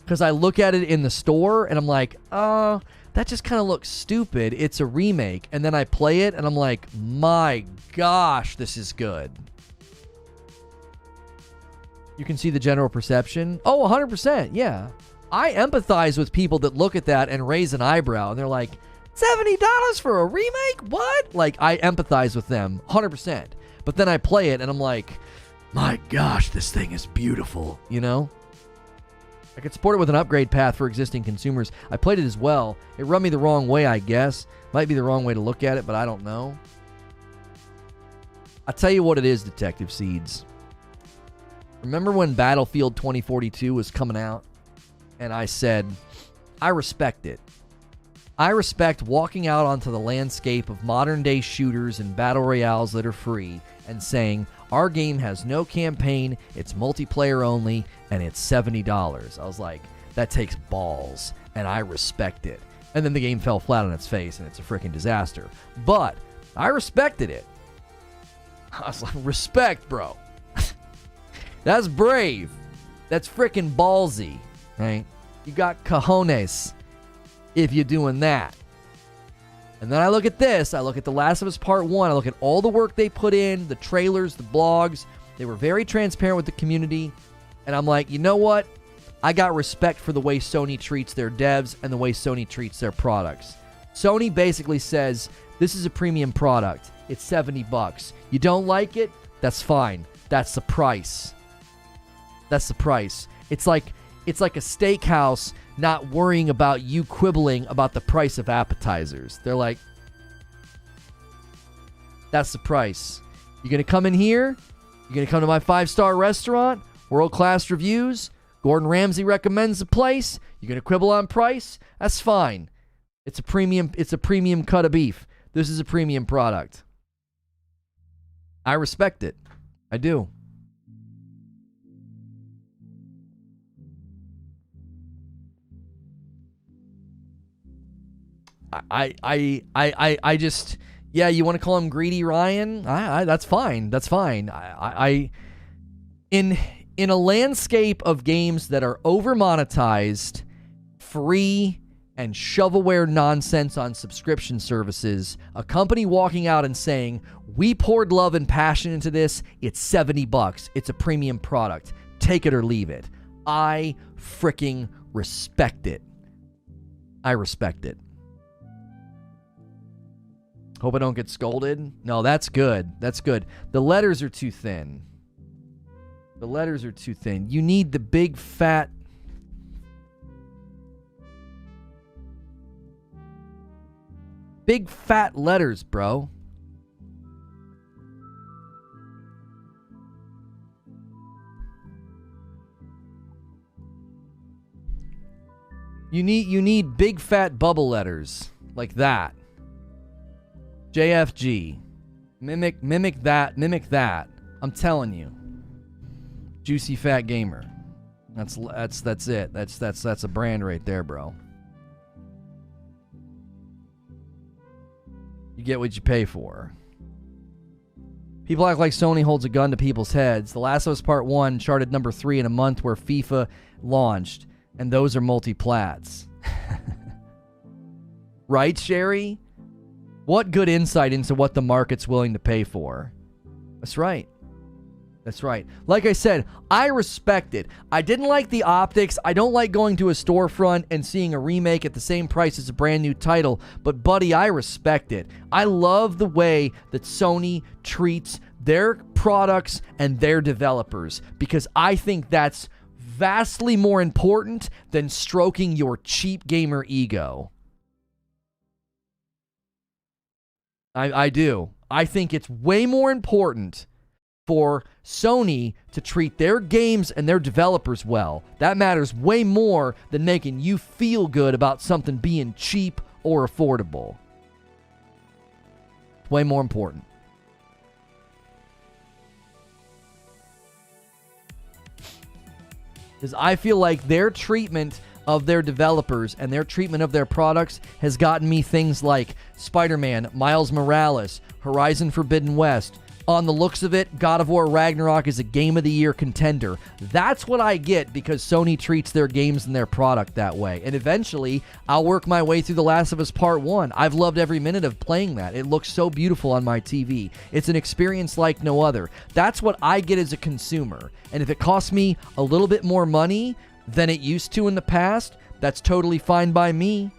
Because I look at it in the store and I'm like, that just kind of looks stupid. It's a remake. And then I play it and I'm like, my gosh, this is good. You can see the general perception. Oh, 100%. Yeah. I empathize with people that look at that and raise an eyebrow and they're like, $70 for a remake? What? Like, I empathize with them 100%. But then I play it and I'm like, my gosh, this thing is beautiful, you know? I could support it with an upgrade path for existing consumers. I played it as well. It rubbed me the wrong way, I guess. Might be the wrong way to look at it, but I don't know. I'll tell you what it is, Detective Seeds. Remember when Battlefield 2042 was coming out? And I said, I respect it. I respect walking out onto the landscape of modern-day shooters and battle royales that are free and saying, our game has no campaign, it's multiplayer only, and it's $70. I was like, that takes balls, and I respect it. And then the game fell flat on its face, and it's a freaking disaster. But I respected it. I was like, respect, bro. That's brave. That's freaking ballsy, right? You got cojones if you're doing that. And then I look at this. I look at The Last of Us Part 1. I look at all the work they put in, the trailers, the blogs. They were very transparent with the community. And I'm like, you know what? I got respect for the way Sony treats their devs and the way Sony treats their products. Sony basically says, this is a premium product. It's $70. You don't like it? That's fine. That's the price. That's the price. It's like a steakhouse not worrying about you quibbling about the price of appetizers. They're like, that's the price. You're going to come in here? You're going to come to my 5-star restaurant? World-class reviews? Gordon Ramsay recommends the place? You're going to quibble on price? That's fine. It's a premium cut of beef. This is a premium product. I respect it. I do. I just, yeah, you want to call him Greedy Ryan? That's fine. That's fine. In a landscape of games that are over monetized, free, and shovelware nonsense on subscription services, a company walking out and saying, we poured love and passion into this, it's $70. It's a premium product. Take it or leave it. I freaking respect it. I respect it. Hope I don't get scolded. No, that's good. That's good. The letters are too thin. The letters are too thin. You need the big fat... big fat letters, bro. You need big fat bubble letters like that. JFG. Mimic that. I'm telling you. Juicy Fat Gamer. That's it. That's a brand right there, bro. You get what you pay for. People act like Sony holds a gun to people's heads. The Last of Us Part 1 charted number 3 in a month where FIFA launched, and those are multi-plats. Right, Sherry? What good insight into what the market's willing to pay for. That's right. That's right. Like I said, I respect it. I didn't like the optics. I don't like going to a storefront and seeing a remake at the same price as a brand new title. But buddy, I respect it. I love the way that Sony treats their products and their developers, because I think that's vastly more important than stroking your cheap gamer ego. I do. I think it's way more important for Sony to treat their games and their developers well. That matters way more than making you feel good about something being cheap or affordable. It's way more important. Because I feel like their treatment of their developers and their treatment of their products has gotten me things like Spider-Man, Miles Morales, Horizon Forbidden West. On the looks of it, God of War Ragnarok is a Game of the Year contender. That's what I get because Sony treats their games and their product that way. And eventually, I'll work my way through The Last of Us Part 1. I've loved every minute of playing that. It looks so beautiful on my TV. It's an experience like no other. That's what I get as a consumer. And if it costs me a little bit more money than it used to in the past, that's totally fine by me.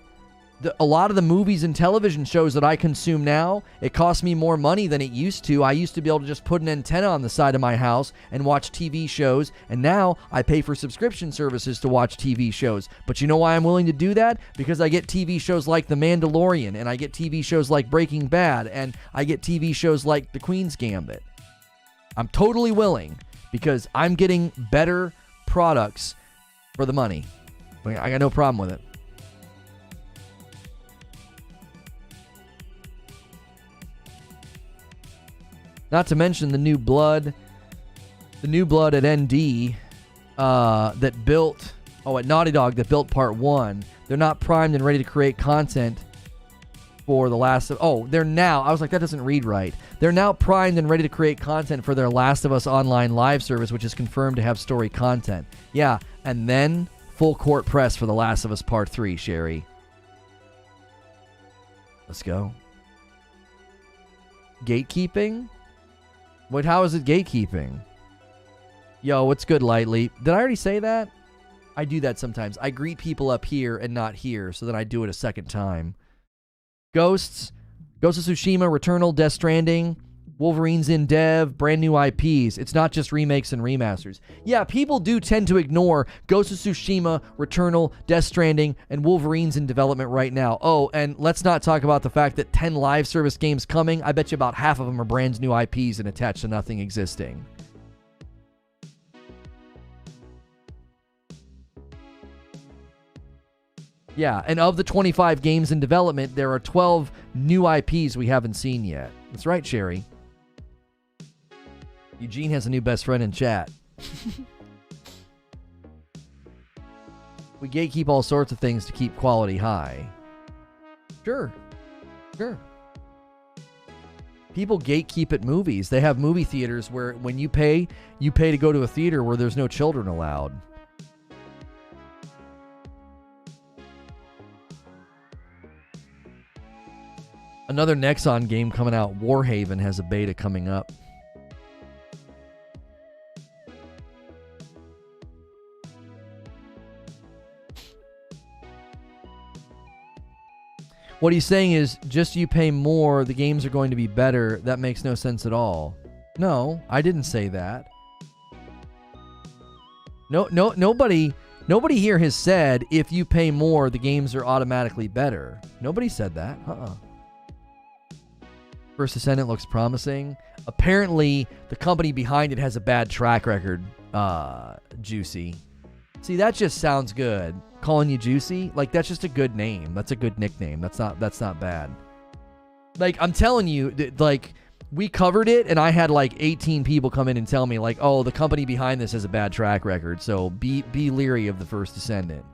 A lot of the movies and television shows that I consume now, it costs me more money than it used to. I used to be able to just put an antenna on the side of my house and watch TV shows, and now I pay for subscription services to watch TV shows. But you know why I'm willing to do that? Because I get TV shows like The Mandalorian, and I get TV shows like Breaking Bad, and I get TV shows like The Queen's Gambit. I'm totally willing because I'm getting better products for the money. I got no problem with it. Not to mention the new blood at ND that built, at Naughty Dog that built Part 1. They're not primed and ready to create content for the Last of... they're now... I was like, that doesn't read right. They're now primed and ready to create content for their Last of Us Online live service, which is confirmed to have story content. Yeah, and then full court press for The Last of Us Part 3, Sherry. Let's go. Gatekeeping? Wait, how is it gatekeeping? Yo, what's good, Lightly? Did I already say that? I do that sometimes. I greet people up here and not here, so then I do it a second time. Ghosts, Ghost of Tsushima, Returnal, Death Stranding, Wolverine's in dev, brand new IPs. It's not just remakes and remasters. Yeah, people do tend to ignore Ghost of Tsushima, Returnal, Death Stranding, and Wolverine's in development right now. Oh, and let's not talk about the fact that 10 live service games coming. I bet you about half of them are brand new IPs and attached to nothing existing. Yeah, and of the 25 games in development, there are 12 new IPs we haven't seen yet. That's right, Sherry. Eugene has a new best friend in chat. We gatekeep all sorts of things to keep quality high. Sure. People gatekeep at movies. They have movie theaters where when you pay to go to a theater where there's no children allowed. Another Nexon game coming out, Warhaven, has a beta coming up. What he's saying is, just you pay more, the games are going to be better. That makes no sense at all. No, I didn't say that. Nobody here has said if you pay more, the games are automatically better. Nobody said that. First Descendant looks promising. Apparently, the company behind it has a bad track record. Juicy. See, that just sounds good. Calling you Juicy, like that's just a good name. That's a good nickname. That's not bad. Like I'm telling you, like we covered it, and I had like 18 people come in and tell me like, oh, the company behind this has a bad track record, so be leery of the First Descendant.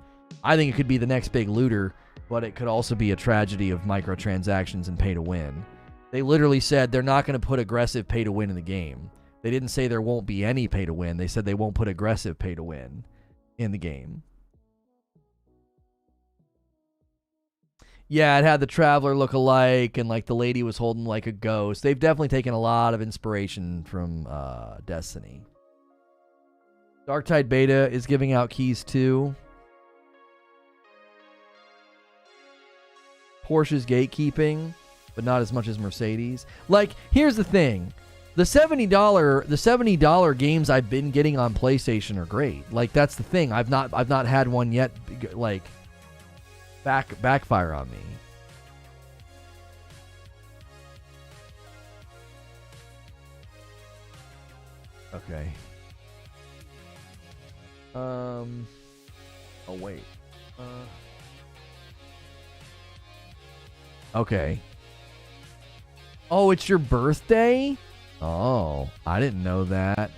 I think it could be the next big looter, but it could also be a tragedy of microtransactions and pay to win. They literally said they're not going to put aggressive pay to win in the game. They didn't say there won't be any pay to win. They said they won't put aggressive pay to win in the game. Yeah, it had the Traveler look alike, and like the lady was holding like a ghost. They've definitely taken a lot of inspiration from Destiny. Darktide Beta is giving out keys too. Porsche's gatekeeping, but not as much as Mercedes. Like, here's the thing. The $70 games I've been getting on PlayStation are great. Like, that's the thing. I've not had one yet like backfire on me. Okay. Oh wait. Okay. Oh, it's your birthday? Oh, I didn't know that.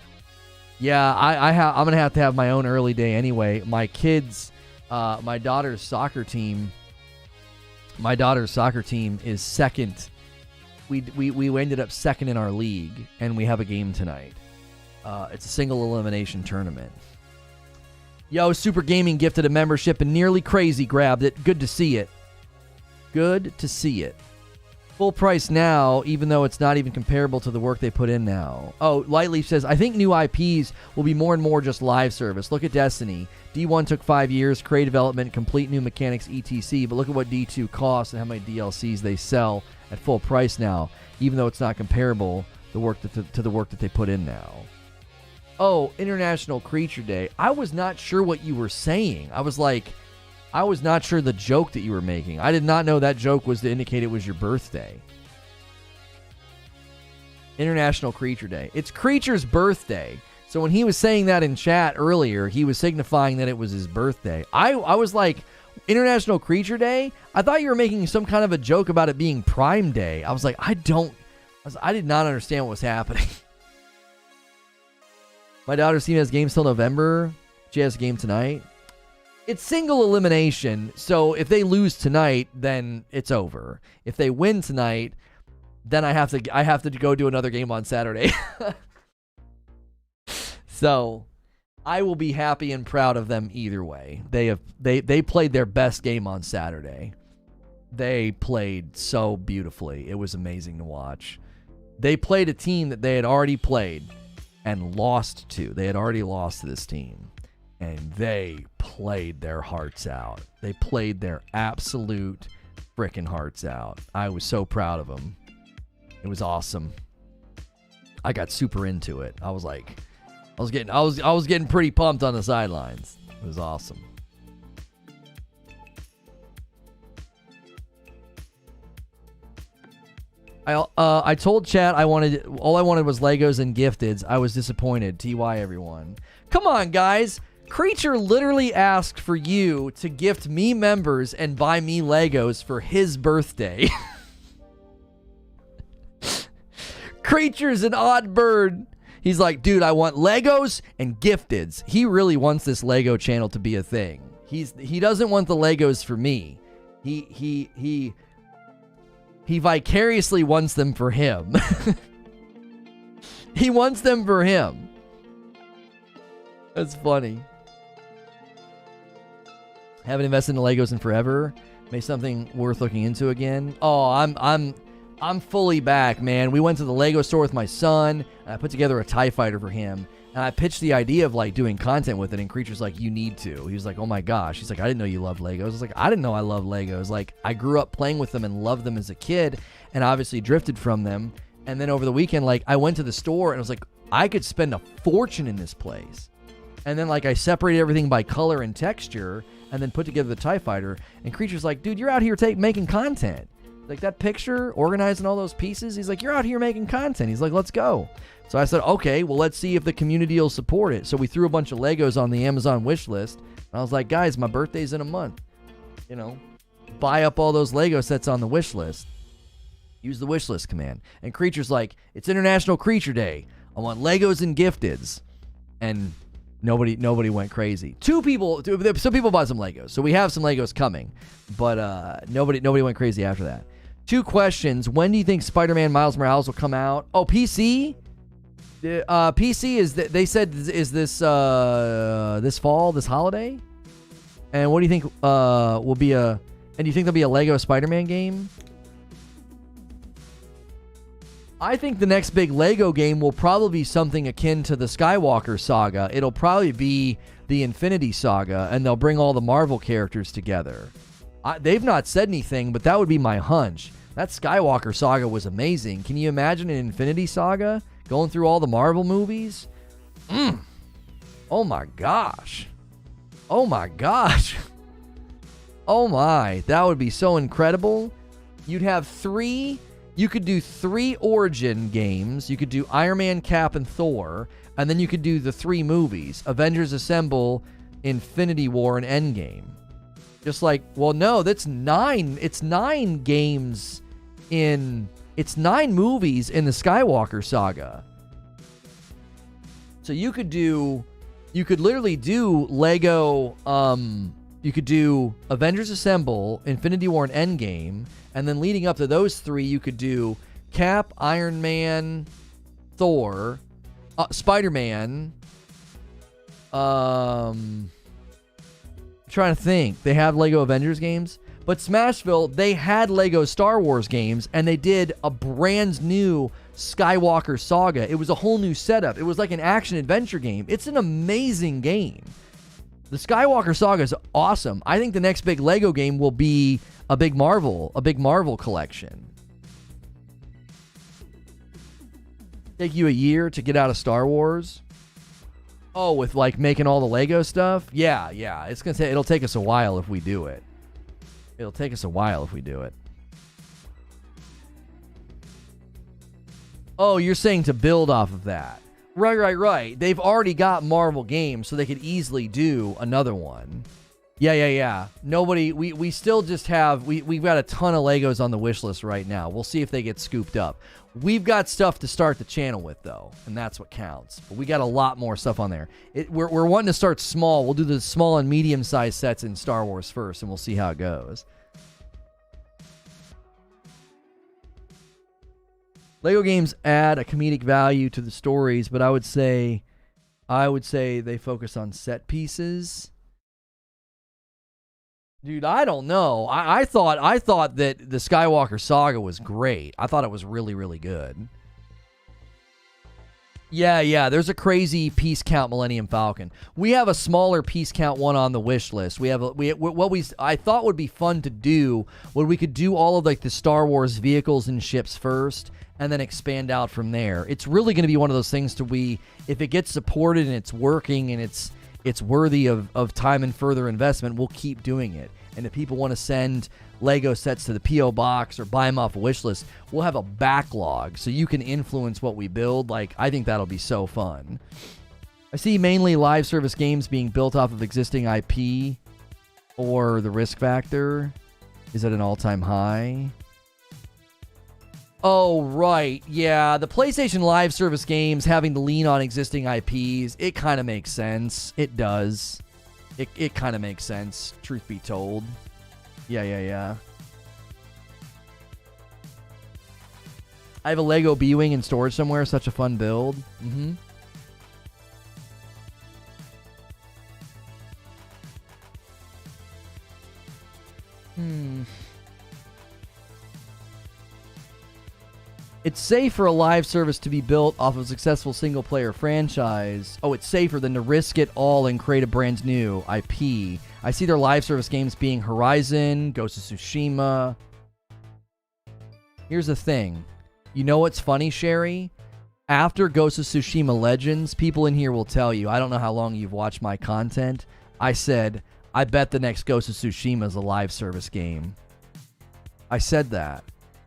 Yeah, I'm gonna have to have my own early day anyway. My kids, my daughter's soccer team is second. We ended up second in our league, and we have a game tonight. It's a single elimination tournament. Yo, Super Gaming gifted a membership and Nearly Crazy grabbed it. Good to see it. Good to see it. Full price now, even though it's not even comparable to the work they put in now. Oh, Lightleaf says, I think new IPs will be more and more just live service. Look at Destiny. D1 took 5 years, create development, complete new mechanics, etc. But look at what D2 costs and how many DLCs they sell at full price now, even though it's not comparable to the work that they put in now. Oh, International Creature Day. I was not sure what you were saying. I was not sure the joke that you were making. I did not know that joke was to indicate it was your birthday. International Creature Day. It's Creature's birthday. So when he was saying that in chat earlier, he was signifying that it was his birthday. I was like, International Creature Day? I thought you were making some kind of a joke about it being Prime Day. I was like, I did not understand what was happening. My daughter's team has games till November. She has a game tonight. It's single elimination, so if they lose tonight, then it's over. If they win tonight, then I have to go do another game on Saturday. So I will be happy and proud of them either way. They played their best game on Saturday. They played so beautifully. It was amazing to watch. They played a team that they had already played and lost to. They had already lost to this team. And they played their hearts out. They played their absolute frickin' hearts out. I was so proud of them. It was awesome. I got super into it. I was getting pretty pumped on the sidelines. It was awesome. I told chat all I wanted was Legos and gifteds. I was disappointed. TY everyone. Come on, guys. Creature literally asked for you to gift me members and buy me Legos for his birthday. Creature's an odd bird. He's like, dude, I want Legos and gifteds. He really wants this Lego channel to be a thing. He doesn't want the Legos for me. He vicariously wants them for him. He wants them for him. That's funny. Haven't invested in Legos in forever. Maybe something worth looking into again. Oh, I'm fully back, man. We went to the Lego store with my son, and I put together a TIE fighter for him. And I pitched the idea of like doing content with it, and Creature's like, you need to. He was like, oh my gosh. He's like, I didn't know you loved Legos. I was like, I didn't know I loved Legos. Like, I grew up playing with them and loved them as a kid, and obviously drifted from them. And then over the weekend, like, I went to the store and I was like, I could spend a fortune in this place. And then like I separated everything by color and texture, and then put together the TIE fighter. And Creature's like, dude, you're out here making content. Like that picture, organizing all those pieces. He's like, you're out here making content. He's like, let's go. So I said, okay, well, let's see if the community will support it. So we threw a bunch of Legos on the Amazon wish list. And I was like, guys, my birthday's in a month. You know, buy up all those Lego sets on the wish list. Use the wish list command. And Creature's like, it's International Creature Day. I want Legos and gifteds. And nobody went crazy. Some people bought some Legos. So we have some Legos coming. But nobody went crazy after that. 2 questions. When do you think Spider-Man Miles Morales will come out? Oh, PC? PC is, they said, is this fall, this holiday? And what do you think will be and do you think there'll be a Lego Spider-Man game? I think the next big Lego game will probably be something akin to the Skywalker saga. It'll probably be the Infinity Saga, and they'll bring all the Marvel characters together. They've not said anything, but that would be my hunch. That Skywalker saga was amazing. Can you imagine an Infinity Saga going through all the Marvel movies? Oh my gosh. Oh my gosh. Oh my. That would be so incredible. You'd have 3... You could do 3 origin games. You could do Iron Man, Cap, and Thor. And then you could do the 3 movies. Avengers Assemble, Infinity War, and Endgame. Just like, well, no, that's 9. It's 9 games in... It's 9 movies in the Skywalker saga. So you could literally do Lego... You could do Avengers Assemble, Infinity War, and Endgame. And then leading up to those 3, you could do Cap, Iron Man, Thor, Spider-Man. I'm trying to think. They have Lego Avengers games. But Smashville, they had Lego Star Wars games, and they did a brand new Skywalker saga. It was a whole new setup. It was like an action-adventure game. It's an amazing game. The Skywalker saga is awesome. I think the next big Lego game will be a big Marvel collection. Take you a year to get out of Star Wars. Oh, with like making all the Lego stuff? Yeah. It'll take us a while if we do it. Oh, you're saying to build off of that. Right. They've already got Marvel games, so they could easily do another one. Yeah. Nobody, we still just have, we've got a ton of Legos on the wish list right now. We'll see if they get scooped up. We've got stuff to start the channel with, though, and that's what counts. But we got a lot more stuff on there. We're wanting to start small. We'll do the small and medium-sized sets in Star Wars first, and we'll see how it goes. Lego games add a comedic value to the stories, but I would say they focus on set pieces. Dude, I don't know. I thought that the Skywalker saga was great. I thought it was really, really good. Yeah. There's a crazy piece count Millennium Falcon. We have a smaller piece count one on the wish list. I thought would be fun to do. What we could do all of like the Star Wars vehicles and ships first, and then expand out from there. It's really going to be one of those things if it gets supported and it's working and it's worthy of time and further investment, we'll keep doing it. And if people want to send Lego sets to the P.O. box or buy them off a wish list, we'll have a backlog so you can influence what we build. Like, I think that'll be so fun. I see mainly live service games being built off of existing IP, or the risk factor is at an all-time high. Oh, right. Yeah, the PlayStation Live service games having to lean on existing IPs, it kind of makes sense. It does. It kind of makes sense, truth be told. Yeah. I have a Lego B-Wing in storage somewhere. Such a fun build. It's safe for a live service to be built off of a successful single-player franchise. Oh, it's safer than to risk it all and create a brand new IP. I see their live service games being Horizon, Ghost of Tsushima. Here's the thing. You know what's funny, Sherry? After Ghost of Tsushima Legends, people in here will tell you, I don't know how long you've watched my content, I said, I bet the next Ghost of Tsushima is a live service game. I said that.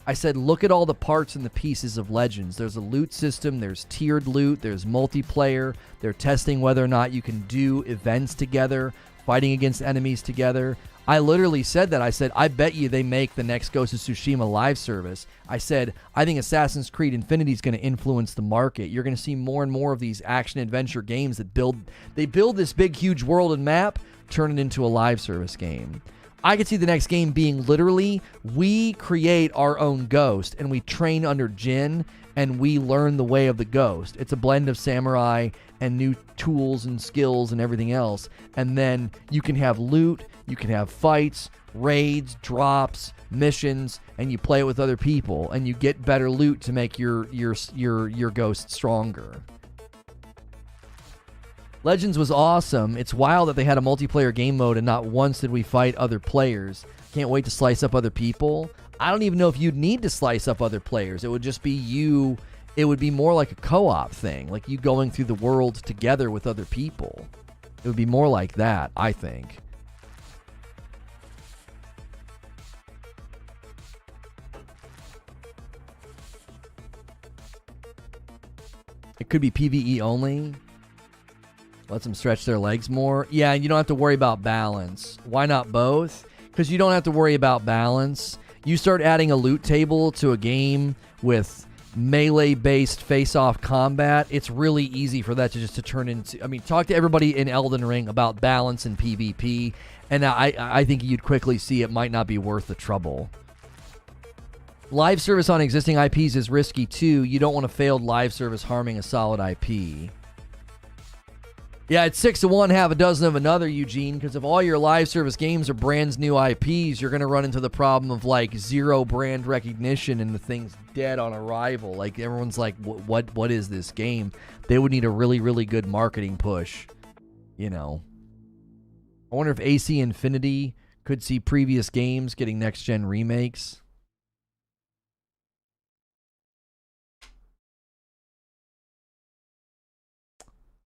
I said, look at all the parts and the pieces of Legends. There's a loot system, there's tiered loot, there's multiplayer. They're testing whether or not you can do events together, fighting against enemies together. I literally said that. I said, I bet you they make the next Ghost of Tsushima live service. I said, I think Assassin's Creed Infinity is going to influence the market. You're going to see more and more of these action-adventure games that build this big, huge world and map, turn it into a live service game. I could see the next game being literally, we create our own ghost and we train under Jin and we learn the way of the ghost. It's a blend of samurai and new tools and skills and everything else. And then you can have loot, you can have fights, raids, drops, missions, and you play it with other people and you get better loot to make your ghost stronger. Legends was awesome. It's wild that they had a multiplayer game mode and not once did we fight other players. Can't wait to slice up other people. I don't even know if you'd need to slice up other players. It would just be you. It would be more like a co-op thing, like you going through the world together with other people. It would be more like that, I think. It could be PvE only. Lets them stretch their legs more. Yeah, and you don't have to worry about balance. Why not both? Because you don't have to worry about balance. You start adding a loot table to a game with melee-based face-off combat, it's really easy for that to turn into... I mean, talk to everybody in Elden Ring about balance and PvP, and I think you'd quickly see it might not be worth the trouble. Live service on existing IPs is risky, too. You don't want a failed live service harming a solid IP. Yeah, it's 6 to 1, half a dozen of another, Eugene, because if all your live service games are brand new IPs, you're going to run into the problem of, like, zero brand recognition and the thing's dead on arrival. Like, everyone's like, what is this game? They would need a really, really good marketing push, you know. I wonder if AC Infinity could see previous games getting next-gen remakes.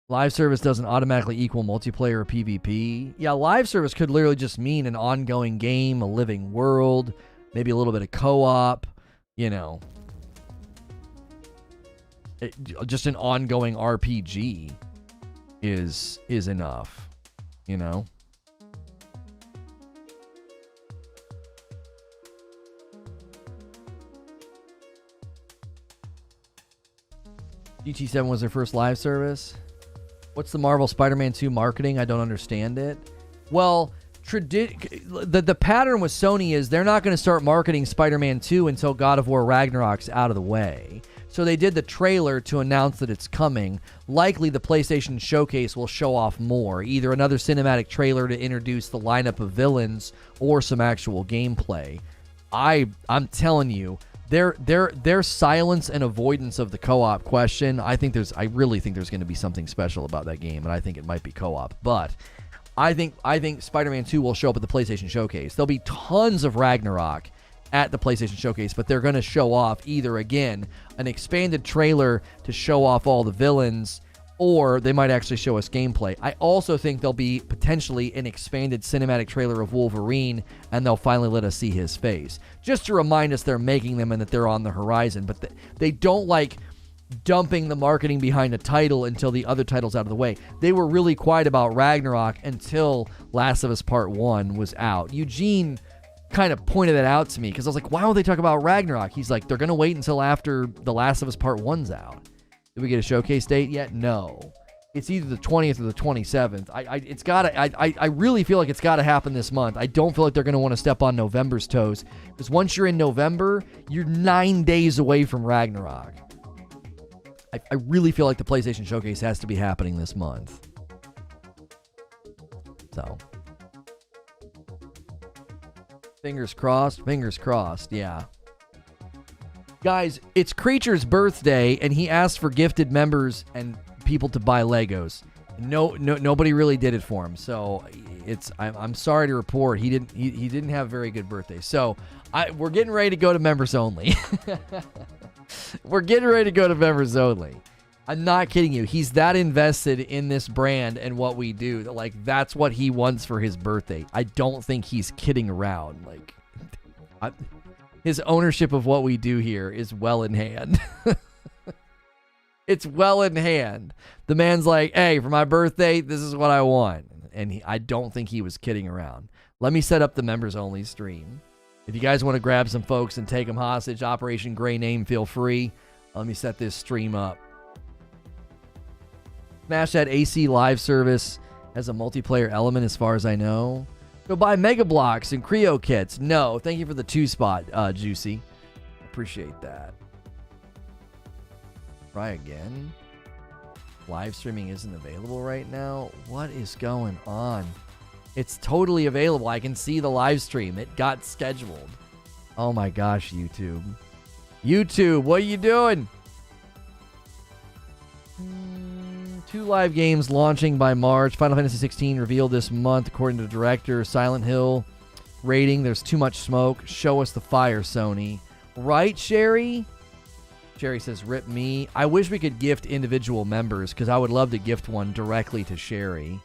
Live service doesn't automatically equal multiplayer or PvP. Yeah, live service could literally just mean an ongoing game, a living world, maybe a little bit of co-op, you know. Just an ongoing RPG is enough, you know. GT7 was their first live service. What's the Marvel Spider-Man 2 marketing? I don't understand it. Well, the pattern with Sony is they're not going to start marketing Spider-Man 2 until God of War Ragnarok's out of the way. So they did the trailer to announce that it's coming. Likely the PlayStation Showcase will show off more, either another cinematic trailer to introduce the lineup of villains or some actual gameplay. I'm telling you, their silence and avoidance of the co-op question, I really think there's going to be something special about that game, and I think it might be co-op. But I think Spider-Man 2 will show up at the PlayStation Showcase. There'll be tons of Ragnarok at the PlayStation Showcase, but they're going to show off either, again, an expanded trailer to show off all the villains, or they might actually show us gameplay. I also think there'll be potentially an expanded cinematic trailer of Wolverine, and they'll finally let us see his face. Just to remind us they're making them and that they're on the horizon. But they don't like dumping the marketing behind a title until the other title's out of the way. They were really quiet about Ragnarok until Last of Us Part 1 was out. Eugene kind of pointed that out to me because I was like, why won't they talk about Ragnarok? He's like, they're going to wait until after The Last of Us Part 1's out. Did we get a showcase date yet? No. It's either the 20th or the 27th. I really feel like it's got to happen this month. I don't feel like they're going to want to step on November's toes because once you're in November, you're 9 days away from Ragnarok. I really feel like the PlayStation Showcase has to be happening this month. So, fingers crossed, yeah. Guys, it's Creature's birthday, and he asked for gifted members and people to buy Legos. Nobody really did it for him. So I'm sorry to report he didn't have a very good birthday. So we're getting ready to go to members only. We're getting ready to go to members only. I'm not kidding you. He's that invested in this brand and what we do that, like, that's what he wants for his birthday. I don't think he's kidding around. Like, his ownership of what we do here is well in hand. It's well in hand. The man's like, hey, for my birthday, this is what I want. And I don't think he was kidding around. Let me set up the members only stream. If you guys want to grab some folks and take them hostage, Operation Gray Name, feel free. Let me set this stream up. Smash that AC live service has a multiplayer element as far as I know. Go buy Mega Blocks and Creo kits. No, thank you for the 2-spot, Juicy. Appreciate that. Try again. Live streaming isn't available right now. What is going on? It's totally available. I can see the live stream. It got scheduled. Oh my gosh, YouTube. YouTube, what are you doing? 2 live games launching by March. Final Fantasy 16 revealed this month, according to the director. Silent Hill rating, there's too much smoke. Show us the fire, Sony. Right, Sherry? Sherry says, rip me. I wish we could gift individual members because I would love to gift one directly to Sherry.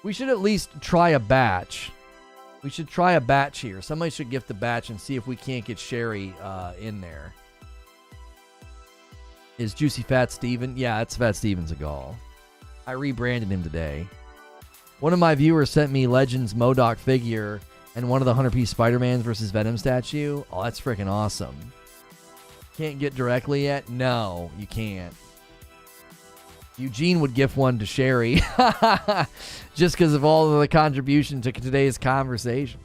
We should at least try a batch. We should try a batch here. Somebody should gift the batch and see if we can't get Sherry in there. Is Juicy Fat Steven? Yeah, it's Fat Steven Seagal. I rebranded him today. One of my viewers sent me Legends MODOK figure and one of the 100-piece Spider-Man versus Venom statue. Oh, that's freaking awesome. Can't get directly yet? No, you can't. Eugene would gift one to Sherry just because of all of the contribution to today's conversation.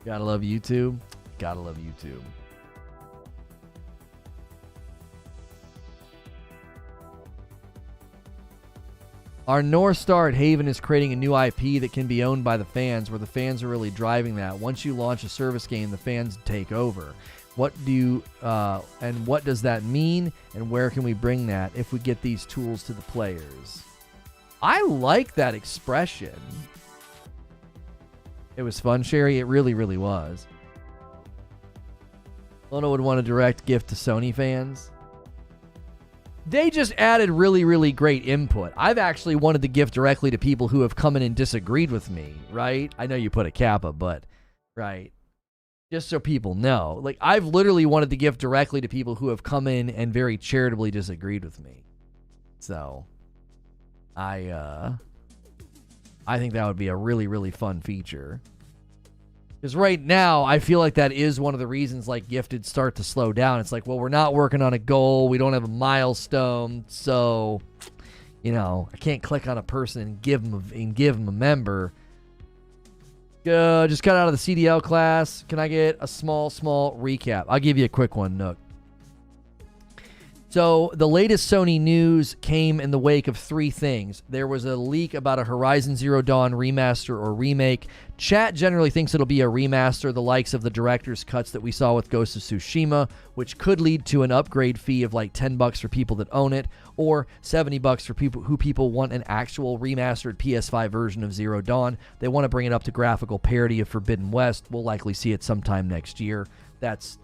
Gotta love YouTube. Gotta love YouTube. Our North Star at Haven is creating a new IP that can be owned by the fans, where the fans are really driving that. Once you launch a service game, the fans take over. What does that mean, and where can we bring that if we get these tools to the players? I like that expression. It was fun, Sherry. It really, really was. Lono would want a direct gift to Sony fans. They just added really, really great input. I've actually wanted to gift directly to people who have come in and disagreed with me, right? I know you put a kappa, but, right. Just so people know. Like, I've literally wanted to gift directly to people who have come in and very charitably disagreed with me. So, I think that would be a really, really fun feature. Because right now, I feel like that is one of the reasons, like, gifted start to slow down. It's like, well, we're not working on a goal. We don't have a milestone. So, you know, I can't click on a person and give them a member. Just got out of the CDL class. Can I get a small recap? I'll give you a quick one, Nook. So the latest Sony news came in the wake of 3 things. There was a leak about a Horizon Zero Dawn remaster or remake. Chat generally thinks it'll be a remaster, the likes of the director's cuts that we saw with Ghost of Tsushima, which could lead to an upgrade fee of like $10 for people that own it, or $70 for people want an actual remastered PS5 version of Zero Dawn. They want to bring it up to graphical parity of Forbidden West. We'll likely see it sometime next year. That's,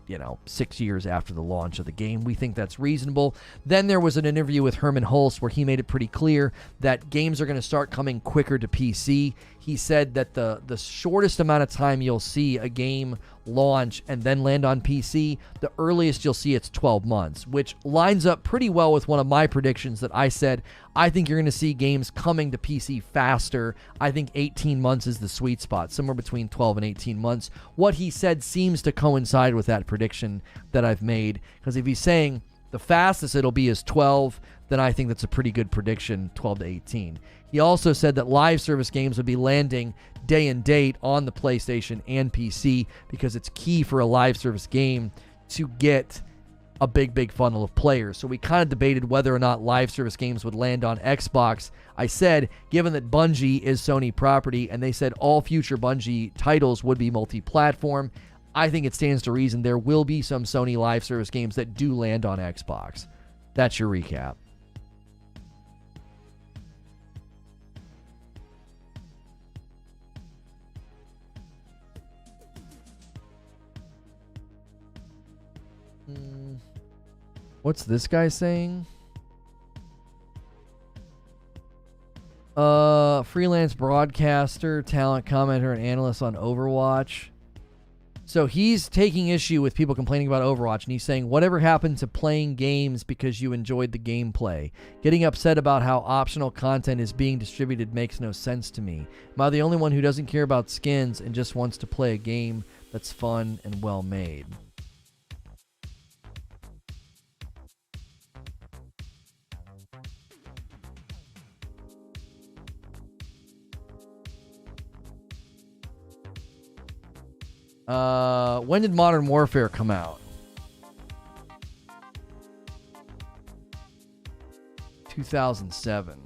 6 years after the launch of the game. We think that's reasonable. Then there was an interview with Herman Hulst where he made it pretty clear that games are going to start coming quicker to PC. he said that the shortest amount of time you'll see a game launch and then land on PC, the earliest you'll see it's 12 months, which lines up pretty well with one of my predictions that I said, I think you're going to see games coming to PC faster. I think 18 months is the sweet spot, somewhere between 12 and 18 months. What he said seems to coincide with that prediction that I've made, because if he's saying the fastest it'll be is 12, then I think that's a pretty good prediction, 12 to 18. He also said that live service games would be landing day and date on the PlayStation and PC because it's key for a live service game to get a big funnel of players. So we kind of debated whether or not live service games would land on Xbox. I said, given that Bungie is Sony property, and they said all future Bungie titles would be multi-platform, I think it stands to reason there will be some Sony live service games that do land on Xbox. That's your recap. What's this guy saying? Freelance broadcaster, talent commenter, and analyst on Overwatch. So he's taking issue with people complaining about Overwatch, and he's saying, whatever happened to playing games because you enjoyed the gameplay? Getting upset about how optional content is being distributed makes no sense to me. Am I the only one who doesn't care about skins and just wants to play a game that's fun and well made? When did Modern Warfare come out? 2007.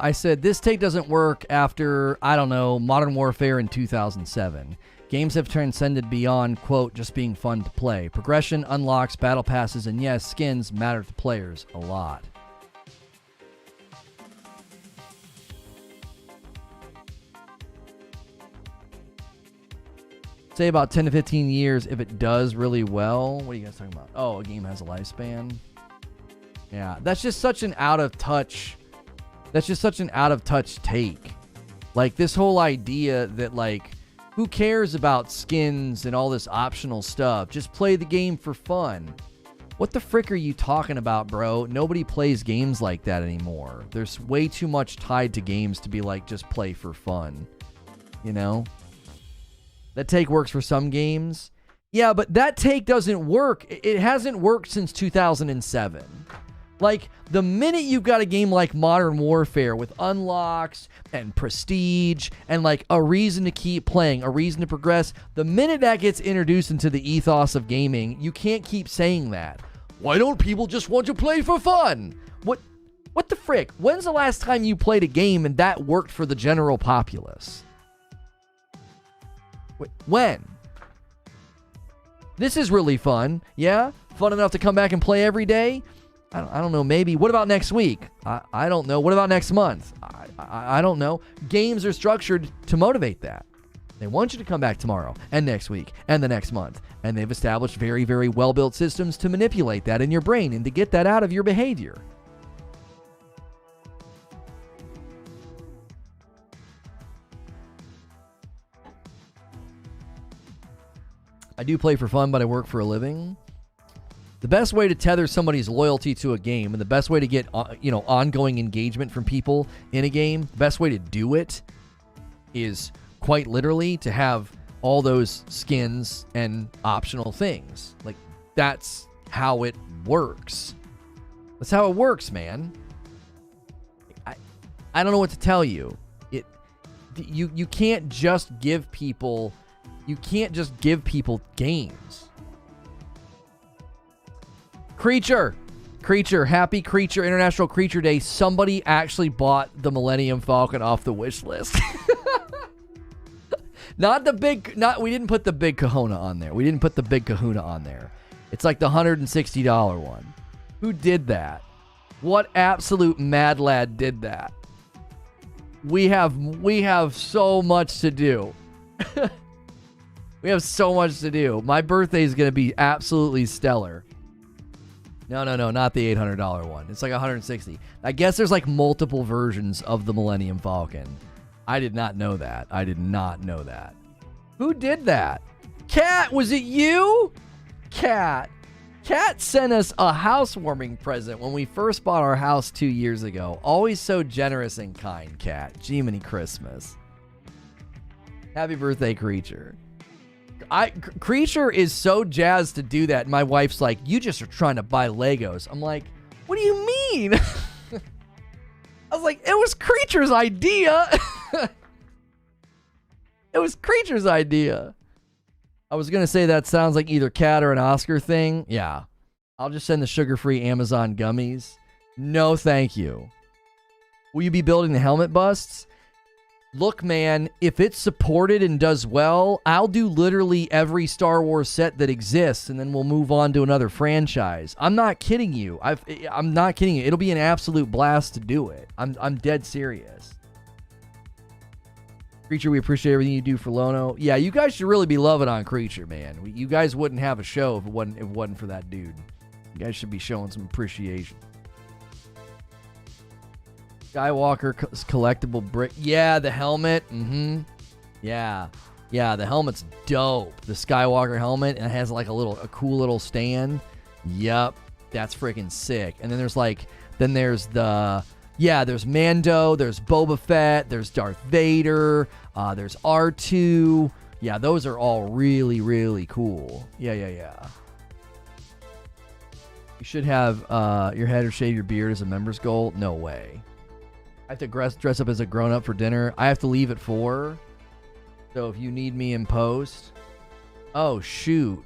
I said, this take doesn't work after, I don't know, Modern Warfare in 2007. Games have transcended beyond, quote, just being fun to play. Progression, unlocks, battle passes, and yes, skins matter to players a lot. Say about 10 to 15 years if it does really well. What are you guys talking about? Oh, a game has a lifespan. Yeah, that's just such an out of touch take. Like, this whole idea that, like, who cares about skins and all this optional stuff? Just play the game for fun. What the frick are you talking about, bro? Nobody plays games like that anymore. There's way too much tied to games to be like, just play for fun. You know? That take works for some games. Yeah, but that take doesn't work. It hasn't worked since 2007. Like, the minute you've got a game like Modern Warfare with unlocks and prestige and, like, a reason to keep playing, a reason to progress, the minute that gets introduced into the ethos of gaming, you can't keep saying that. Why don't people just want to play for fun? What the frick? When's the last time you played a game and that worked for the general populace? When? This is really fun. Yeah? Fun enough to come back and play every day? I don't know, maybe. What about next week? I don't know. What about next month? I don't know. Games are structured to motivate that. They want you to come back tomorrow and next week and the next month. And they've established very, very well-built systems to manipulate that in your brain and to get that out of your behavior. I do play for fun, but I work for a living. The best way to tether somebody's loyalty to a game and the best way to get, ongoing engagement from people in a game, the best way to do it is quite literally to have all those skins and optional things. Like, that's how it works. That's how it works, man. I don't know what to tell you. You can't just give people games. Creature, happy Creature, International Creature Day. Somebody actually bought the Millennium Falcon off the wish list. Not the big, we didn't put the big kahuna on there. We didn't put the big kahuna on there. It's like the $160 one. Who did that? What absolute mad lad did that? We have so much to do. We have so much to do. My birthday is going to be absolutely stellar. No, not the $800 one. It's like $160. I guess there's like multiple versions of the Millennium Falcon. I did not know that. Who did that? Cat, was it you? Cat sent us a housewarming present when we first bought our house 2 years ago. Always so generous and kind, Cat. Jiminy Christmas. Happy birthday, Creature. Creature is so jazzed to do that. My wife's like, you just are trying to buy Legos. I'm like, what do you mean? I was like, it was Creature's idea. It was Creature's idea. I was going to say that sounds like either Cat or an Oscar thing. Yeah. I'll just send the sugar-free Amazon gummies. No, thank you. Will you be building the helmet busts? Look, man, if it's supported and does well, I'll do literally every Star Wars set that exists, and then we'll move on to another franchise. I'm not kidding you. I'm not kidding you. It'll be an absolute blast to do it. I'm dead serious. Creature, we appreciate everything you do for Lono. Yeah, you guys should really be loving on Creature, man. You guys wouldn't have a show if it wasn't for that dude. You guys should be showing some appreciation. Skywalker collectible brick. Yeah, the helmet. Yeah, the helmet's dope. The Skywalker helmet, and it has like a cool little stand. Yup, that's freaking sick. And then there's there's Mando, there's Boba Fett, there's Darth Vader, there's R2. Yeah, those are all really, really cool. Yeah. You should have your head or shave your beard as a member's goal. No way. I have to dress up as a grown-up for dinner. I have to leave at 4. So if you need me in post. Oh, shoot.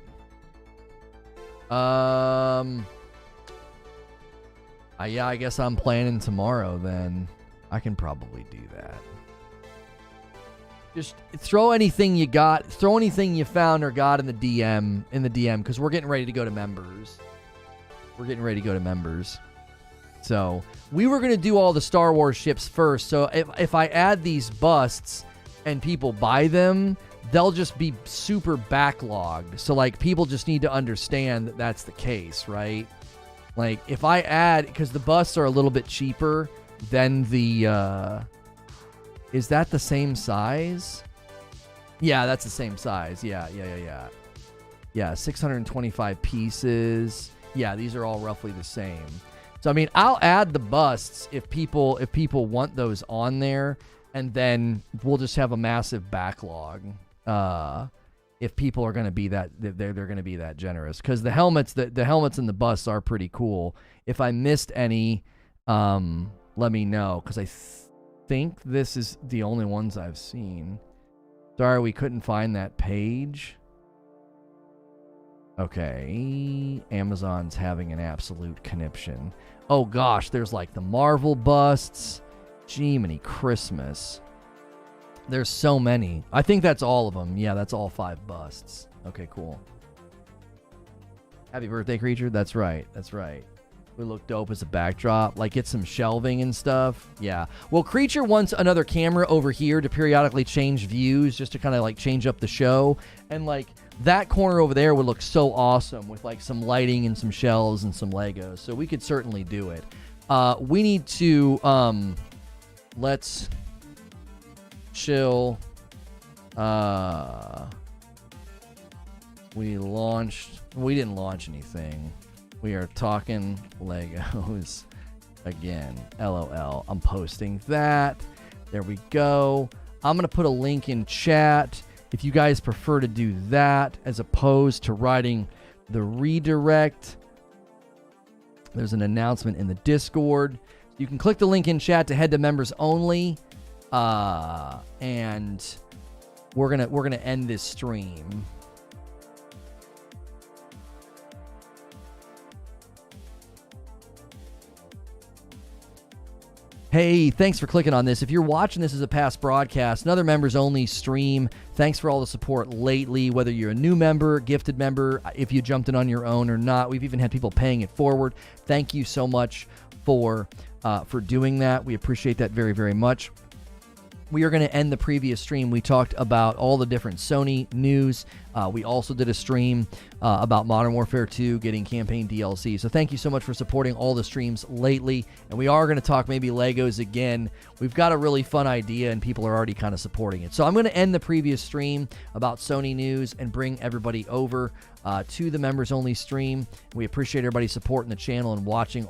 Yeah, I guess I'm planning tomorrow then. I can probably do that. Just throw anything you got, throw anything you found or got in the DM, because we're getting ready to go to members. So we were going to do all the Star Wars ships first. So if I add these busts and people buy them, they'll just be super backlogged. So like people just need to understand that that's the case, right? Like if I add, because the busts are a little bit cheaper than the, is that the same size? Yeah, that's the same size. Yeah. Yeah, 625 pieces. Yeah, these are all roughly the same. So I mean, I'll add the busts if people want those on there, and then we'll just have a massive backlog. If people are going to be that, they're going to be that generous, because the helmets and the busts are pretty cool. If I missed any, let me know, because I think this is the only ones I've seen. Sorry, we couldn't find that page. Okay, Amazon's having an absolute conniption. Oh gosh, there's like the Marvel busts. Jiminy Christmas. There's so many. I think that's all of them. Yeah, that's all 5 busts. Okay, cool. Happy birthday, Creature. That's right. We look dope as a backdrop. Like, get some shelving and stuff. Yeah. Well, Creature wants another camera over here to periodically change views, just to kind of like change up the show. And like that corner over there would look so awesome with like some lighting and some shelves and some Legos. So we could certainly do it. We need to, let's chill. We didn't launch anything. We are talking Legos again. LOL. I'm posting that. There we go. I'm going to put a link in chat if you guys prefer to do that as opposed to writing the redirect. There's an announcement in the Discord. You can click the link in chat to head to members only. And we're going to end this stream. Hey, thanks for clicking on this. If you're watching this as a past broadcast, another members-only stream, thanks for all the support lately, whether you're a new member, gifted member, if you jumped in on your own or not. We've even had people paying it forward. Thank you so much for doing that. We appreciate that very, very much. We are going to end the previous stream. We talked about all the different Sony news. We also did a stream about Modern Warfare 2 getting campaign DLC. So thank you so much for supporting all the streams lately. And we are going to talk maybe Legos again. We've got a really fun idea and people are already kind of supporting it. So I'm going to end the previous stream about Sony news and bring everybody over to the members only stream. We appreciate everybody supporting the channel and watching